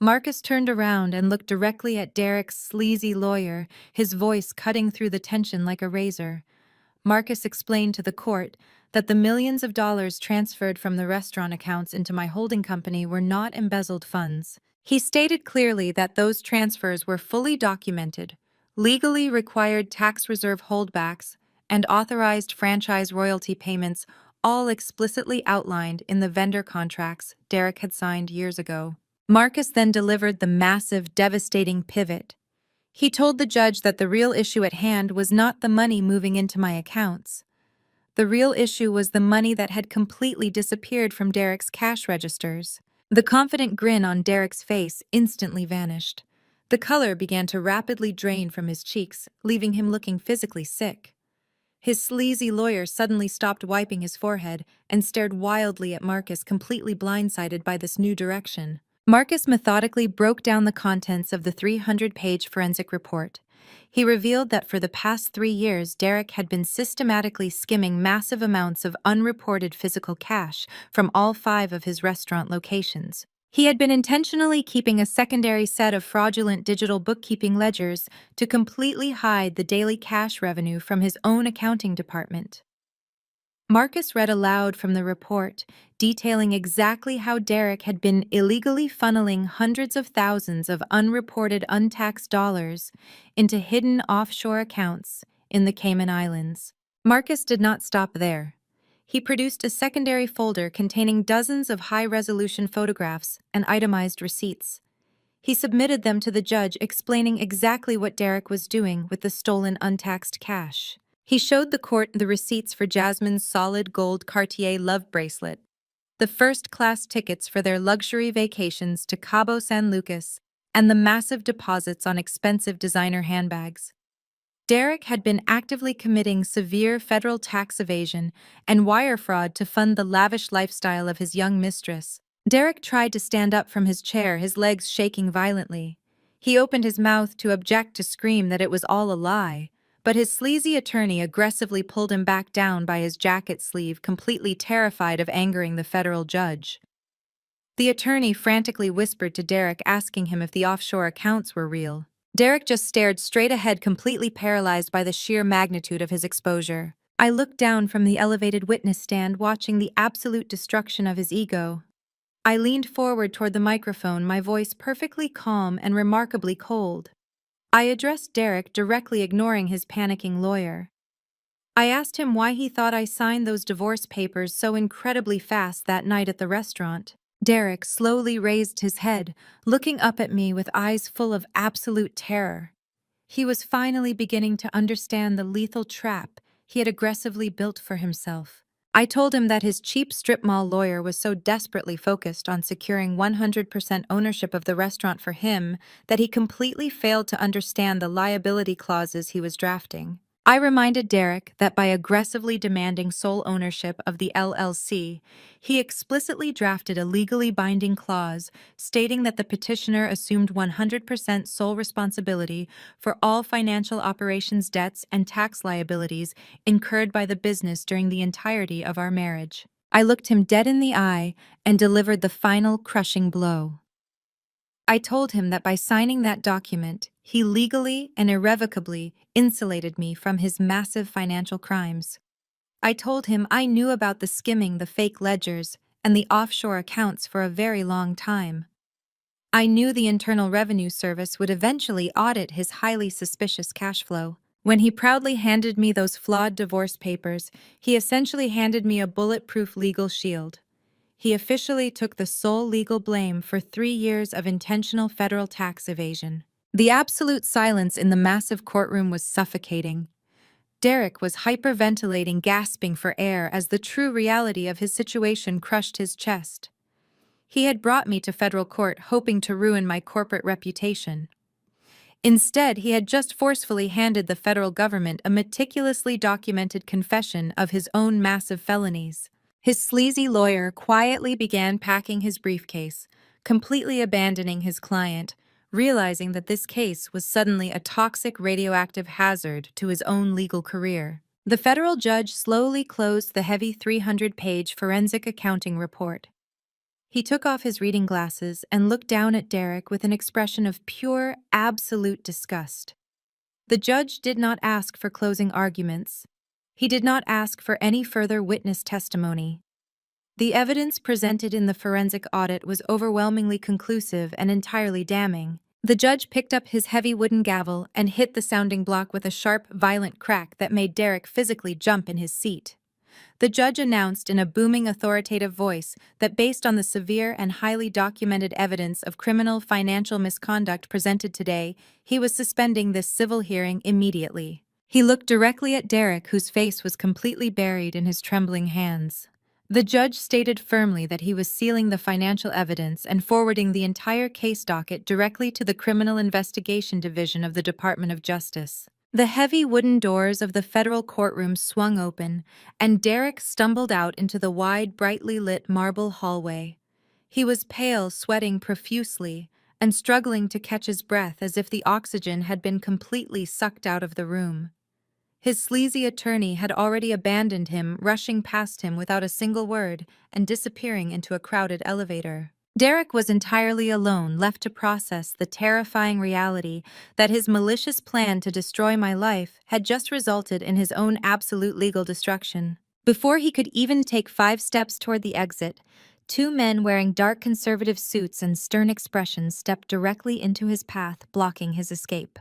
Marcus turned around and looked directly at Derek's sleazy lawyer, his voice cutting through the tension like a razor. Marcus explained to the court that the millions of dollars transferred from the restaurant accounts into my holding company were not embezzled funds. He stated clearly that those transfers were fully documented, legally required tax reserve holdbacks, and authorized franchise royalty payments, all explicitly outlined in the vendor contracts Derek had signed years ago. Marcus then delivered the massive, devastating pivot. He told the judge that the real issue at hand was not the money moving into my accounts. The real issue was the money that had completely disappeared from Derek's cash registers. The confident grin on Derek's face instantly vanished. The color began to rapidly drain from his cheeks, leaving him looking physically sick. His sleazy lawyer suddenly stopped wiping his forehead and stared wildly at Marcus, completely blindsided by this new direction. Marcus methodically broke down the contents of the 300-page forensic report. He revealed that for the past 3 years, Derek had been systematically skimming massive amounts of unreported physical cash from all 5 of his restaurant locations. He had been intentionally keeping a secondary set of fraudulent digital bookkeeping ledgers to completely hide the daily cash revenue from his own accounting department. Marcus read aloud from the report, detailing exactly how Derek had been illegally funneling hundreds of thousands of unreported untaxed dollars into hidden offshore accounts in the Cayman Islands. Marcus did not stop there. He produced a secondary folder containing dozens of high-resolution photographs and itemized receipts. He submitted them to the judge, explaining exactly what Derek was doing with the stolen untaxed cash. He showed the court the receipts for Jasmine's solid gold Cartier love bracelet, the first-class tickets for their luxury vacations to Cabo San Lucas, and the massive deposits on expensive designer handbags. Derek had been actively committing severe federal tax evasion and wire fraud to fund the lavish lifestyle of his young mistress. Derek tried to stand up from his chair, his legs shaking violently. He opened his mouth to object, to scream that it was all a lie, but his sleazy attorney aggressively pulled him back down by his jacket sleeve, completely terrified of angering the federal judge. The attorney frantically whispered to Derek, asking him if the offshore accounts were real. Derek just stared straight ahead, completely paralyzed by the sheer magnitude of his exposure. I looked down from the elevated witness stand, watching the absolute destruction of his ego. I leaned forward toward the microphone, my voice perfectly calm and remarkably cold. I addressed Derek, directly ignoring his panicking lawyer. I asked him why he thought I signed those divorce papers so incredibly fast that night at the restaurant. Derek slowly raised his head, looking up at me with eyes full of absolute terror. He was finally beginning to understand the lethal trap he had aggressively built for himself. I told him that his cheap strip mall lawyer was so desperately focused on securing 100% ownership of the restaurant for him that he completely failed to understand the liability clauses he was drafting. I reminded Derek that by aggressively demanding sole ownership of the LLC, he explicitly drafted a legally binding clause stating that the petitioner assumed 100% sole responsibility for all financial operations, debts, and tax liabilities incurred by the business during the entirety of our marriage. I looked him dead in the eye and delivered the final crushing blow. I told him that by signing that document, he legally and irrevocably insulated me from his massive financial crimes. I told him I knew about the skimming, the fake ledgers, and the offshore accounts for a very long time. I knew the Internal Revenue Service would eventually audit his highly suspicious cash flow. When he proudly handed me those flawed divorce papers, he essentially handed me a bulletproof legal shield. He officially took the sole legal blame for 3 years of intentional federal tax evasion. The absolute silence in the massive courtroom was suffocating. Derek was hyperventilating, gasping for air as the true reality of his situation crushed his chest. He had brought me to federal court hoping to ruin my corporate reputation. Instead, he had just forcefully handed the federal government a meticulously documented confession of his own massive felonies. His sleazy lawyer quietly began packing his briefcase, completely abandoning his client, realizing that this case was suddenly a toxic radioactive hazard to his own legal career. The federal judge slowly closed the heavy 300-page forensic accounting report. He took off his reading glasses and looked down at Derek with an expression of pure, absolute disgust. The judge did not ask for closing arguments. He did not ask for any further witness testimony. The evidence presented in the forensic audit was overwhelmingly conclusive and entirely damning. The judge picked up his heavy wooden gavel and hit the sounding block with a sharp, violent crack that made Derek physically jump in his seat. The judge announced in a booming, authoritative voice that based on the severe and highly documented evidence of criminal financial misconduct presented today, he was suspending this civil hearing immediately. He looked directly at Derek, whose face was completely buried in his trembling hands. The judge stated firmly that he was sealing the financial evidence and forwarding the entire case docket directly to the Criminal Investigation Division of the Department of Justice. The heavy wooden doors of the federal courtroom swung open, and Derek stumbled out into the wide, brightly lit marble hallway. He was pale, sweating profusely, and struggling to catch his breath as if the oxygen had been completely sucked out of the room. His sleazy attorney had already abandoned him, rushing past him without a single word and disappearing into a crowded elevator. Derek was entirely alone, left to process the terrifying reality that his malicious plan to destroy my life had just resulted in his own absolute legal destruction. Before he could even take 5 steps toward the exit, 2 men wearing dark conservative suits and stern expressions stepped directly into his path, blocking his escape.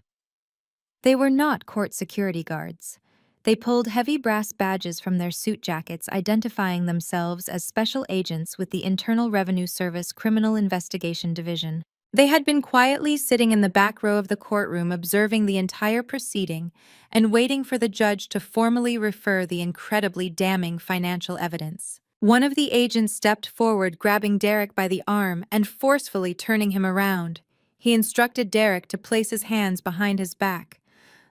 They were not court security guards. They pulled heavy brass badges from their suit jackets, identifying themselves as special agents with the Internal Revenue Service Criminal Investigation Division. They had been quietly sitting in the back row of the courtroom, observing the entire proceeding and waiting for the judge to formally refer the incredibly damning financial evidence. One of the agents stepped forward, grabbing Derek by the arm and forcefully turning him around. He instructed Derek to place his hands behind his back.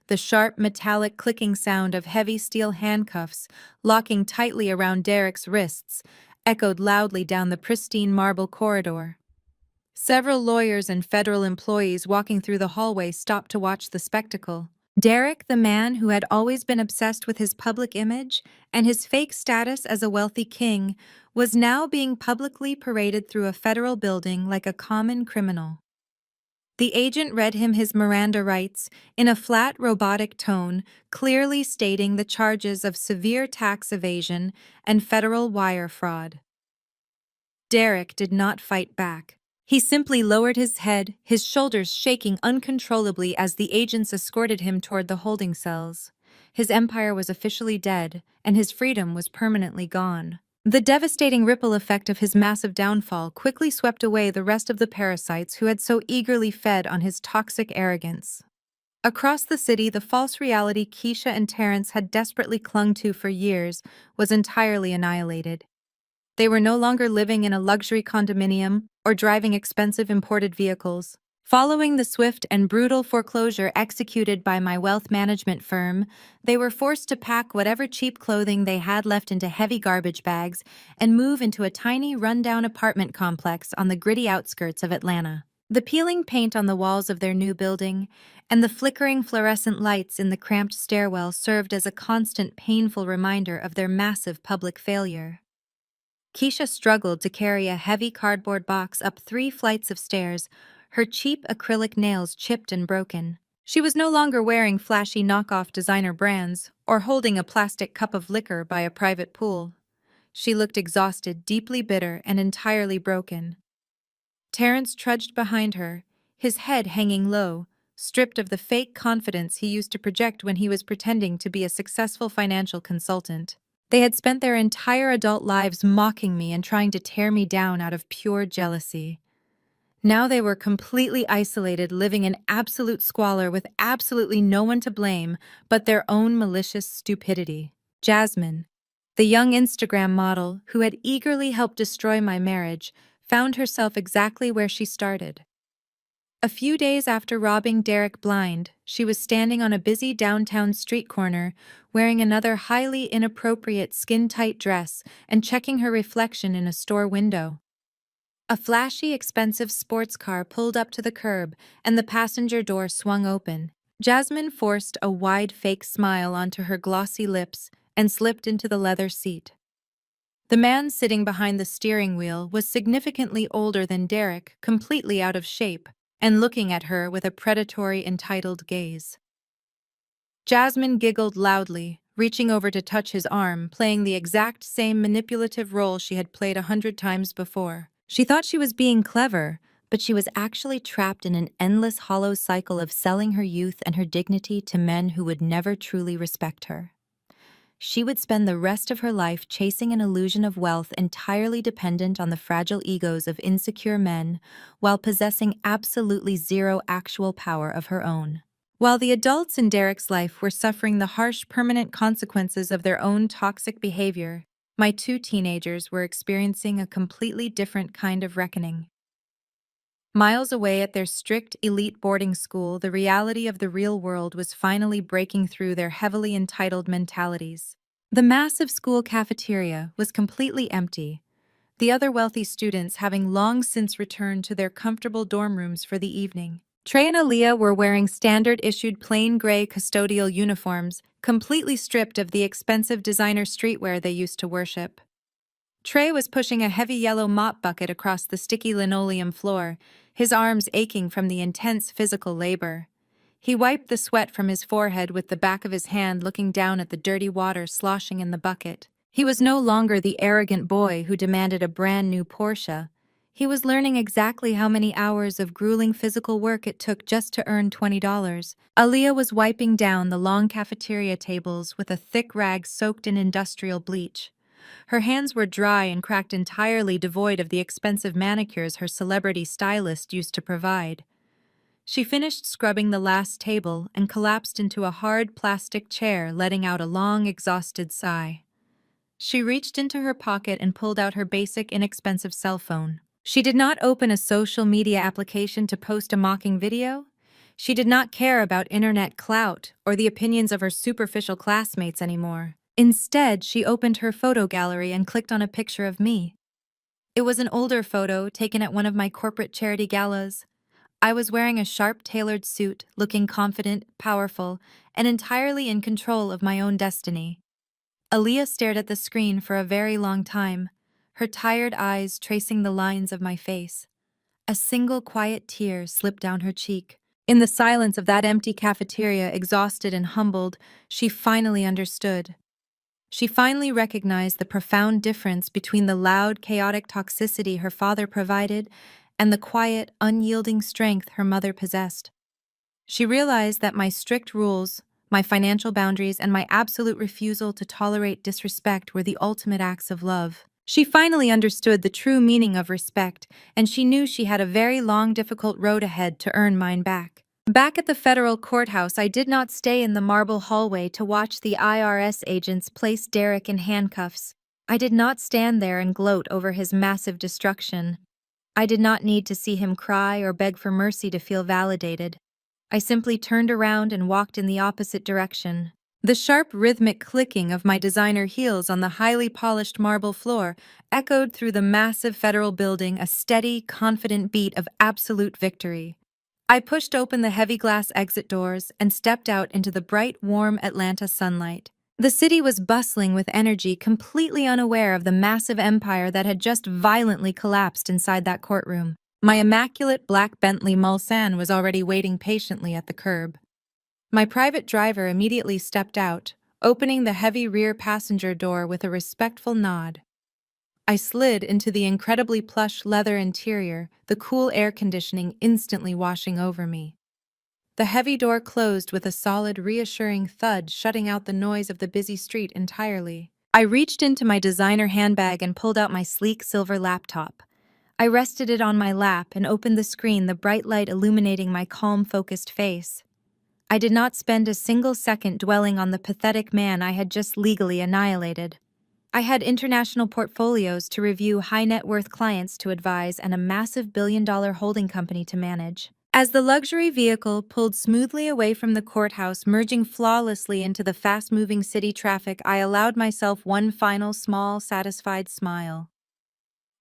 The sharp, metallic clicking sound of heavy steel handcuffs, locking tightly around Derek's wrists, echoed loudly down the pristine marble corridor. Several lawyers and federal employees walking through the hallway stopped to watch the spectacle. Derek, the man who had always been obsessed with his public image and his fake status as a wealthy king, was now being publicly paraded through a federal building like a common criminal. The agent read him his Miranda rights in a flat, robotic tone, clearly stating the charges of severe tax evasion and federal wire fraud. Derek did not fight back. He simply lowered his head, his shoulders shaking uncontrollably as the agents escorted him toward the holding cells. His empire was officially dead, and his freedom was permanently gone. The devastating ripple effect of his massive downfall quickly swept away the rest of the parasites who had so eagerly fed on his toxic arrogance. Across the city, the false reality Keisha and Terrence had desperately clung to for years was entirely annihilated. They were no longer living in a luxury condominium or driving expensive imported vehicles. Following the swift and brutal foreclosure executed by my wealth management firm, they were forced to pack whatever cheap clothing they had left into heavy garbage bags and move into a tiny, rundown apartment complex on the gritty outskirts of Atlanta. The peeling paint on the walls of their new building and the flickering fluorescent lights in the cramped stairwell served as a constant, painful reminder of their massive public failure. Keisha struggled to carry a heavy cardboard box up 3 flights of stairs, her cheap acrylic nails chipped and broken. She was no longer wearing flashy knockoff designer brands or holding a plastic cup of liquor by a private pool. She looked exhausted, deeply bitter, and entirely broken. Terrence trudged behind her, his head hanging low, stripped of the fake confidence he used to project when he was pretending to be a successful financial consultant. They had spent their entire adult lives mocking me and trying to tear me down out of pure jealousy. Now they were completely isolated, living in absolute squalor with absolutely no one to blame but their own malicious stupidity. Jasmine, the young Instagram model who had eagerly helped destroy my marriage, found herself exactly where she started. A few days after robbing Derek blind, she was standing on a busy downtown street corner, wearing another highly inappropriate skin-tight dress and checking her reflection in a store window. A flashy, expensive sports car pulled up to the curb, and the passenger door swung open. Jasmine forced a wide fake smile onto her glossy lips and slipped into the leather seat. The man sitting behind the steering wheel was significantly older than Derek, completely out of shape, and looking at her with a predatory, entitled gaze. Jasmine giggled loudly, reaching over to touch his arm, playing the exact same manipulative role she had played 100 times before. She thought she was being clever, but she was actually trapped in an endless hollow cycle of selling her youth and her dignity to men who would never truly respect her. She would spend the rest of her life chasing an illusion of wealth entirely dependent on the fragile egos of insecure men, while possessing absolutely zero actual power of her own. While the adults in Derek's life were suffering the harsh, permanent consequences of their own toxic behavior, my two teenagers were experiencing a completely different kind of reckoning. Miles away at their strict, elite boarding school, the reality of the real world was finally breaking through their heavily entitled mentalities. The massive school cafeteria was completely empty, the other wealthy students having long since returned to their comfortable dorm rooms for the evening. Trey and Aaliyah were wearing standard-issued plain gray custodial uniforms, completely stripped of the expensive designer streetwear they used to worship. Trey was pushing a heavy yellow mop bucket across the sticky linoleum floor, his arms aching from the intense physical labor. He wiped the sweat from his forehead with the back of his hand, looking down at the dirty water sloshing in the bucket. He was no longer the arrogant boy who demanded a brand new Porsche. He was learning exactly how many hours of grueling physical work it took just to earn $20. Aaliyah was wiping down the long cafeteria tables with a thick rag soaked in industrial bleach. Her hands were dry and cracked, entirely devoid of the expensive manicures her celebrity stylist used to provide. She finished scrubbing the last table and collapsed into a hard plastic chair, letting out a long, exhausted sigh. She reached into her pocket and pulled out her basic, inexpensive cell phone. She did not open a social media application to post a mocking video. She did not care about internet clout or the opinions of her superficial classmates anymore. Instead, she opened her photo gallery and clicked on a picture of me. It was an older photo taken at one of my corporate charity galas. I was wearing a sharp, tailored suit, looking confident, powerful, and entirely in control of my own destiny. Aaliyah stared at the screen for a very long time, her tired eyes tracing the lines of my face. A single quiet tear slipped down her cheek. In the silence of that empty cafeteria, exhausted and humbled, she finally understood. She finally recognized the profound difference between the loud, chaotic toxicity her father provided and the quiet, unyielding strength her mother possessed. She realized that my strict rules, my financial boundaries, and my absolute refusal to tolerate disrespect were the ultimate acts of love. She finally understood the true meaning of respect, and she knew she had a very long, difficult road ahead to earn mine back. Back at the federal courthouse, I did not stay in the marble hallway to watch the IRS agents place Derek in handcuffs. I did not stand there and gloat over his massive destruction. I did not need to see him cry or beg for mercy to feel validated. I simply turned around and walked in the opposite direction. The sharp, rhythmic clicking of my designer heels on the highly polished marble floor echoed through the massive federal building, a steady, confident beat of absolute victory. I pushed open the heavy glass exit doors and stepped out into the bright, warm Atlanta sunlight. The city was bustling with energy, completely unaware of the massive empire that had just violently collapsed inside that courtroom. My immaculate black Bentley Mulsanne was already waiting patiently at the curb. My private driver immediately stepped out, opening the heavy rear passenger door with a respectful nod. I slid into the incredibly plush leather interior, the cool air conditioning instantly washing over me. The heavy door closed with a solid, reassuring thud, shutting out the noise of the busy street entirely. I reached into my designer handbag and pulled out my sleek silver laptop. I rested it on my lap and opened the screen, the bright light illuminating my calm, focused face. I did not spend a single second dwelling on the pathetic man I had just legally annihilated. I had international portfolios to review, high net worth clients to advise, and a massive billion-dollar holding company to manage. As the luxury vehicle pulled smoothly away from the courthouse, merging flawlessly into the fast-moving city traffic, I allowed myself one final, small, satisfied smile.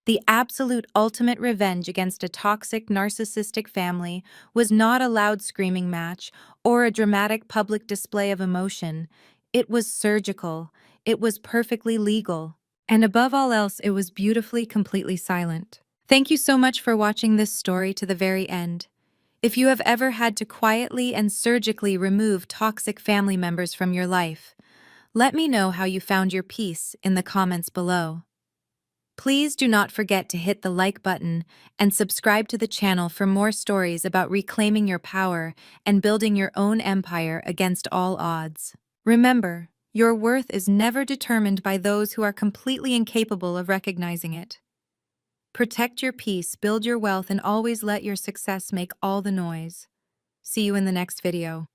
The absolute ultimate revenge against a toxic, narcissistic family was not a loud screaming match or a dramatic public display of emotion. It was surgical. It was perfectly legal. And above all else, it was beautifully, completely silent. Thank you so much for watching this story to the very end. If you have ever had to quietly and surgically remove toxic family members from your life, let me know how you found your peace in the comments below. Please do not forget to hit the like button and subscribe to the channel for more stories about reclaiming your power and building your own empire against all odds. Remember, your worth is never determined by those who are completely incapable of recognizing it. Protect your peace, build your wealth, and always let your success make all the noise. See you in the next video.